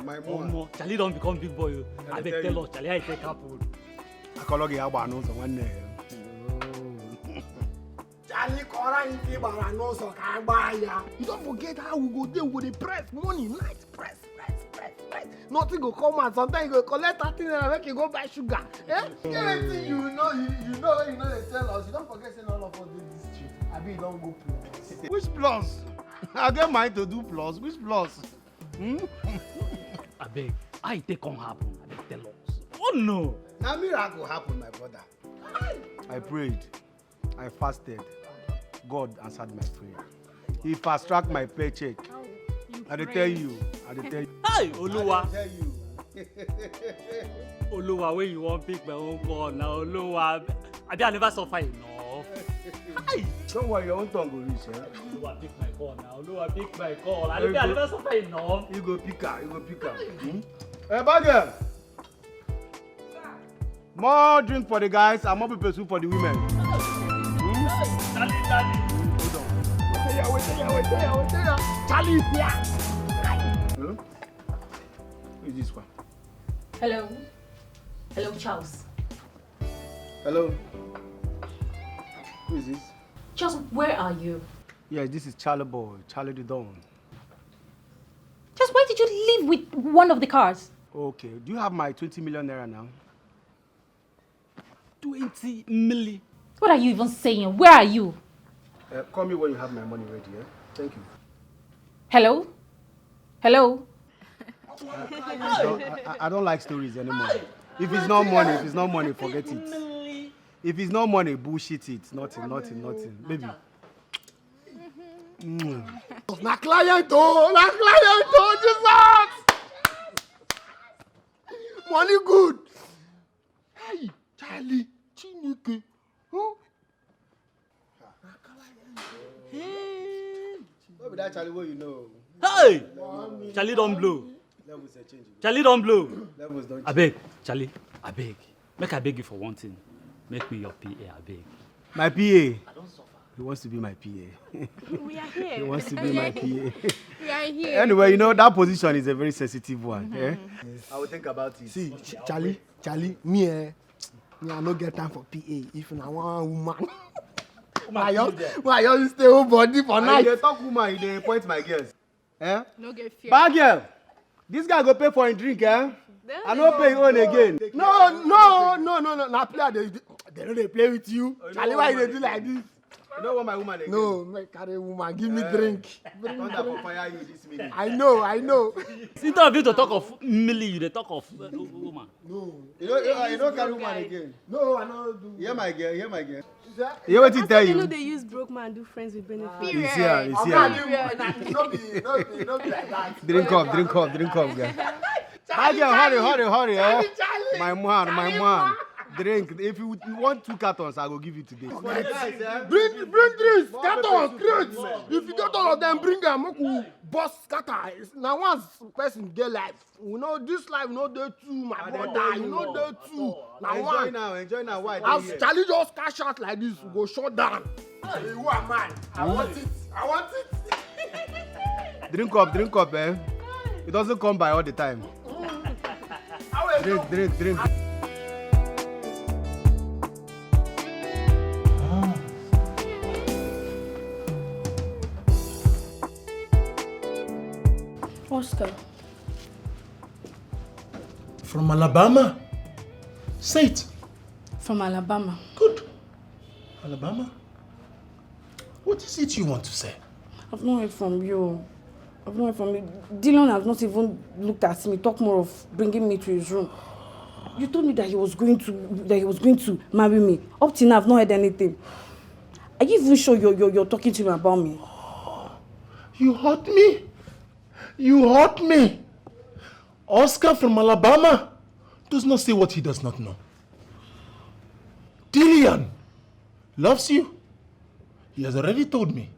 My man. Charlie don't become big boy. I beg tell us, Charlie, I take up. I call you one day. Charlie, you don't forget how we go there with the press money, night press. Nothing go come out. Sometimes you go collect 30 naira make you go buy sugar. Anything you know they tell us. You don't forget saying all of us do this trip. I mean, you don't go plus. Which plus? I get mine to do plus. Which plus? I beg, I take on happen. I beg tell us. Oh no! Now miracle happen, my brother. I prayed. I fasted. God answered my prayer. He fast-tracked my paycheck. I tell you. Hey, Oluwa. I tell you. Oluwa, when you want pick my own call now, Oluwa. I never suffer enough. Don't worry, your own tongue will reach. Oluwa, pick my call now. Oluwa, pick my call. I never suffer enough. You go pick her. Hey, bagger. More drink for the guys and more people soup for the women. Charlie. Hold on. Wait there. Charlie is here. Hello? Who is this one? Hello, Charles. Hello? Who is this? Charles, where are you? Yeah, this is Charlie Boy, Charlie the Don. Charles, why did you leave with one of the cars? Okay, do you have my 20 million naira now? 20 million. What are you even saying? Where are you? Call me when you have my money ready, yeah? Thank you. Hello? I don't like stories anymore. If it's not money, forget it. If it's not money, bullshit it. Nothing. Baby. Na client, Jesus! Money good. Hey, Charlie, Chineke. What be that Charlie what you know? Hey! Charlie don't blow. Levels are changing. Charlie don't blow. Levels don't change. I beg, Charlie, I beg. Make I beg you for one thing. Make me your PA, I beg. My PA? I don't suffer. He wants to be my PA. We are here. He wants to be my PA. We are here. Anyway, you know, that position is a very sensitive one. Mm-hmm. Yes. I will think about it. See, Charlie, me, I no get time for PA. If I want woman. Why you stay home body for night? They talk woman, they point my girls. Eh? No get fear. Bad girl, this guy go pay for a drink, eh? I no pay you own again. No. Now play, they don't play with you. Charlie, why they do like this? You don't want my woman again? No, make carry woman. Give me drink. Thunder for fire you this minute. I know. Instead of you to talk of millie, they talk of woman. No. You don't carry woman again. No, I don't do. Hear my girl. You hear what he tell You know you? they use broke man do friends with benefits. He's here. No be like that. Drink up, girl. Hurry, eh? My man. Drink. If you want 2 cartons, I will give you today. Bring 3 cartons, crates. If you get all of them, bring them. Make boss scatter. Now once person get life, you know this life, you know they two, my brother. You know they two. Now one. Enjoy now. Why? As Charlie just cash out like this, we go shut down. Hey, who am I? I want it. Drink up, eh? It doesn't come by all the time. Drink. Oscar. From Alabama? Say it. From Alabama. Good. Alabama? What is it you want to say? I've not heard from you. Dillian has not even looked at me, talk more of bringing me to his room. You told me that he was going to marry me. Up till now, I've not heard anything. Are you even sure you're talking to him about me? You hurt me. Oscar from Alabama does not say what he does not know. Dillian loves you. He has already told me.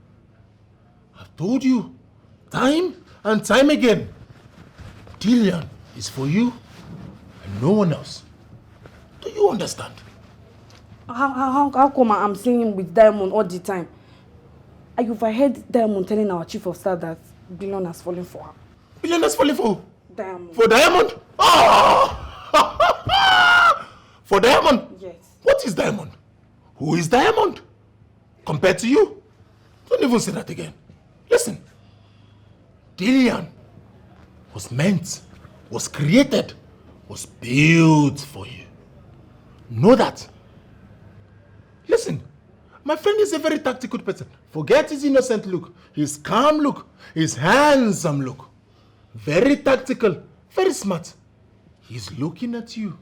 I've told you, time and time again, Dillian is for you and no one else. Do you understand? How come I'm seeing him with Diamond all the time? I overheard Diamond telling our chief of staff that Dillian has fallen for her. Dillian has fallen for who? Diamond. For Diamond? Oh! For Diamond? Yes. What is Diamond? Who is Diamond? Compared to you? Don't even say that again. Listen. Dillian was meant, was created, was built for you. Know that. Listen, my friend is a very tactical person. Forget his innocent look, his calm look, his handsome look. Very tactical, very smart. He's looking at you.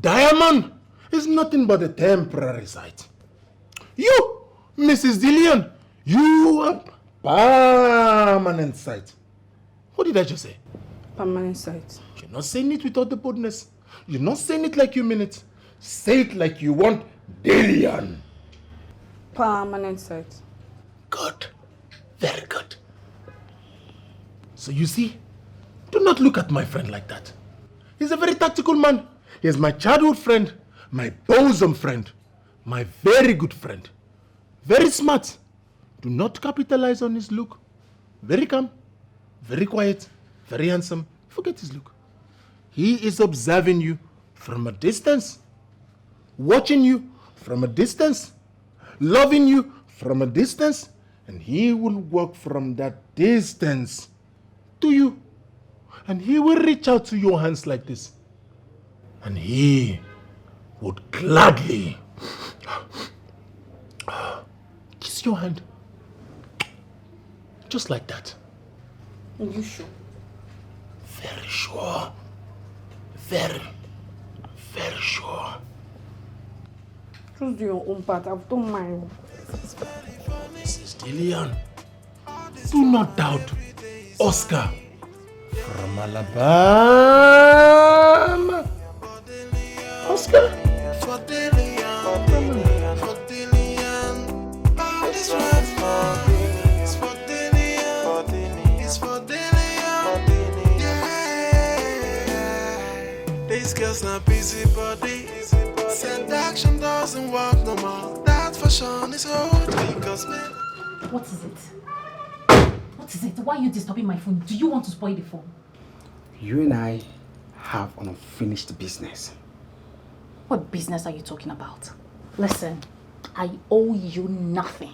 Diamond is nothing but a temporary sight. You, Mrs. Dillian, you are permanent sight. What did I just say? Permanent sight. You're not saying it without the boldness. You're not saying it like you mean it. Say it like you want Dillian. Permanent sight. Good. Very good. So you see, do not look at my friend like that. He's a very tactical man. He's my childhood friend, my bosom friend, my very good friend. Very smart. Do not capitalize on his look. Very calm, very quiet, very handsome. Forget his look. He is observing you from a distance, watching you from a distance, loving you from a distance, and he will walk from that distance to you. And he will reach out to your hands like this. And he would gladly kiss your hand. Just like that. Are you sure? Very sure. Very, very sure. Just do your own part. I've done mine. Mrs. Dillian, do not doubt Oscar from Alabama. Oscar? For Dillian, for Dillian, all this rap it's for Dillian, it's for Dillian, yeah. These girls not busybody, said action doesn't work no more. That for sure is old because man. What is it? What is it? Why are you disturbing my phone? Do you want to spoil the phone? You and I have an unfinished business. What business are you talking about? Listen, I owe you nothing.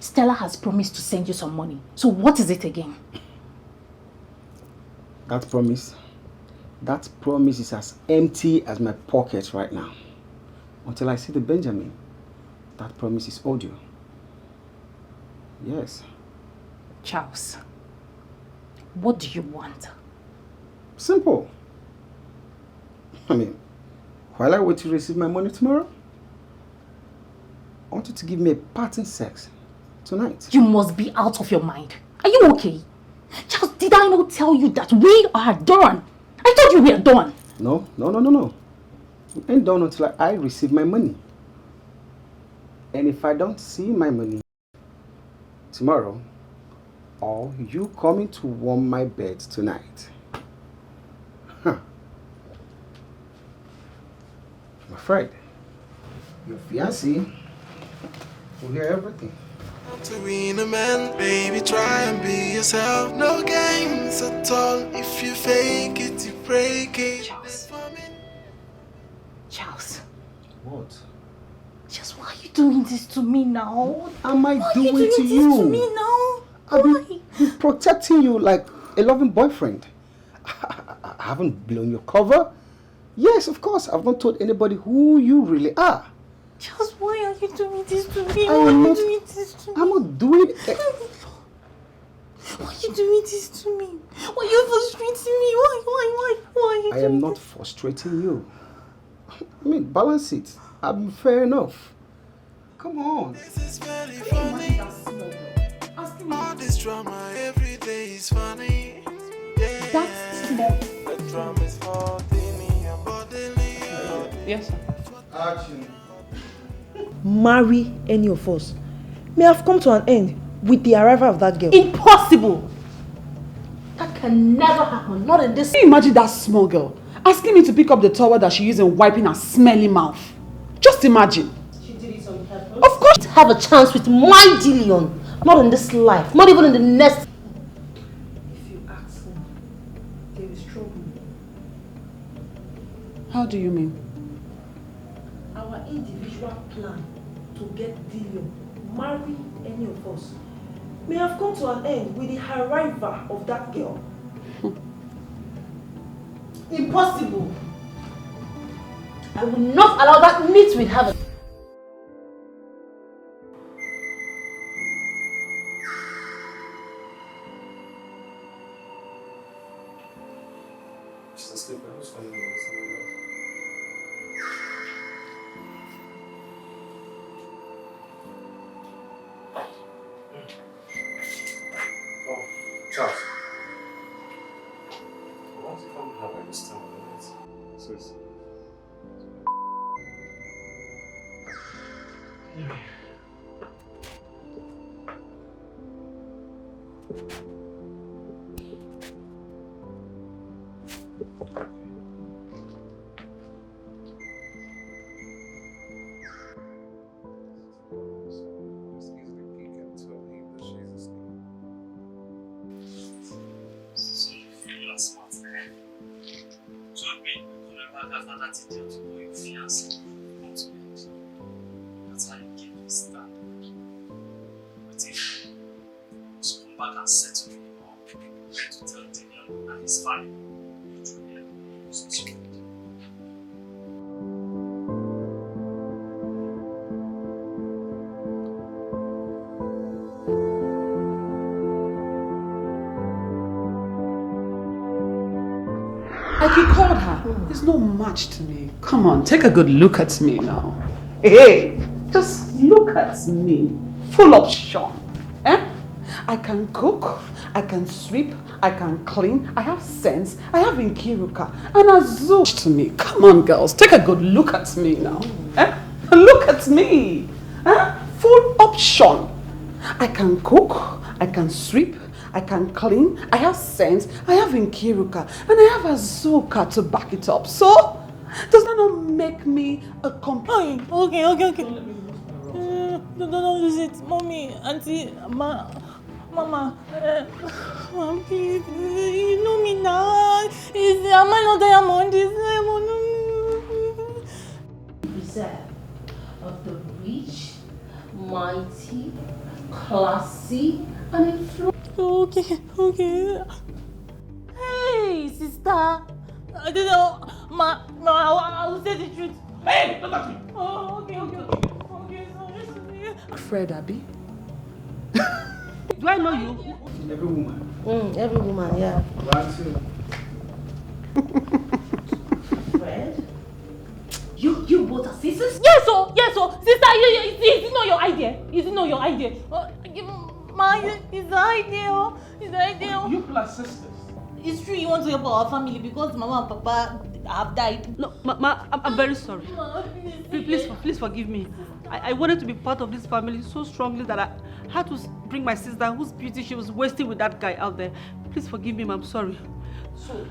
Stella has promised to send you some money. So what is it again? That promise is as empty as my pocket right now. Until I see the Benjamin, that promise is audio. Yes. Charles, what do you want? Simple. I mean, while I wait to receive my money tomorrow, I want you to give me a parting sex tonight. You must be out of your mind. Are you okay? Charles, did I not tell you that we are done? I told you we are done. No. We ain't done until I receive my money. And if I don't see my money tomorrow, or you coming to warm my bed tonight, I'm afraid your fiancé will hear everything. To win a man, baby, try and be yourself. No games at all. If you fake it, you break it. Charles. What? Just why are you doing this to me now? What am I doing to to this you? to me now? I've been protecting you like a loving boyfriend. I haven't blown your cover. Yes, of course, I've not told anybody who you really are. Charles, why are you doing this to me? I Why am are you not- doing this to me? I'm not doing it. Why are you doing this to me? Why are you frustrating me? Why are you I doing am not frustrating you. I mean, balance it. I'm fair enough. Come on. All this drama every day is funny. Yeah. That's small. The drama is for Dillian, for Dillian. Yes, sir. Action. Marry any of us may have come to an end with the arrival of that girl. Impossible! That can never happen, not in this... Can you imagine that small girl asking me to pick up the towel that she used in wiping her smelly mouth? Just imagine. She did it on purpose. Of course, to have a chance with my Dillian, not in this life, not even in the next. If you ask him, there is trouble. How do you mean? Our individual plan to get Dillian, marry any of us, may have come to an end with the arrival of that girl. Impossible! I will not allow that meet with heaven. Charles. Why don't you come have I this time? Sis. That's how you get this done. But if you must come back and settle me or to tell Dillian and his family you truly stupid. Like you called her. There's no match to me. Come on, take a good look at me now. Hey, just look at me. Full option. Eh? I can cook, I can sweep, I can clean, I have sense, I have Nkiruka, and Azu to me. Come on, girls, take a good look at me now. Eh? Look at me. Eh? Full option. I can cook, I can sweep, I can clean, I have sense, I have Nkiruka, and I have Azuka to back it up. So, does that not make me a complete... Okay. Don't lose it. Mommy, Auntie, Mama, Mom, please, you know me now. Am I not diamond? Reserve of the rich, mighty, classy, and influential. Okay. Hey, sister. I don't know. I'll say the truth. Hey, don't touch me. Oh, okay. Fred, Abby? Do I know you? Every woman. Every woman, yeah. One, two. Fred? You both are sisters? Yes, so. Sister, is it not your idea? Is it not your idea? It's the idea. You plus sisters. It's true you want to help our family because Mama and Papa have died. No, I'm very sorry. Please forgive me. I wanted to be part of this family so strongly that I had to bring my sister whose beauty she was wasting with that guy out there. Please forgive me, I'm sorry. So,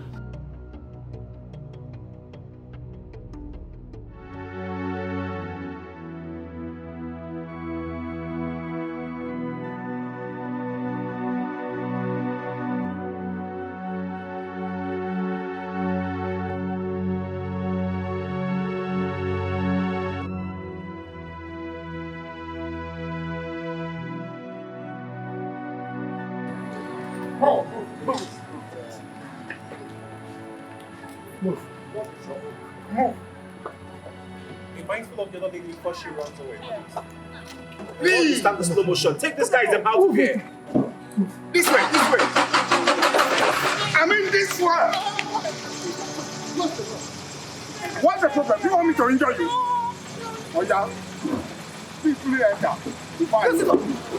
Move. Be mindful of the other lady before she runs away. Please stand the slow motion. Take this guy out of here. This way. I mean this way! What's the problem? Do you want me to injure you? Oh yeah? Please enter. Fine.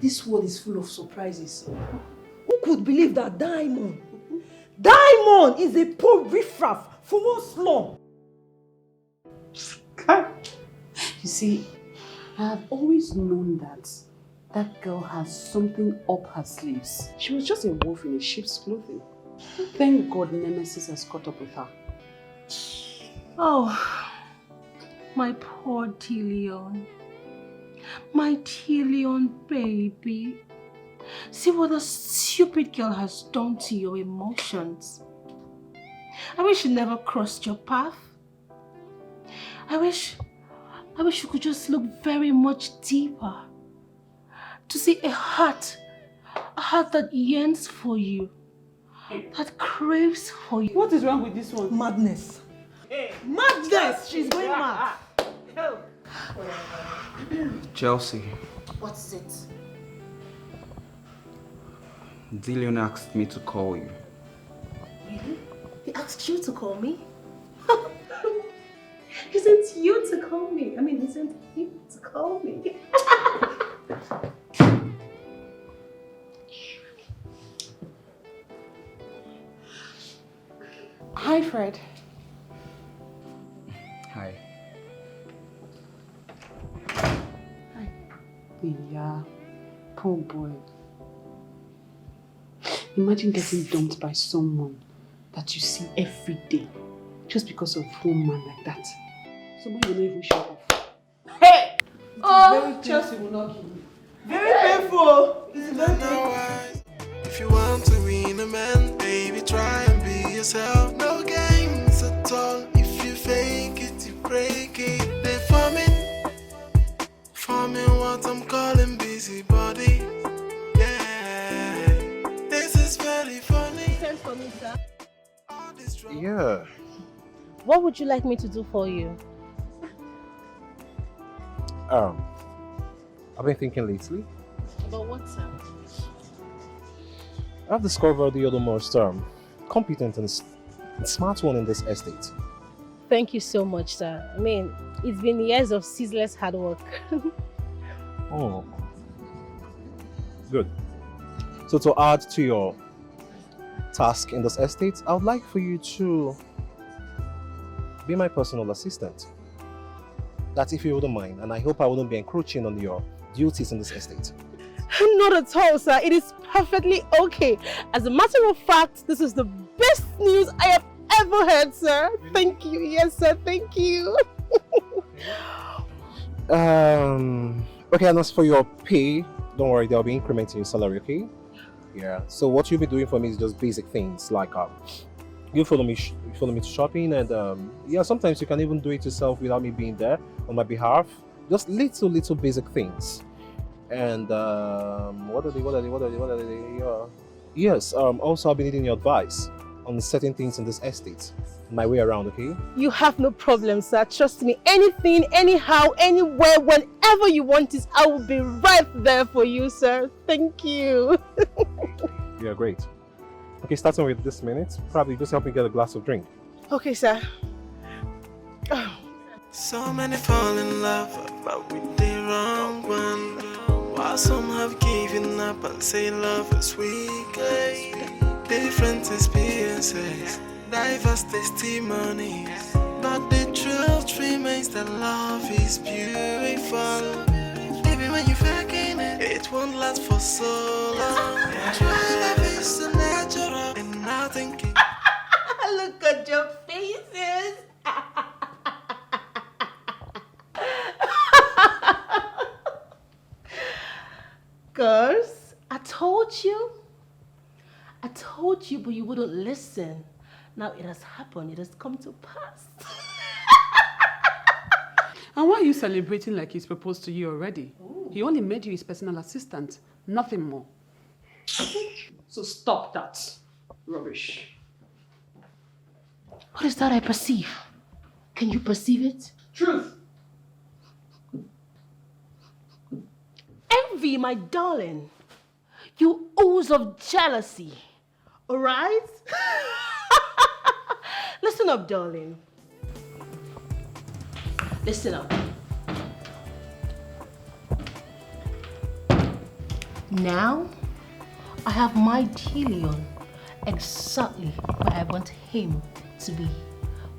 this world is full of surprises. Who could believe that Diamond is a poor riffraff from one slum? You see, I have always known that that girl has something up her sleeves. She was just a wolf in a sheep's clothing. Thank God Nemesis has caught up with her. Oh, my poor Dillian. My Dillian baby. See what a stupid girl has done to your emotions. I wish she never crossed your path. I wish you could just look very much deeper to see a heart that yearns for you, that craves for you. What is wrong with this one? Madness. Madness! She's going mad. Chelsea, What is it? Dillian asked me to call you. Really? He asked you to call me? He sent you to call me. I mean, he sent him to call me. Hi, Fred. Hi. Yeah, poor boy. Imagine getting dumped by someone that you see every day just because of one man like that. Someone you don't even show off. Hey! Oh, Chelsea will not kill you. Very painful. It's very painful. If you want to win a man, baby, try and be yourself. No games at all. If you fake it, you break it. They forming what I'm calling busybody. Yeah, this is very funny. Send for me, sir. Yeah. What would you like me to do for you? I've been thinking lately. About what, sir? I've discovered the other most competent and smart one in this estate. Thank you so much, sir. I mean, it's been years of ceaseless hard work. Oh, good. So to add to your task in this estate, I would like for you to be my personal assistant. That's if you wouldn't mind, and I hope I wouldn't be encroaching on your duties in this estate. Not at all, sir. It is perfectly okay. As a matter of fact, this is the best news I have ever heard, sir. Thank you. Yes, sir. Thank you. Okay, and as for your pay, don't worry, there'll be increment in your salary, okay? Yeah. So what you'll be doing for me is just basic things like you follow me to shopping, and yeah, sometimes you can even do it yourself without me being there on my behalf. Just little basic things. And what are they? Yes. Also, I'll be needing your advice on certain things in this estate, my way around. Okay. You have no problem, sir. Trust me. Anything, anyhow, anywhere, whenever you want it, I will be right there for you, sir. Thank you. Yeah, great. Okay, starting with this minute, probably just help me get a glass of drink. Okay, sir. So many fall in love, but with the wrong one. While some have given up and say love is weak. Different experiences, diverse testimonies, but the truth remains that love is beautiful. Even when you're faking it, it won't last for so long. True love is so natural, and nothing can. Look at your faces. Girls, I told you, but you wouldn't listen. Now it has happened, it has come to pass. And why are you celebrating like he's proposed to you already? Ooh. He only made you his personal assistant, nothing more. So stop that rubbish. What is that I perceive? Can you perceive it? Truth. Envy, my darling. You ooze of jealousy. All right? Listen up, darling. Listen up. Now, I have my Dillian exactly where I want him to be,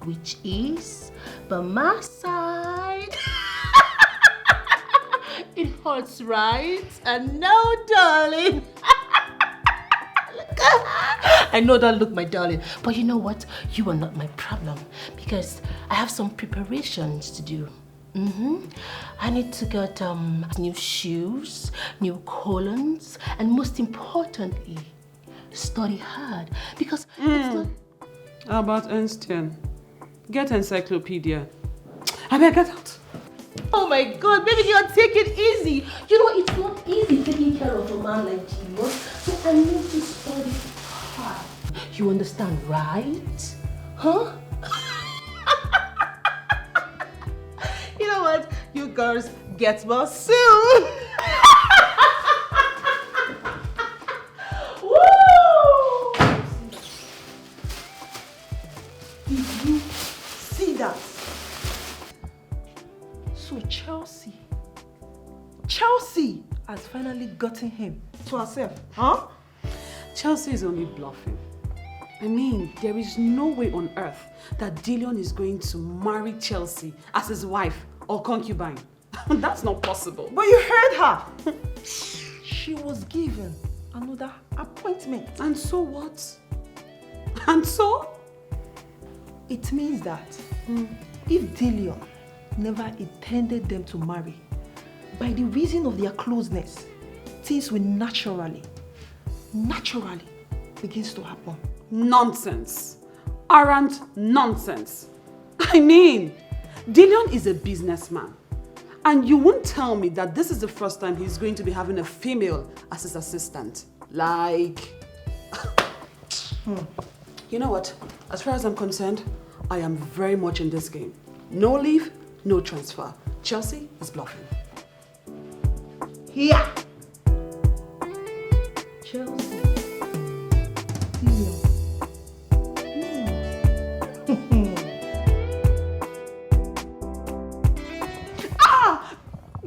which is by my side. It hurts, right? And no, darling. I know that look, my darling, but you know what? You are not my problem because I have some preparations to do. I need to get new shoes, new colognes, and most importantly, study hard because it's not. How about Einstein? Get encyclopedia. I better get out. Oh my God, baby girl, take it easy. You know, it's not easy taking care of a man like you, so I need to study hard. You understand, right? Huh? You know what? You girls get well soon. Woo! Did you see that? So Chelsea has finally gotten him to herself, huh? Chelsea is only bluffing. I mean, there is no way on earth that Dillian is going to marry Chelsea as his wife or concubine. That's not possible. But you heard her. She was given another appointment. And so what? And so? It means that if Dillian never intended them to marry, by the reason of their closeness, things will naturally begins to happen. Nonsense. Arrant nonsense. I mean, Dillian is a businessman. And you won't tell me that this is the first time he's going to be having a female as his assistant. Like... You know what? As far as I'm concerned, I am very much in this game. No leave, no transfer. Chelsea is bluffing. Here! Chelsea.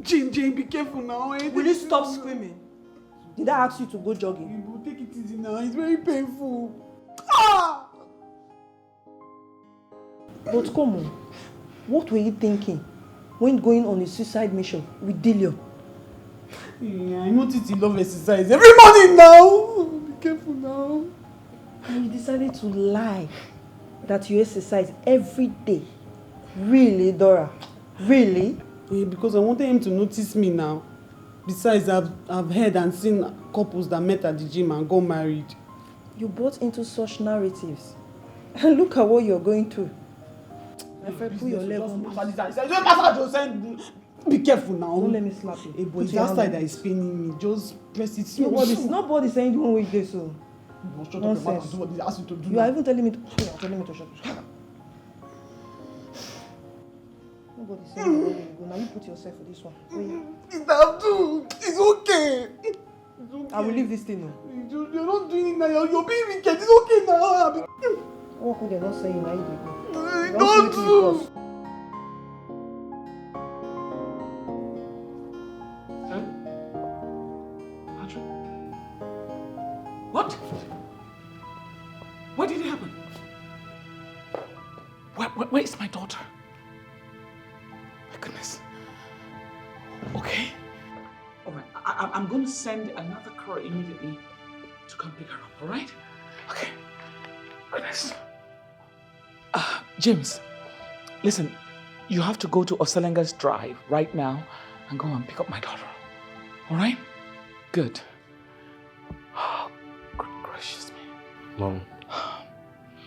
Jane, be careful now. Will you stop screaming? Did I ask you to go jogging? You will take it easy now. It's very painful. But come on, what were you thinking when going on a suicide mission with Dillian? Yeah, I noticed you love exercise every morning now. Be careful now. And you decided to lie that you exercise every day. Really, Dora? Really? Yeah, because I wanted him to notice me now. Besides, I've heard and seen couples that met at the gym and got married. You bought into such narratives. And look at what you're going through. My friend, put your leg on me. Be careful now. Don't let me slap you. Hey boy, it's that side that is paining me. Just press it. Nobody saying you won't wait there, so. Nonsense. You are even telling me to shut up. Nobody saying where you go. Now you put yourself for this one. It's Abdul. It's okay. I will leave this thing now. You're not doing it now. You're being wicked. It's okay now. What could they not say now? Don't do. What? What did it happen? Where is my daughter? My goodness. Okay. All right. I'm going to send another car immediately to come pick her up. All right? Okay. Goodness. James, listen. You have to go to Oselenga's Drive right now and go and pick up my daughter. All right? Good. Oh, good gracious me. Mom,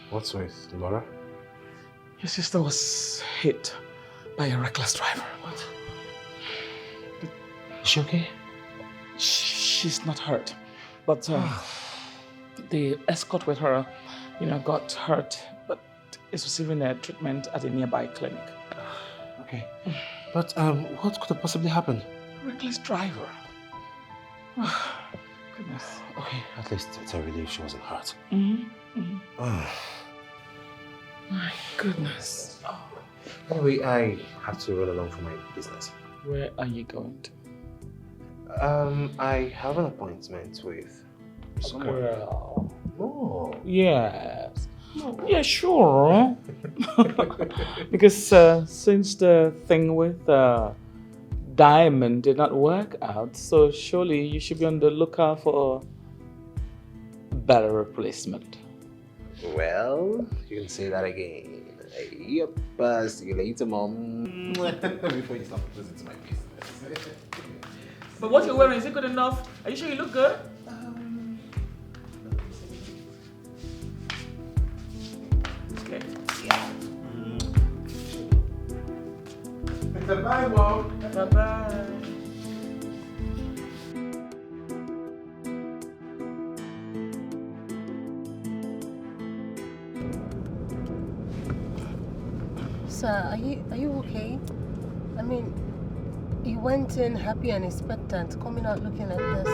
what's with Laura? Your sister was hit by a reckless driver. What? Is she okay? She's not hurt, but the escort with her, got hurt, but is receiving a treatment at a nearby clinic. Okay, but what could have possibly happened? Reckless driver. Goodness. Okay, at least it's a relief she wasn't hurt. My goodness. Anyway, I have to run along for my business. Where are you going to? I have an appointment with someone. Girl. No. Yes. Yeah, sure. Because since the thing with Diamond did not work out, so surely you should be on the lookout for a better replacement. Well, you can say that again. Yep. See you later, Mom. Before you start listening to my business. But what you're wearing, is it good enough? Are you sure you look good? Okay. Yeah. Bye, Mom. Bye-bye. Sir, are you okay? I mean, you went in happy and expectant, coming out looking like this.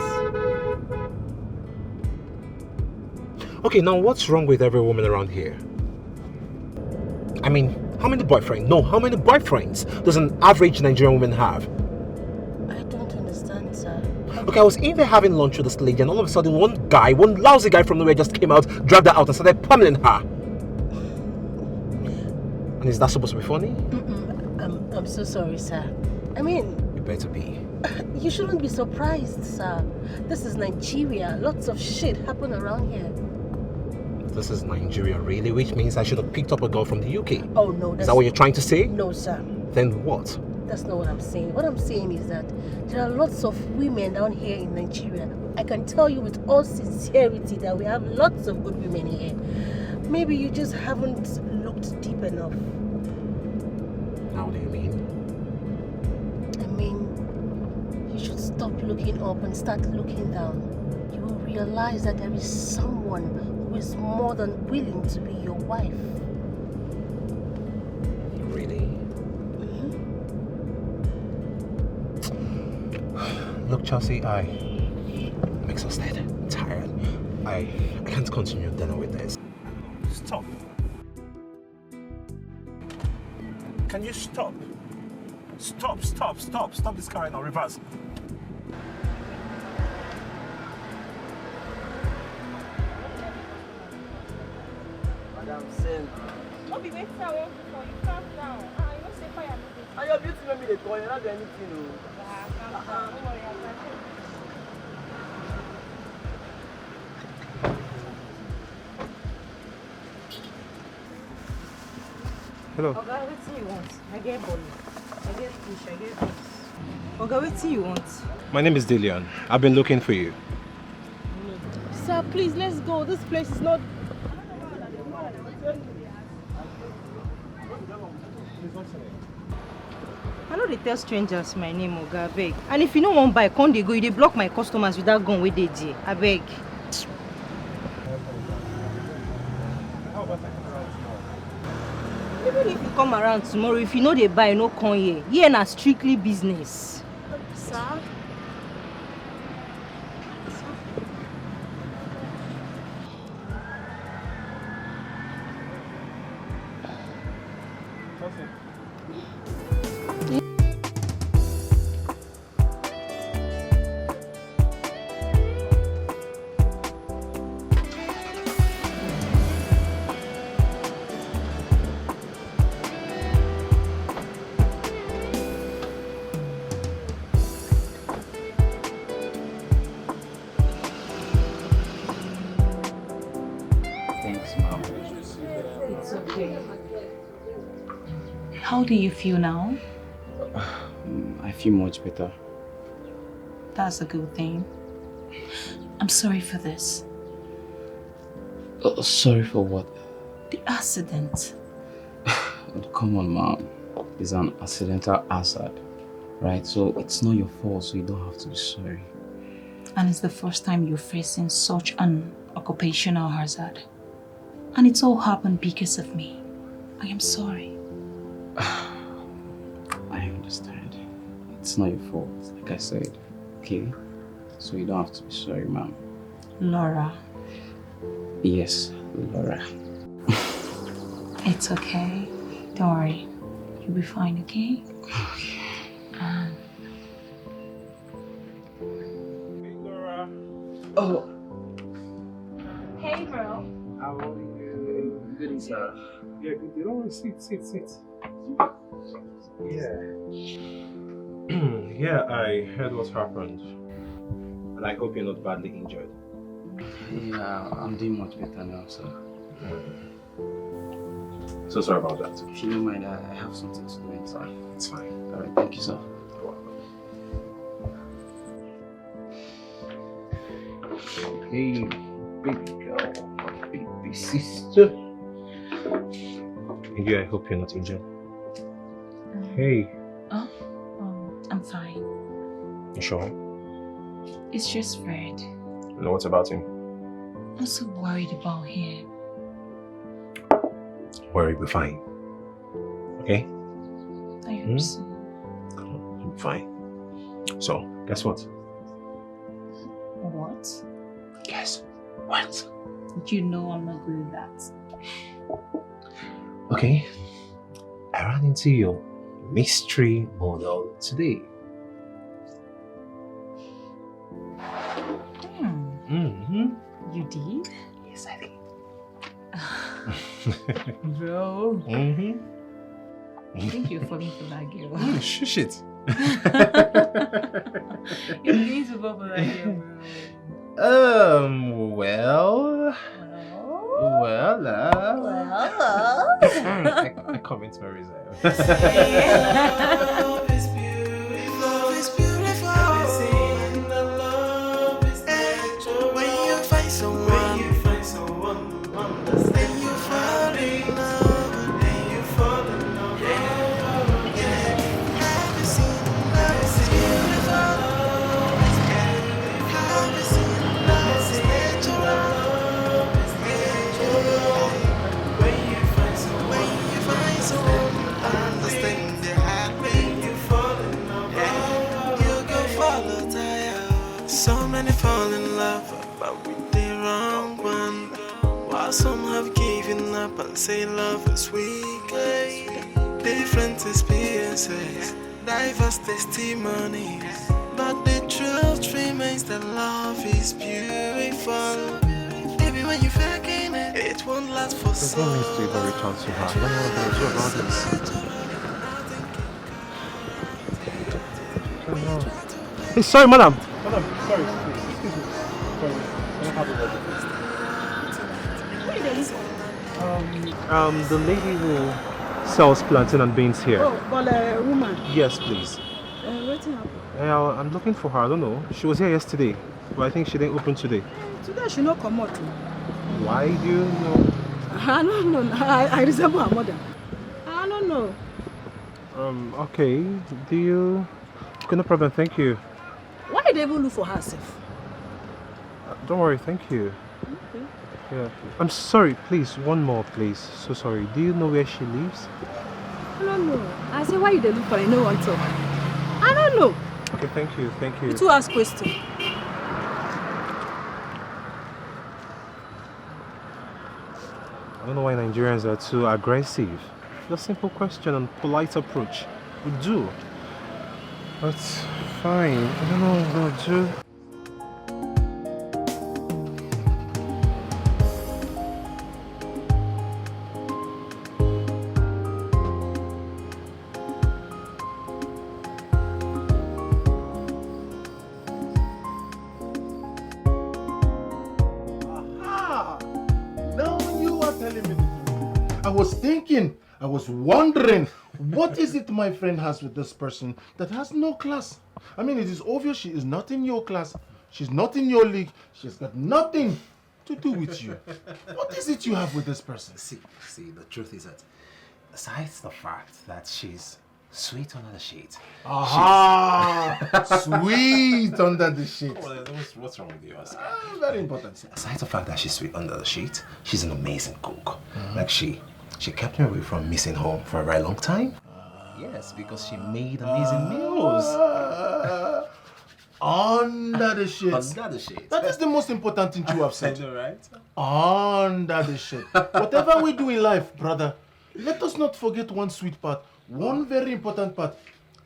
Okay, now what's wrong with every woman around here? I mean, how many boyfriends? No, how many boyfriends does an average Nigerian woman have? I don't understand, sir. Okay, I was in there having lunch with this lady, and all of a sudden one lousy guy from nowhere just came out, dragged her out and started pummeling her. And is that supposed to be funny? I'm so sorry, sir. I mean... You better be. You shouldn't be surprised, sir. This is Nigeria. Lots of shit happen around here. This is Nigeria, really? Which means I should have picked up a girl from the UK. Oh, no. Is that what you're trying to say? No, sir. Then what? That's not what I'm saying. What I'm saying is that there are lots of women down here in Nigeria. I can tell you with all sincerity that we have lots of good women here. Maybe you just haven't looked deep enough. How do you mean? I mean, you should stop looking up and start looking down. You will realize that there is someone who is more than willing to be your wife. Really? Look, Chelsea, I'm exhausted, tired. I can't continue dealing with this. Stop. Can you stop? Stop this car now, reverse. Madam, send. Don't be waiting for you. Calm down. You don't say fire. And your beauty made me the call. You're not doing anything. Calm down. Don't worry. I'll catch you. Hello. Oga, wetin you want? I get body. I get fish. I get this. Oga, wetin you want? My name is Dillian. I've been looking for you. Sir, please, let's go. This place is not... I know they tell strangers my name, Oga, abeg. And if you no wan buy, come dey go. You dey block my customers with that gun wey dey there. Abeg. Even if you come around tomorrow, if you know they buy, no come here. Here na strictly business. Sir? How do you feel now? I feel much better. That's a good thing. I'm sorry for this. Sorry for what? The accident. Come on, Mom. It's an accidental hazard, right? So it's not your fault, so you don't have to be sorry. And it's the first time you're facing such an occupational hazard. And it's all happened because of me. I am sorry. I understand. It's not your fault, like I said, okay? So you don't have to be sorry, Mom. Laura. Yes, Laura. It's okay. Don't worry. You'll be fine, okay? Okay. Oh. Hey, bro. How are you? Good, sir. Yeah, good. You don't sit. Yeah. Yeah, I heard what happened. And I hope you're not badly injured. Yeah, I'm doing much better now, sir. So sorry about that. If you don't mind, I have something to do inside. It's fine. Alright, thank you, sir. You're welcome. Hey, baby girl, baby sister. Yeah, I hope you're not injured. Hey. Oh, I'm fine. You sure? It's just Fred. No, what about him? I'm so worried about him. Worry, be fine. Okay? I hope so. You'll be fine. So, guess what? What? Guess what? You know I'm not good at that. Okay. I ran into your mystery model today. You did? Yes, I did. Bro. Mm-hmm. I think you're falling for that girl. Shush it. You're going to fall for that girl, bro. I comment my reserve. Love is beautiful. Love is beautiful. Everything that love is natural. When you find someone, then you fall in love. Then you fall in love. Yeah. Everything love is beautiful. Everything love is natural. When you find someone, understand the happy. You fall in love. You go follow tire. So many fall in love, but with the wrong one. While some have given up and say love is weak. Different experiences, diverse testimonies, but the truth remains that love is beautiful. Even when you're faking it, it won't last for so long. Don't mean to even reach out to her. I don't know what to do about this. Hey, sorry, madam. Madam, sorry, excuse me. Sorry, can I have a word with you? The lady who sells plantain and beans here. Oh, but woman. Yes, please. What happened? I'm looking for her. I don't know. She was here yesterday, but I think she didn't open today. Today she no come out. Why do you know? I don't know. I resemble her mother. I don't know. Okay. Do you? Okay, no problem. Thank you. Why did they even look for herself? Don't worry. Thank you. Okay. Yeah. I'm sorry. Please, one more, please. So sorry. Do you know where she lives? I don't know. I say, why you they look for her? No one talk. I don't know. Okay. Thank you. Thank you. You two ask question. I don't know why Nigerians are too aggressive. Just simple question and polite approach would do. But fine. I don't know what to do. I was wondering, what is it my friend has with this person that has no class? I mean, it is obvious she is not in your class. She's not in your league. She's got nothing to do with you. What is it you have with this person? See, the truth is that, besides the fact that she's sweet under the sheet. Aha! Sweet under the sheet. What's wrong with you, Oscar? Very important. Aside the fact that she's sweet under the sheet, she's an amazing cook. Like she kept me away from missing home for a very long time. Yes, because she made amazing meals. Under the shit. Under the shit. That is the most important thing you have said. I know, right? Under the shit. Whatever we do in life, brother, let us not forget one sweet part. One very important part.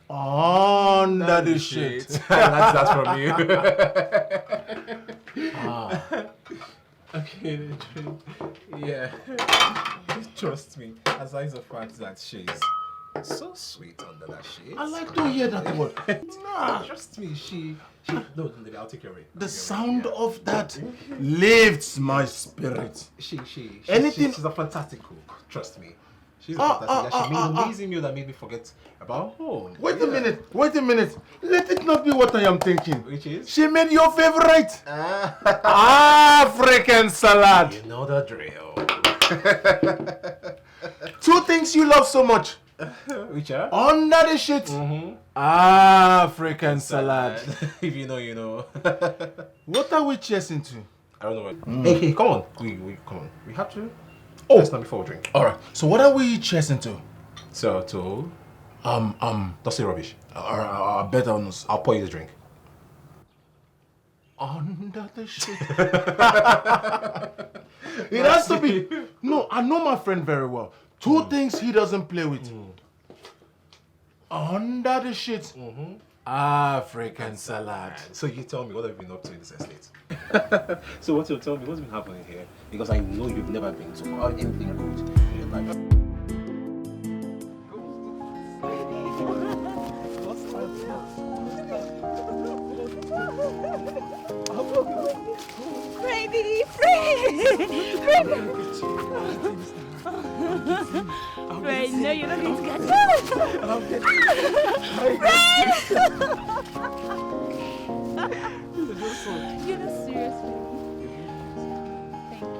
Under the shit. That's from you. Okay, yeah. Trust me, aside the fact that she's so sweet under that shade. I like to hear that word. Nah. Trust me, she no, I'll take your ring. The sound of that lifts my spirit. Anything. She's a fantastic cook. Trust me. She's a fantastic. She made an amazing meal that made me forget about home. Wait a minute. Let it not be what I am thinking. Which is? She made your favorite African salad. You know the drill. 2 things you love so much. Which are? Under the shit. African salad. If you know, you know. What are we chasing to? I don't know what. Hey, come on. We come on. We have to. Oh, let's not before we drink. Alright. So what are we chasing to? So to don't say rubbish. Better honest. I'll pour you the drink. Under the shit. It has to be. No, I know my friend very well. 2 things he doesn't play with. Under the shit. African salad. So you tell me, what have you been up to in this estate? So what you'll tell me, what's been happening here? Because I know you've never been to anything good in your life. Freddy! Fred, no, you're not going to get You're not serious. Thank you.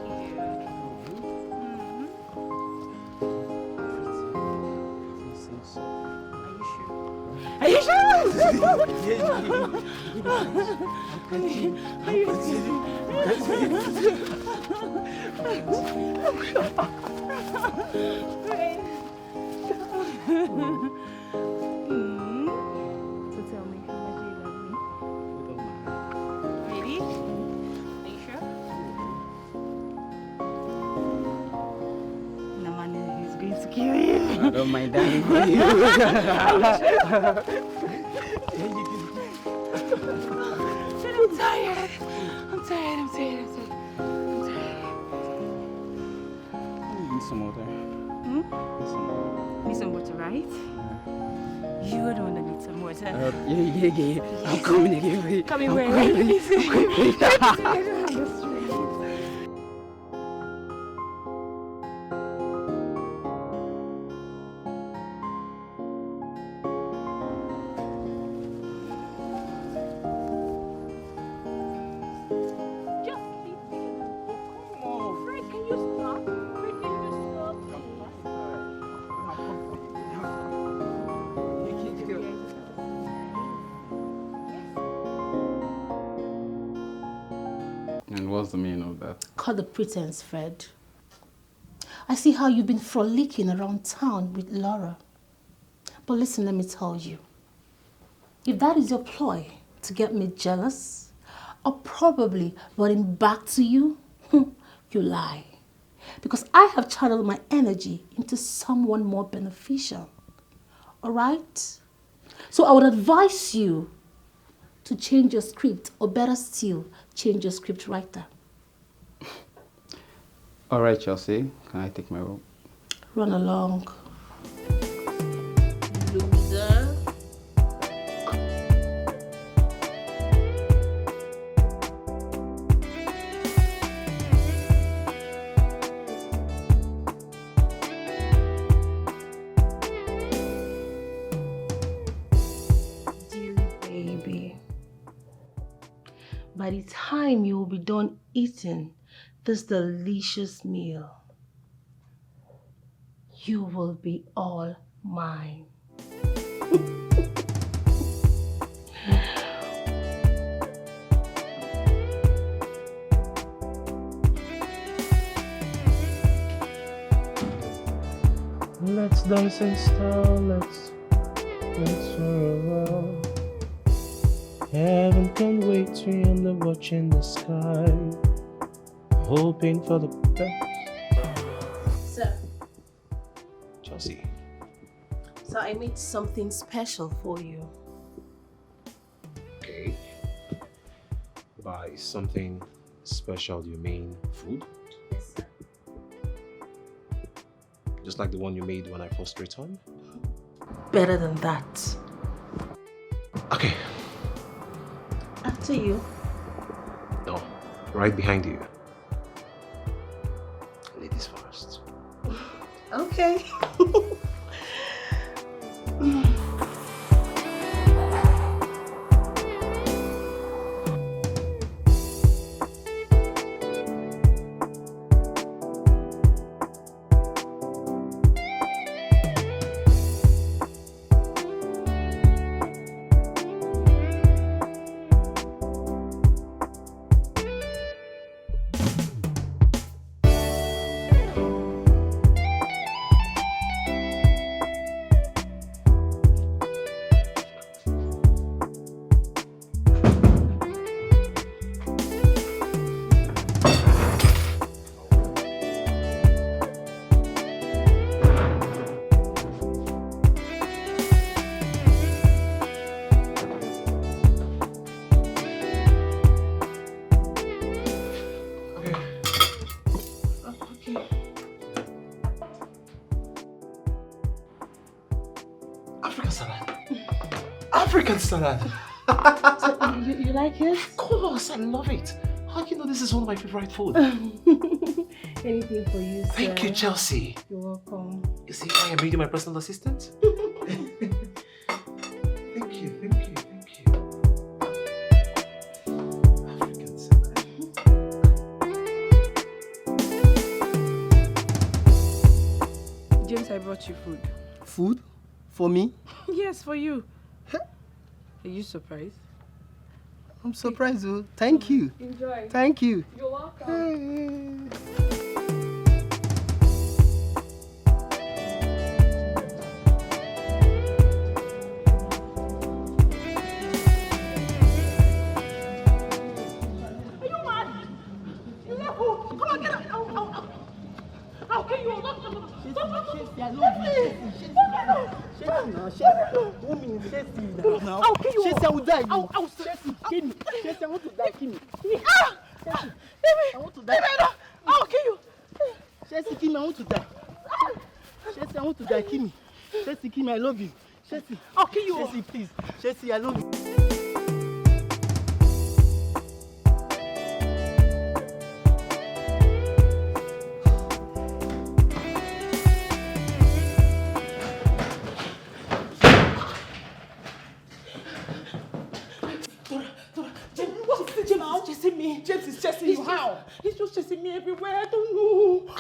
Are you sure? Are you So tell me, how much do you love me? Ready? Are you sure? Namani is going to kill you. I don't mind dying for you. I'm tired. Need some water. Need some water, right? You are the one that needs some water. Yeah. I'm coming again. Coming I'm where? And what's the meaning of that? Cut the pretense, Fred. I see how you've been frolicking around town with Laura. But listen, let me tell you. If that is your ploy to get me jealous, or probably running back to you, you lie. Because I have channeled my energy into someone more beneficial. All right? So I would advise you to change your script, or better still, change your script writer. All right, Chelsea. Can I take my rope? Run along. Loser. By the time you will be done eating this delicious meal, you will be all mine. Let's dance in style, let's swirl. Heaven can't wait to end up watching the sky, hoping for the best. Sir. Chelsea. So I made something special for you. Okay. Is something special you mean food? Yes, sir. Just like the one you made when I first returned? Better than that. Okay. After you. No, right behind you. Ladies first. Okay. African salad. African salad. So, you like it? Of course, I love it. How do you know this is one of my favorite food? Anything for you, sir. Thank you, Chelsea. You're welcome. You see, I am really my personal assistant. Thank you, thank you, thank you. African salad. James, I brought you food. Food? For me? Yes, for you. Are you surprised? I'm surprised, oh. Thank you. Enjoy. Thank you. You're welcome. I love you. Chelsea. I'll kill you. Chelsea, please. Chelsea, I love you. James is chasing me. James is chasing you. How? He's just chasing me everywhere. I don't know.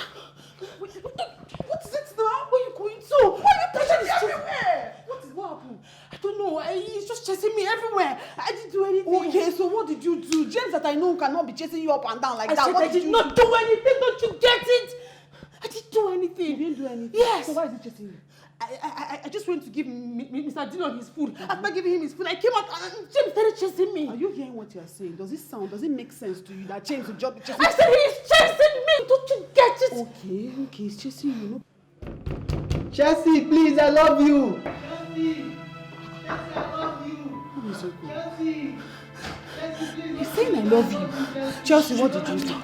What is it now? Where are you going to? Why are you pushing me everywhere? What happened? I don't know. He's just chasing me everywhere. I didn't do anything. Okay, so what did you do? James that I know cannot be chasing you up and down like that. Said I did not do anything. Don't you get it? I didn't do anything. You didn't do anything? Yes. So why is he chasing you? I just went to give Mr. Dillian his food. After giving him his food, I came out and James started chasing me. Are you hearing what you are saying? Does it make sense to you that James will just be chasing you? I said he's chasing me! Don't you get it? Okay, he's chasing you. No? Chelsea, please, I love you. Chelsea, I love you. Chelsea, please. He's saying I love you. Chelsea, what did you do?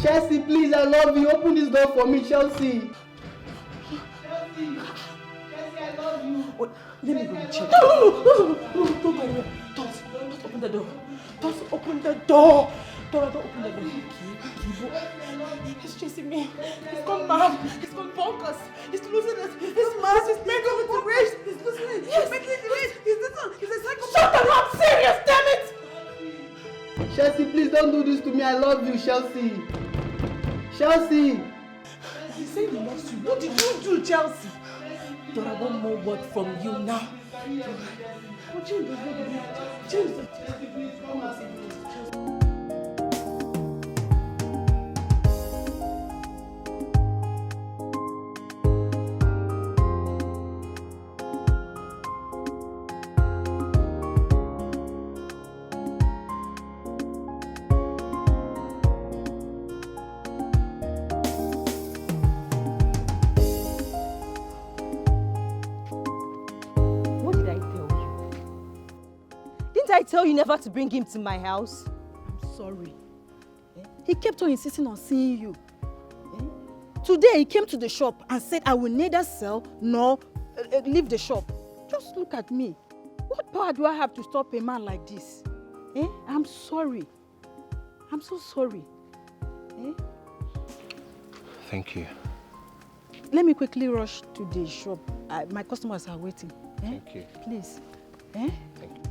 Chelsea, please, I love you. Open this door for me, Chelsea. Chelsea, I love you. Wait, let me go and check. No, don't go anywhere. Don't open the door. Don't open the door. Don't open the door. He's chasing me. He's gone mad. He's gone bonkers. He's losing it. He's mad. He's making it to race. He's losing it. He's making it to race. He's a psychopath. Shut up! I'm serious, damn it! Chelsea, please don't do this to me. I love you, Chelsea. Chelsea. He said he loves you. What did you do, Chelsea? Don't I want more word from you now? Oh, James, come and see me. tell you never to bring him to my house? I'm sorry. He kept on insisting on seeing you. Today he came to the shop and said, I will neither sell nor leave the shop. Just look at me. What power do I have to stop a man like this? I'm sorry. I'm so sorry. Thank you. Let me quickly rush to the shop. My customers are waiting. Thank you. Please. Thank you.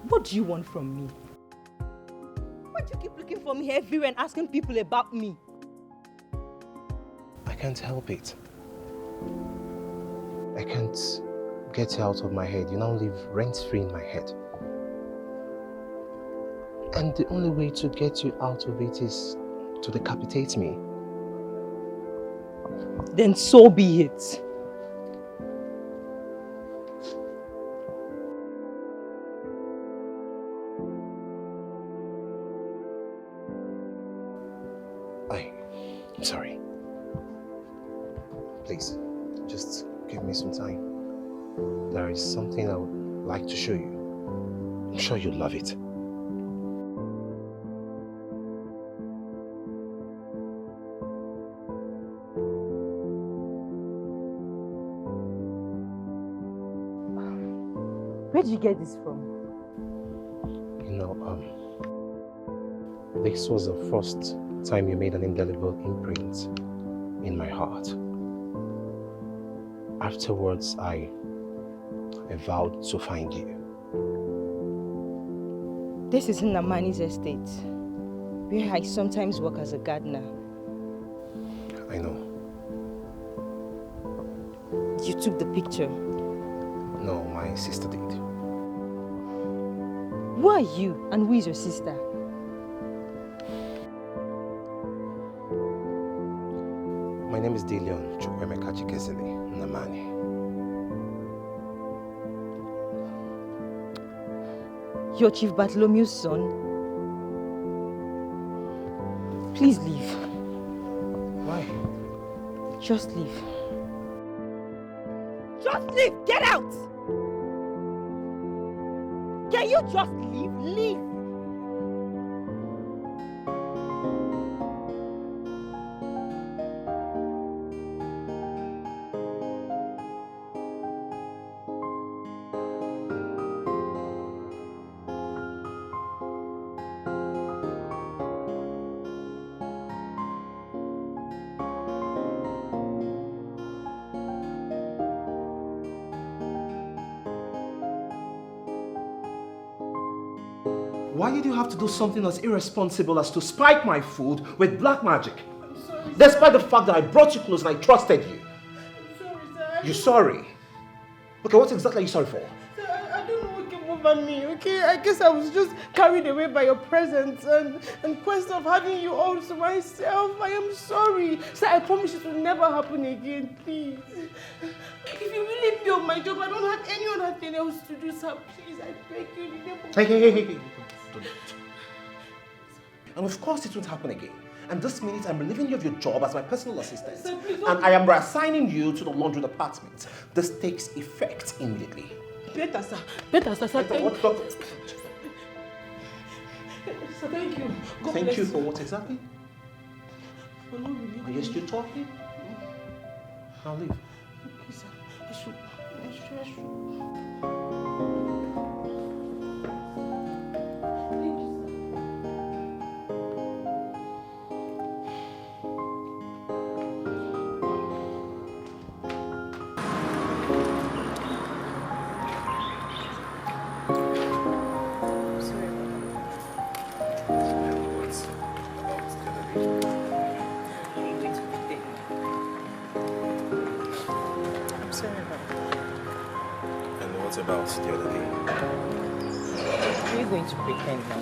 What do you want from me? Why do you keep looking for me everywhere and asking people about me? I can't help it. I can't get you out of my head. You now live rent-free in my head. And the only way to get you out of it is to decapitate me. Then so be it. I'm sorry. Please, just give me some time. There is something I would like to show you. I'm sure you'll love it. Where did you get this from? You know, this was the first time you made an indelible imprint in my heart. Afterwards, I vowed to find you. This is in Namani's estate, where I sometimes work as a gardener. I know. You took the picture? No, my sister did. Who are you and who is your sister? My name is Dillian Namani. You're Chief Bartholomew's son? Please leave. Why? Just leave. Just leave! Get out! Can you just leave? Leave! Why did you have to do something as irresponsible as to spike my food with black magic? I'm sorry, sir. Despite the fact that I brought you close and I trusted you. I'm sorry, sir. You're sorry? Okay, what exactly are you sorry for? Sir, I don't know what came over me, okay? I guess I was just carried away by your presence and quest of having you all to myself. I am sorry. Sir, I promise it will never happen again, please. If you really leave me on my job, I don't have any other thing else to do, sir. Please, I beg you. Hey. Don't. And of course it won't happen again. And this minute I'm relieving you of your job as my personal assistant. Sir, please don't. And I am reassigning you to the laundry department. This takes effect immediately. Better, sir. Sir, thank you. Sir, thank you. God Thank bless you for what exactly? For not relieving Are you still talking? I'll leave. Okay, sir. I should. About the other day. Are you going to pretend now?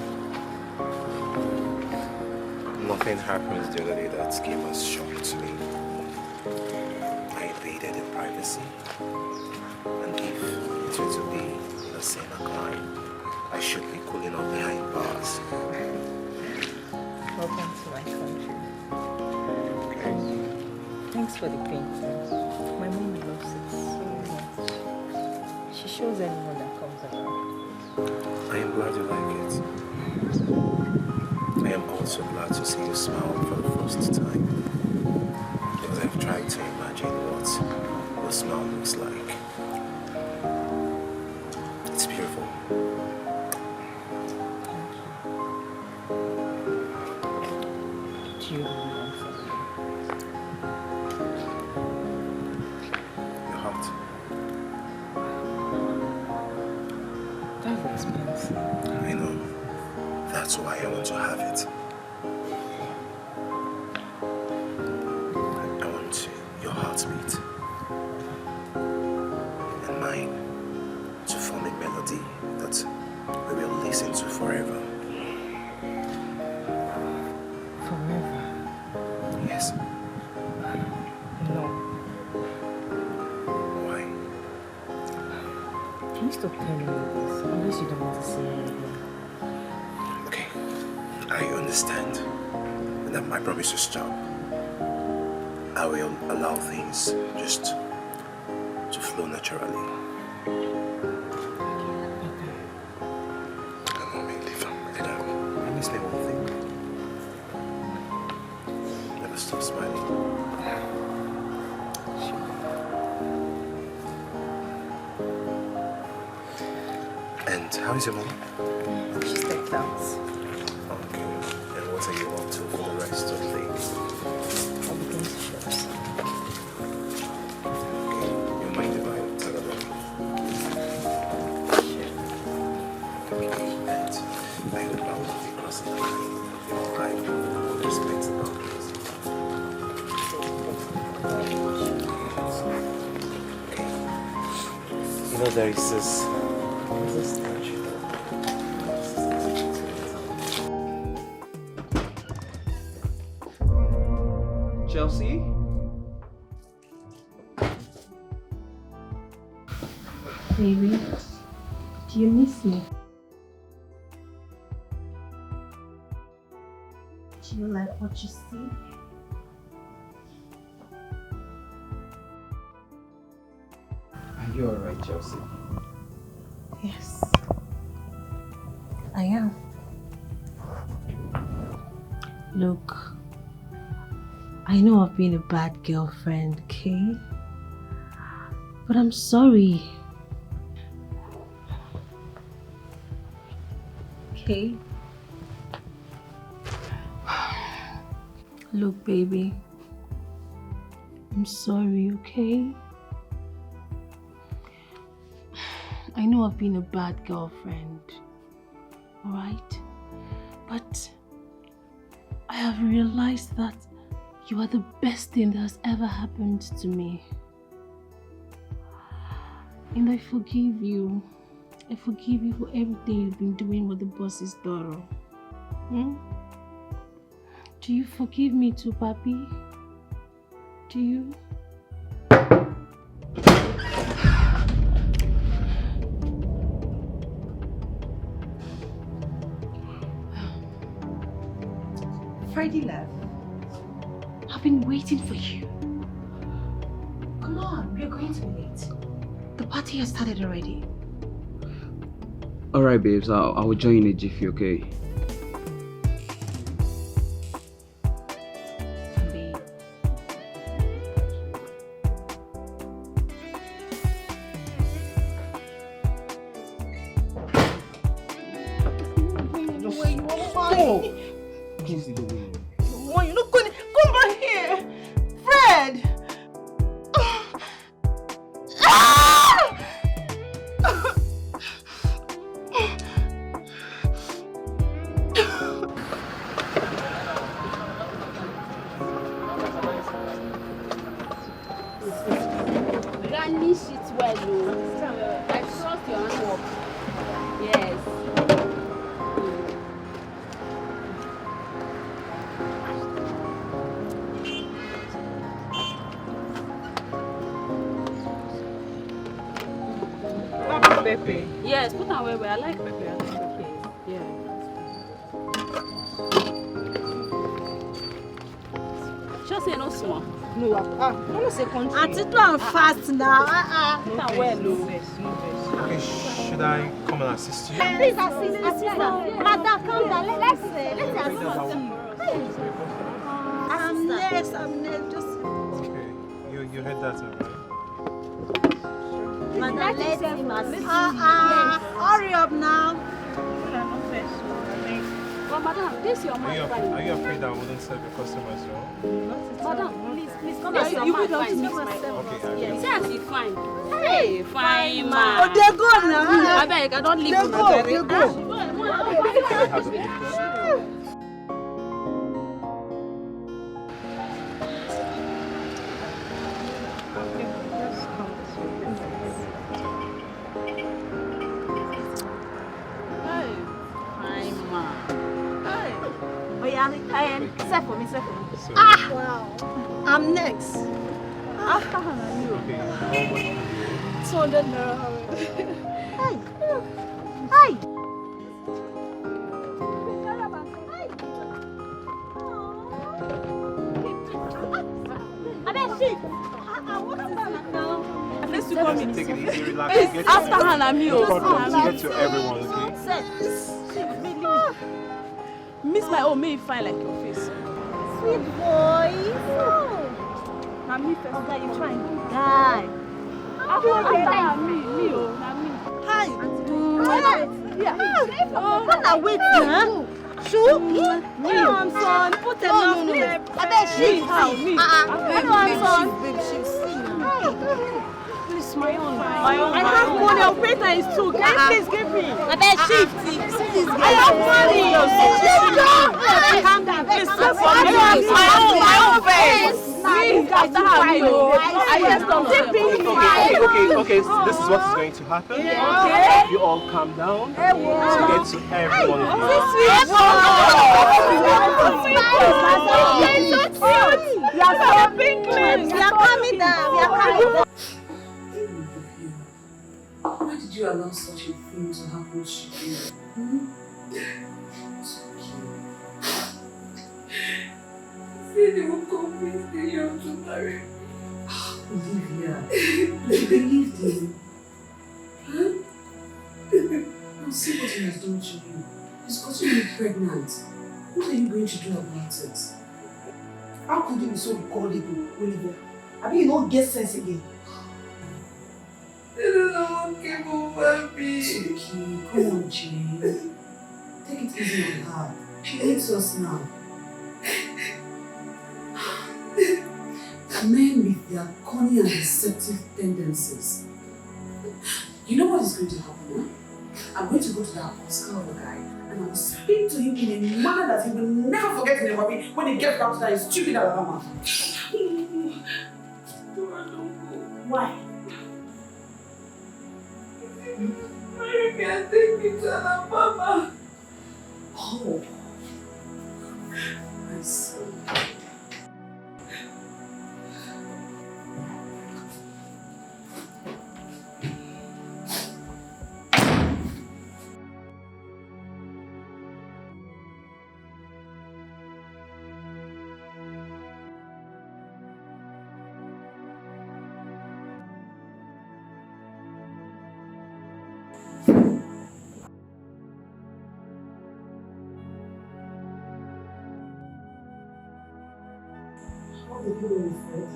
Nothing happened the other day that came as shock to me. I invaded in privacy, and if it were to be in a sin or crime, I should be cooling off behind bars. Welcome to my country. Okay. I Thanks for the painting. My mom loves it so much. She shows anyone that comes around. I am glad you like it. I am also glad to see you smile for the first time. Because I've tried to imagine what your smile looks like. It's beautiful. Do you want something? Your heart. That's expensive. I know. That's why I want to have it. I want your heartbeat and mine to form a melody that we will listen to forever. Forever? Yes. No. Why? Can you stop telling me this? Unless you don't want to see me again. Okay, I understand. And that my promise to stop. I will allow things just to flow naturally. Come on, make leave. Promise me one thing. Never stop smiling. And how is your mom? She stepped out. Okay. And what are you up to for the rest of the day? I'll be going to shops. Okay. You mind if I tell her that? Sure. Okay. And I hope I will be crossing the line. You know, I will respect the boundaries. Okay. You know, there is this statue. Chelsea? Baby, do you miss me? Do you like what you see? Are you alright, Chelsea? Yes, I am. Look, I know I've been a bad girlfriend, okay? But I'm sorry. Okay? Look, baby. I'm sorry, okay? I know I've been a bad girlfriend, alright? But I have realized that you are the best thing that has ever happened to me. And I forgive you. I forgive you for everything you've been doing with the boss's daughter. Hmm? Do you forgive me too, Papi? Do you? Freddie left. I've been waiting for you. Come on, we're going to be late. The party has started already. Alright, babes, I will join in a jiffy, okay? Stop! Please, the way. Why you not going to come back here? Fred! Garnish it well, oh. I trust your handwork. Yes. Pepe. Yes, put on where I like pepper. I like pepper. Yeah. Just say no small. No, don't say country. Auntie, don't fast now. Okay, should I come and assist you? Please assist her. Madam, calm down. Let's assist you. I'm next. Just. Okay, you heard that, alright? Madam, let's hurry up now. Well, madam, this is your man. Are you afraid that I wouldn't serve your customers well? Madam, please come and serve my fine. Okay, say as you fine. Hey, fine man. Oh, they go now. I beg, I don't leave you. They go. Serve for me. Wow. I'm next. After Hannah, you. Okay, how much? 200 naira. Hi. Take it easy, relax. Get After Hannah, me. No problem. Get to everyone, okay? Miss my own, may you fine like your face. Sweet boys. Now me first. That you trying to die. After me. Hi. Yeah. Wait now. Shoe? I'm son. Put enough lip. I bet she. I'm son. Please, my own. I have money. I'll pay times 2. Can you please give me? I bet shift. I have money. Calm down. Please, my own face. Okay, so this is what is going to happen. Yeah. You all calm down to get to every one of you. You are so big. We are coming down. Why did you allow such a thing to happen to you? Say they will convince Dillian to marry. Olivia, you believed him? Huh? Now see what he has done to you. He's gotten you pregnant. What are you going to do about it? How could you be so gullible, Olivia? I mean, you don't get sense again. They don't know what came over me. It's okay. Come on, Jane. Take it easy on her. She hates us now. Men with their cunning and deceptive tendencies. You know what is going to happen, huh? I'm going to go to that Oscar guy and I will speak to him in a manner that he will never forget in the movie when he gets back to that stupid Alabama. Why? You can't take me to Alabama. Oh, I see. What did you do with it?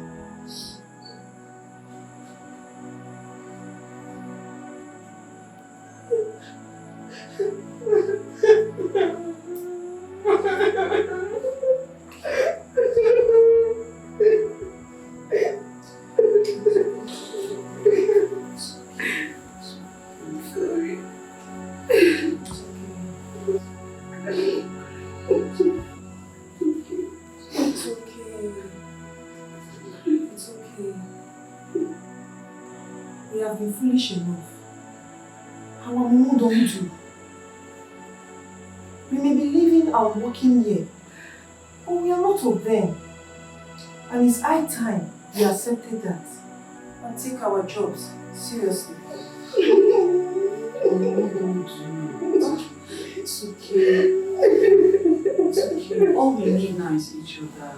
Foolish enough. Our mom don't do. We may be living our working year, but we are not of them. And it's high time we accepted that and take our jobs seriously. It's okay. It's okay. All we need now is each other.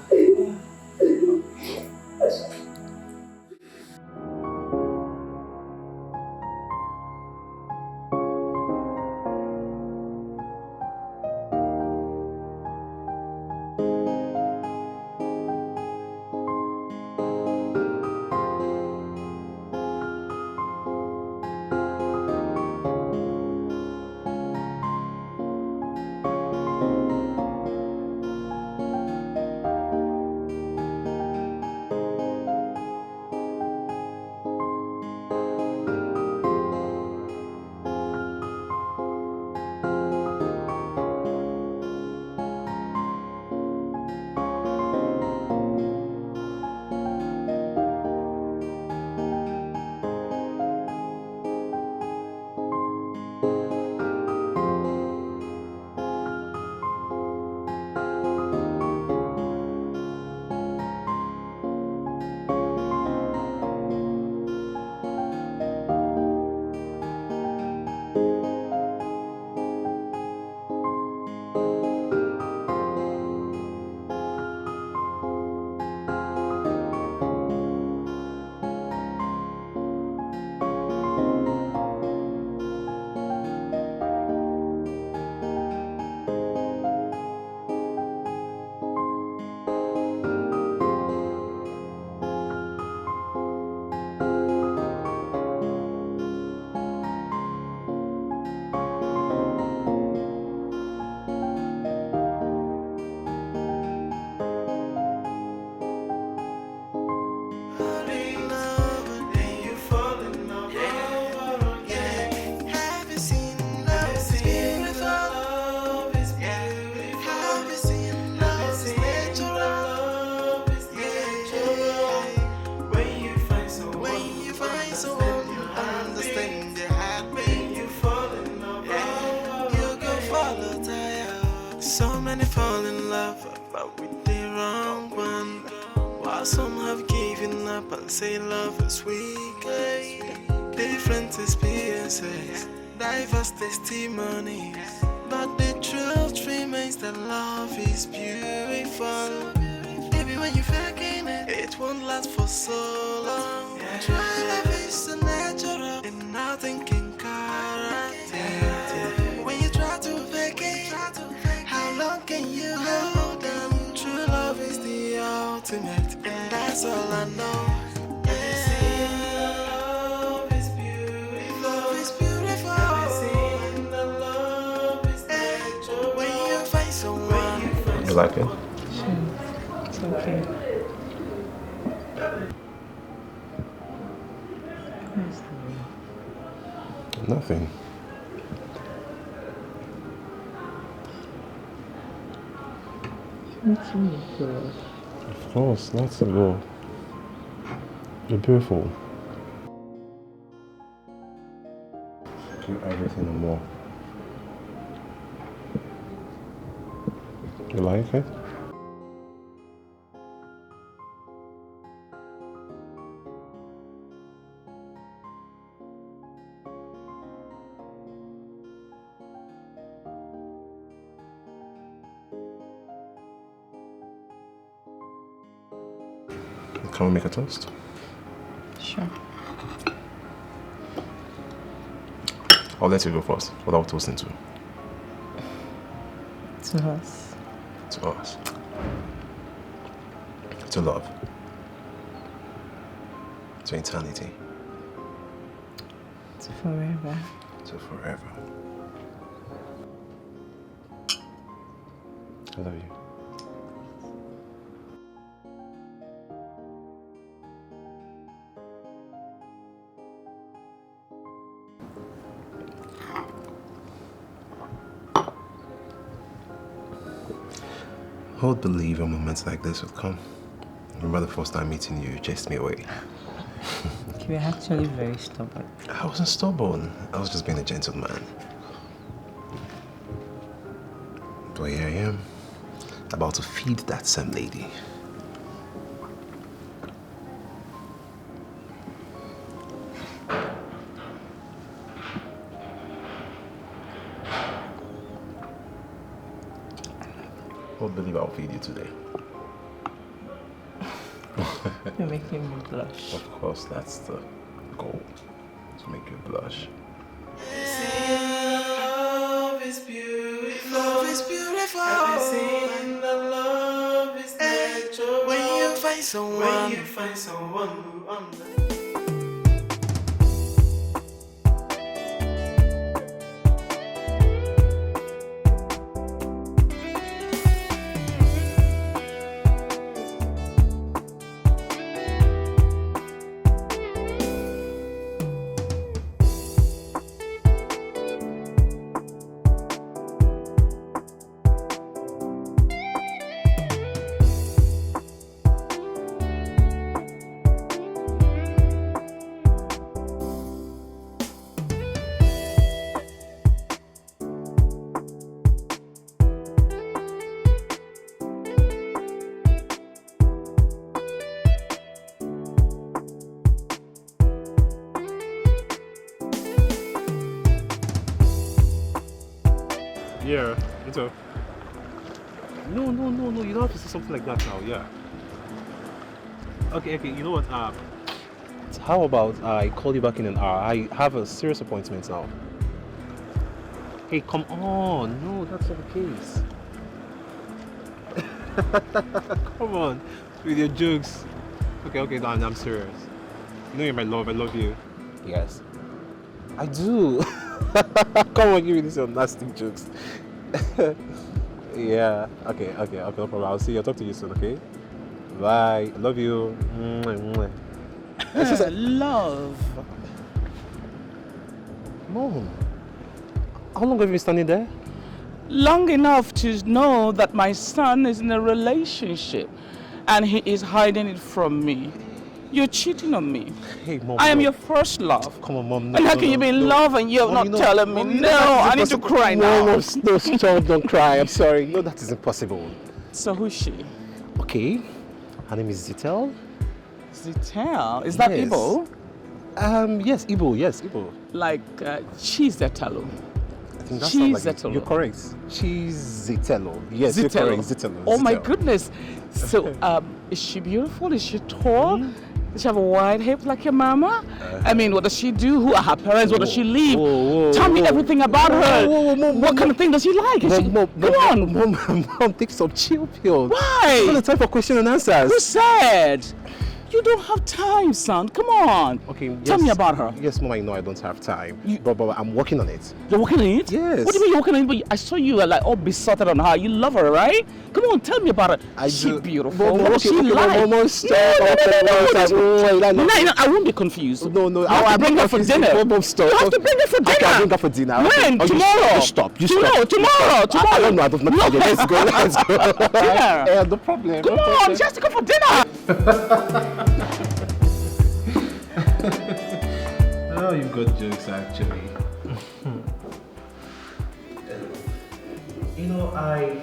Many fall in love, but with the wrong one. While some have given up and say love is weak. Different experiences, diverse testimonies. But the truth remains that love is beautiful. Even when you're faking it, it won't last for so long. True love is a natural and nothing can correct it. When you try to fake it, how long can you hold on? True love is the ultimate, and that's all I know. Love is beautiful. Love is beautiful. Love is natural. When you find someone, You like it? It's okay. Nothing. It's really good. Of course, lots to go. You're beautiful. You're everything and more. You like it? Can we make a toast? Sure. I'll let you go first. What are we toasting to? To us. To us. To love. To eternity. To forever. To forever. I love you. Who would believe a moment like this would come? I remember the first time meeting you, you chased me away. You were actually very stubborn. I wasn't stubborn. I was just being a gentleman. But here I am, about to feed that same lady. I would believe I'll feed you today. You're making me blush. Of course, that's the goal, to make you blush. love is beautiful. Love is beautiful. Everything that love is natural. When you find someone who understands. Yeah, it's a... No, you don't have to say something like that now, yeah. Okay, you know what, how about I call you back in an hour? I have a serious appointment now. Hey, come on, no, that's not the case. Come on, with your jokes. Okay, no, I'm serious. You know you're my love, I love you. Yes. I do. Come on, give me these nasty jokes. Yeah, okay, no problem. I'll see you. I'll talk to you soon, okay? Bye. I love you. Love. Mom, how long have you been standing there? Long enough to know that my son is in a relationship and he is hiding it from me. You're cheating on me. Hey, Mom. I am no. your first love. Come on, Mom. No, And how no, can you be in no. love and you're Mom, not telling me? No, I need to cry now. No, stop, don't cry. I'm sorry. No, that is impossible. So who's she? Okay. Her name is Zitel. Zitel? Is that Yes. Igbo? Yes, Igbo. Yes, Igbo. Like cheese Zetelo. I think that Cheese sounds like it. Zetelo. You're correct. Cheese Zitelo. Yes, you're Zitelo. correct. Zitelo. Oh my Zitelo. goodness. So, is she beautiful? Is she tall? Does she have a wide hip like your mama? I mean, what does she do? Who are her parents? Where does she live? Tell me everything about her. What kind of thing does she like? Come on. Mom, take some chill pills. Why? It's not the time for question and answers. Who said? You don't have time, son. Come on. Okay, Tell me about her. Yes, Mom, I know I don't have time. But I'm working on it. You're working on it? Yes. What do you mean you're working on it? But I saw you like all besotted on her. You love her, right? Come on, tell me about her. Is she beautiful? What does she like? Mom, stop. No, I won't be confused. No, You have to bring her for dinner. Mom, stop. You have to bring her for dinner. Okay, I'll bring her for dinner. When? Okay. Tomorrow. You stop. Tomorrow. I don't know. I don't know. Okay, let's go. Dinner. No problem. Come on, she has to come for dinner. Oh, you've got jokes actually. You know, I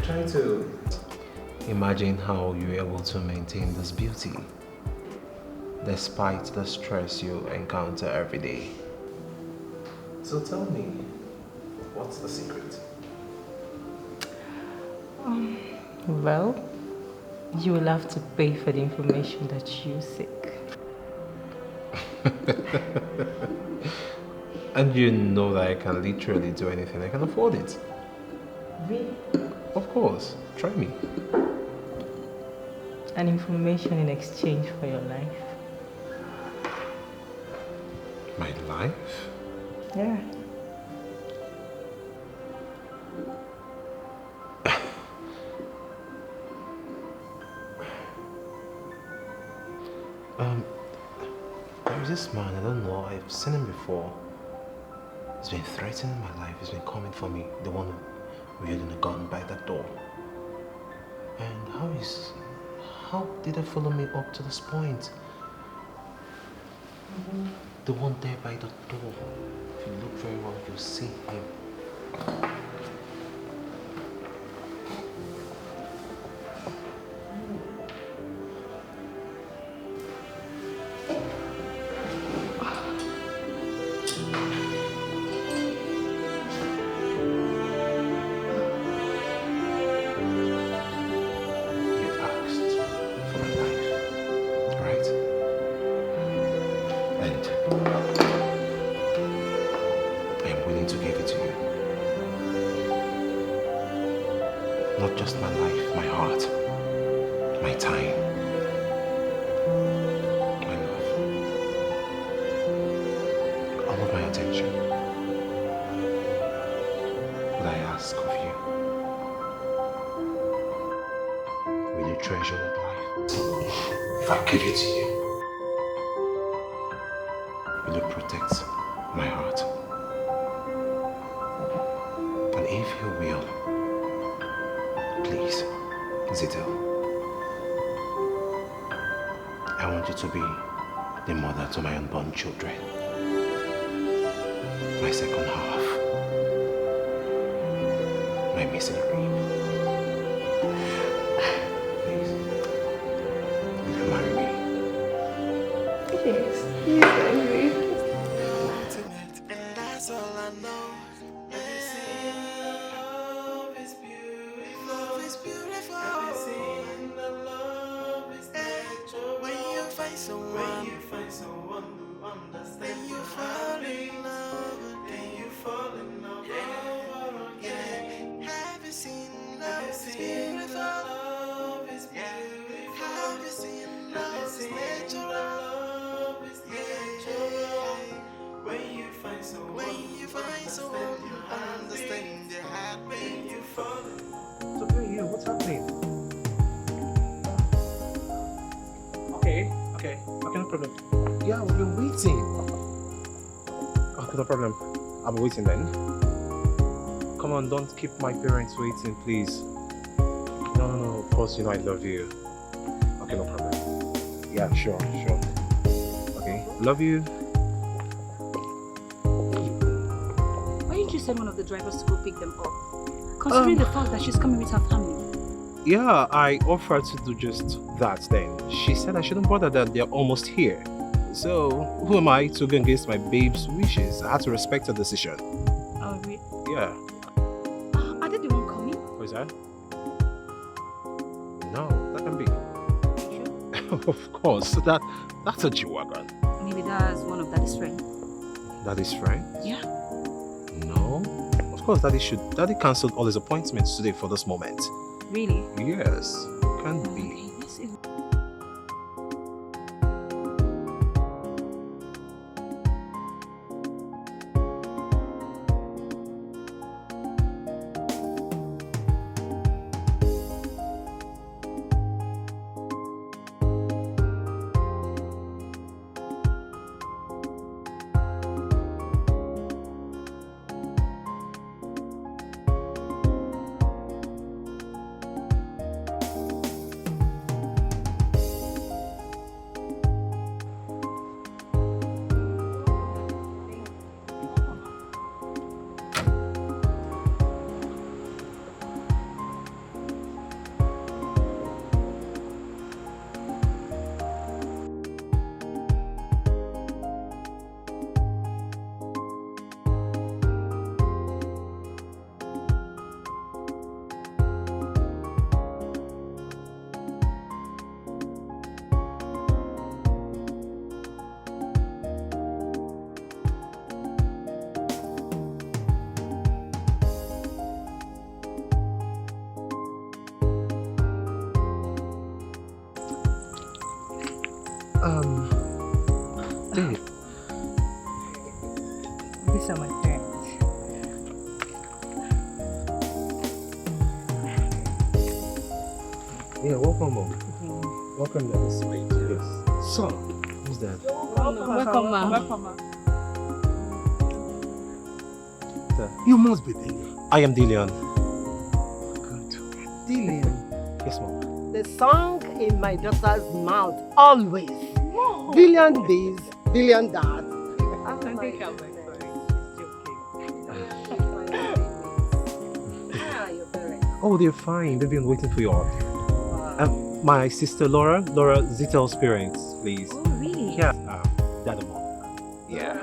try to imagine how you're able to maintain this beauty despite the stress you encounter every day. So tell me, what's the secret? Well, you will have to pay for the information that you seek. And you know that I can literally do anything, I can afford it. Really? Of course, try me. An information in exchange for your life. My life? Yeah. There's this man, I don't know, I've seen him before. He's been threatening my life, he's been coming for me, the one wielding a gun by that door. And how did they follow me up to this point? The one there by the door. If you look very well, you'll see him. To my unborn children. My second half. My missing rib. Please. Will you marry me? Yes. Yes, And that's all I know. Love is beautiful. Love is beautiful. Love is natural. When you find someone who understands, then you fall in love. Then you fall in love. Yeah. Have you seen love is beautiful? Love is beautiful. Have you seen love is natural? Love is natural. When you find someone who understands your heart, when you fall in love. It's okay, yeah, what's happening? Okay, no problem. Yeah, we've been waiting. Okay, no problem. I'll be waiting then. Come on, don't keep my parents waiting, please. No, No, of course, I love you. Okay, no problem. Yeah, sure. Okay, love you. Why didn't you send one of the drivers to go pick them up? Considering the fact that she's coming with her family. Yeah, I offered to do just that then. She said I shouldn't bother that they're almost here. So, who am I to go against my babe's wishes? I had to respect her decision. Oh, really? Yeah. Are they the one coming? What is that? No, that can be. Of course, that's a G-Wagon. Maybe that's one of Daddy's friends. Daddy's friend? Yeah. No. Of course, Daddy cancelled all his appointments today for this moment. Really? Yes, can be. Babe. These are my parents. Yeah, welcome, Mom. Welcome, Dad. Sweet. Yes. So, who's that? Welcome, ma'am. You must be Dillian. I am Dillian. Dillian. Yes, Mom. The song in my daughter's mouth, always. Dillian this, Dillian that. Oh, they're fine. They've been waiting for you all. My sister Laura Zitel's parents, please. Oh, really? Yeah. Dad and Mom. Yeah.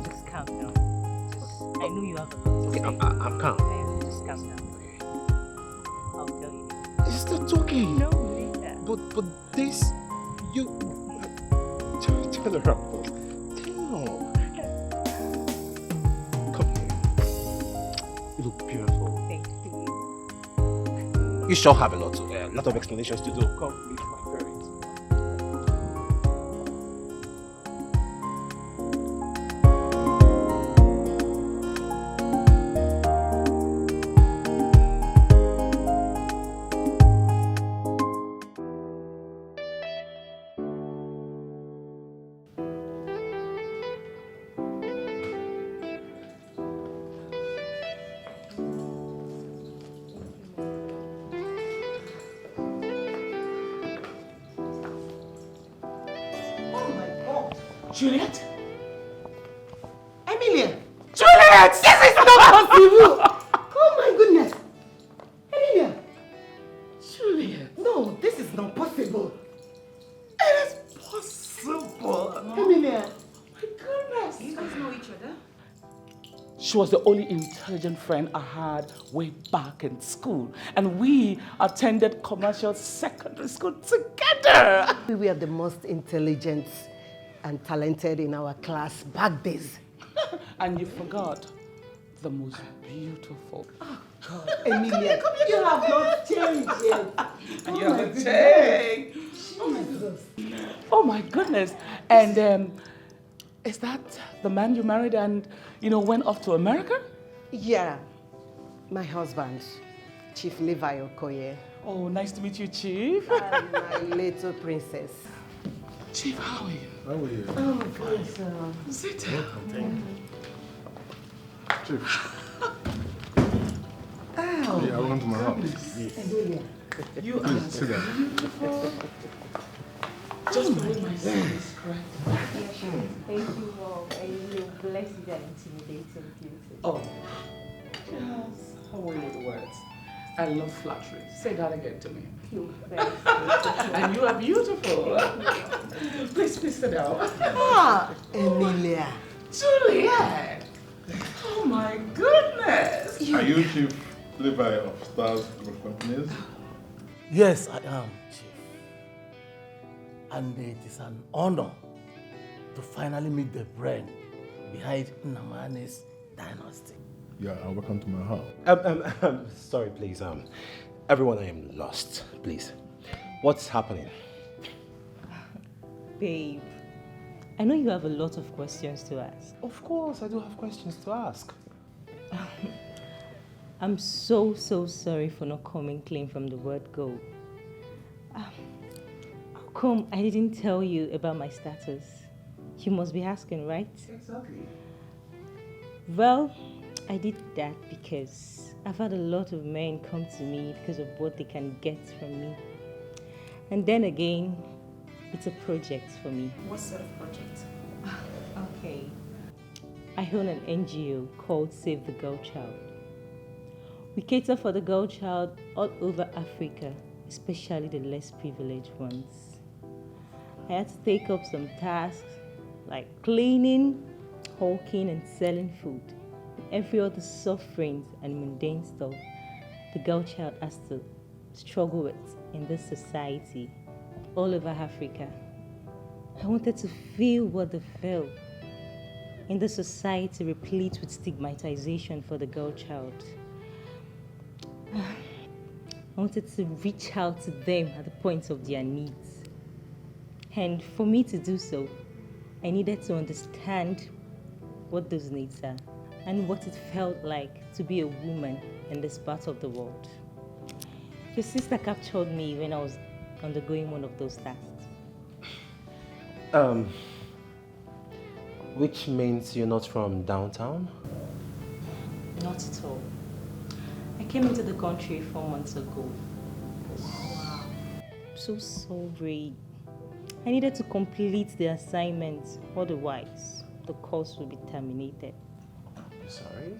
Just calm down. I know you have a lot to Okay, say. I'm calm. Just calm down. I'll tell you. It's not talking. No, later. But this, you tell her. Tell. Come here. You look beautiful. Thank you. You sure have a lot of explanations to do. Come meet my parents. Juliet? Emilia! Juliet! This is not possible! Oh my goodness! Emilia! Juliet! No, this is not possible. It is possible! Emilia! My goodness! You guys know each other? She was the only intelligent friend I had way back in school. And we attended commercial secondary school together. We were the most intelligent and talented in our class back days. And you forgot the most beautiful. Oh, God. Emilia, you have not changed yet. And you haven't changed. Oh my goodness. And is that the man you married and, went off to America? Yeah, my husband. Chief Levi Okoye. Oh, nice to meet you, Chief. And my little princess. Chief, how are you? How are you? Oh, good, sir. Sit down. Thank you. Chief. Oh. Yeah, welcome to my house. You are Please, sit down. beautiful. Just the way my son is correct. Thank you, Mom. And you're blessed and intimidating beauty. Oh, yes. How are your words? I love flattery. Say that again to me. You're very And you are beautiful. Please sit down. Ah, Emilia. Juliet. Oh my goodness. Are you Chief Levi of Stars Group of Companies? Yes, I am, Chief. And it is an honor to finally meet the brain behind Namani's dynasty. Yeah, welcome to my house. Sorry, please. Everyone, I am lost. Please, what's happening? Babe, I know you have a lot of questions to ask. Of course, I do have questions to ask. I'm so sorry for not coming clean from the word go. How come I didn't tell you about my status? You must be asking, right? Exactly. Well, I did that because I've had a lot of men come to me because of what they can get from me. And then again, it's a project for me. What sort of project? Okay. I own an NGO called Save the Girl Child. We cater for the girl child all over Africa, especially the less privileged ones. I had to take up some tasks like cleaning, hawking and selling food, and every other sufferings and mundane stuff the girl child has to struggle with in this society all over Africa. I wanted to feel what they feel in the society replete with stigmatization for the girl child. I wanted to reach out to them at the point of their needs. And for me to do so, I needed to understand what those needs are and what it felt like to be a woman in this part of the world. Your sister captured me when I was undergoing one of those tasks. Which means you're not from downtown? Not at all. I came into the country 4 months ago. Wow. I'm so sorry. I needed to complete the assignment, otherwise the course will be terminated. Sorry?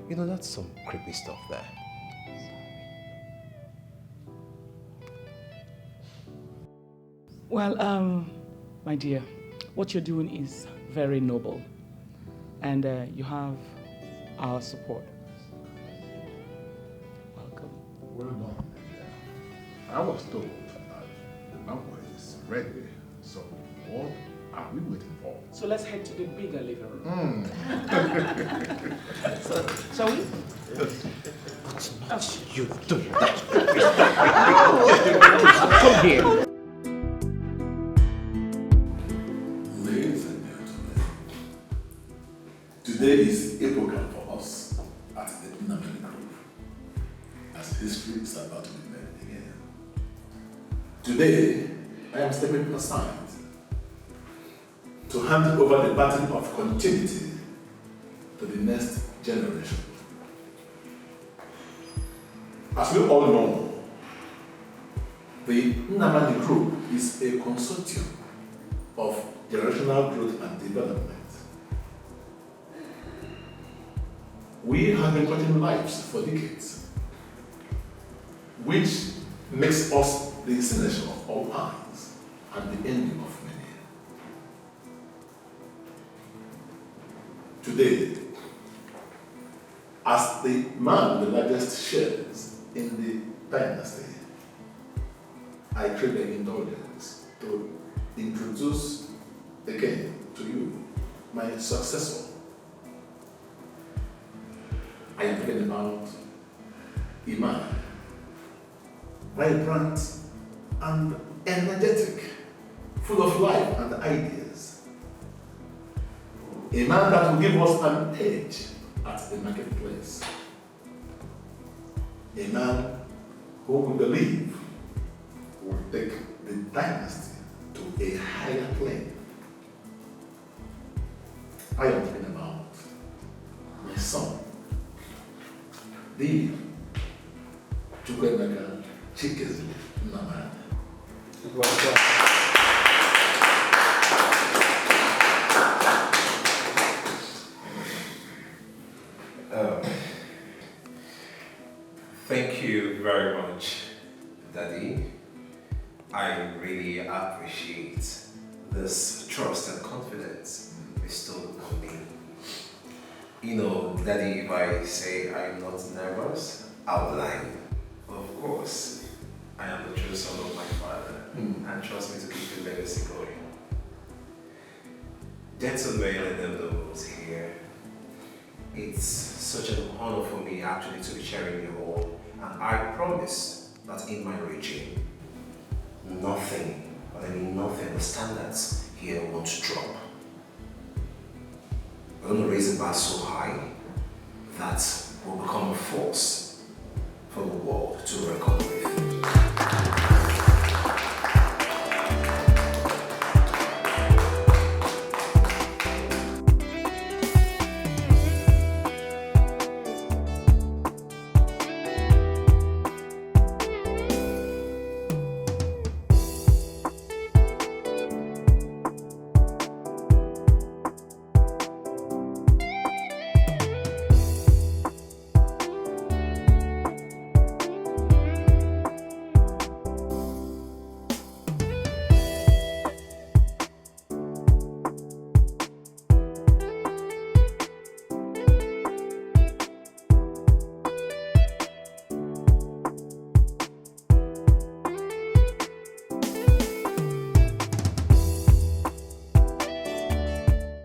You know, that's some creepy stuff there. Well, my dear, what you're doing is very noble, and you have our support. Welcome. Well done. I was told that the banquet is ready, so what are we waiting for? So let's head to the bigger living room. So, shall we? You do Come here. Ladies and gentlemen, today is a program for us at the Namani Group, as history is about to be made again. Today, I am stepping aside to hand over the baton of continuity to the next generation. As we all know, the Namani Group is a consortium of generational growth and development. We have been touching lives for decades, which makes us the signature of all eyes and the envy of many. Today, as the man with the largest shares in the dynasty, I crave the indulgence to introduce again to you my successor. I am talking about Iman, vibrant and energetic, full of life and ideas. A man that will give us an edge at the marketplace. A man who we believe will take the dynasty to a higher plane. I am talking about my son, the Chukwemeka Chikezi Namani. Thank you very much, Daddy. I really appreciate this trust and confidence bestowed on me. You know, Daddy, if I say I'm not nervous, I'll lie. Of course, I am the true son of my father, and trust me to keep the legacy going. Gentlemen and elders here, it's such an honor for me actually to be sharing you all, and I promise that in my regime, nothing, but I mean nothing, the standards here won't drop. We're going to raise the bar so high that will become a force for the world to reckon with.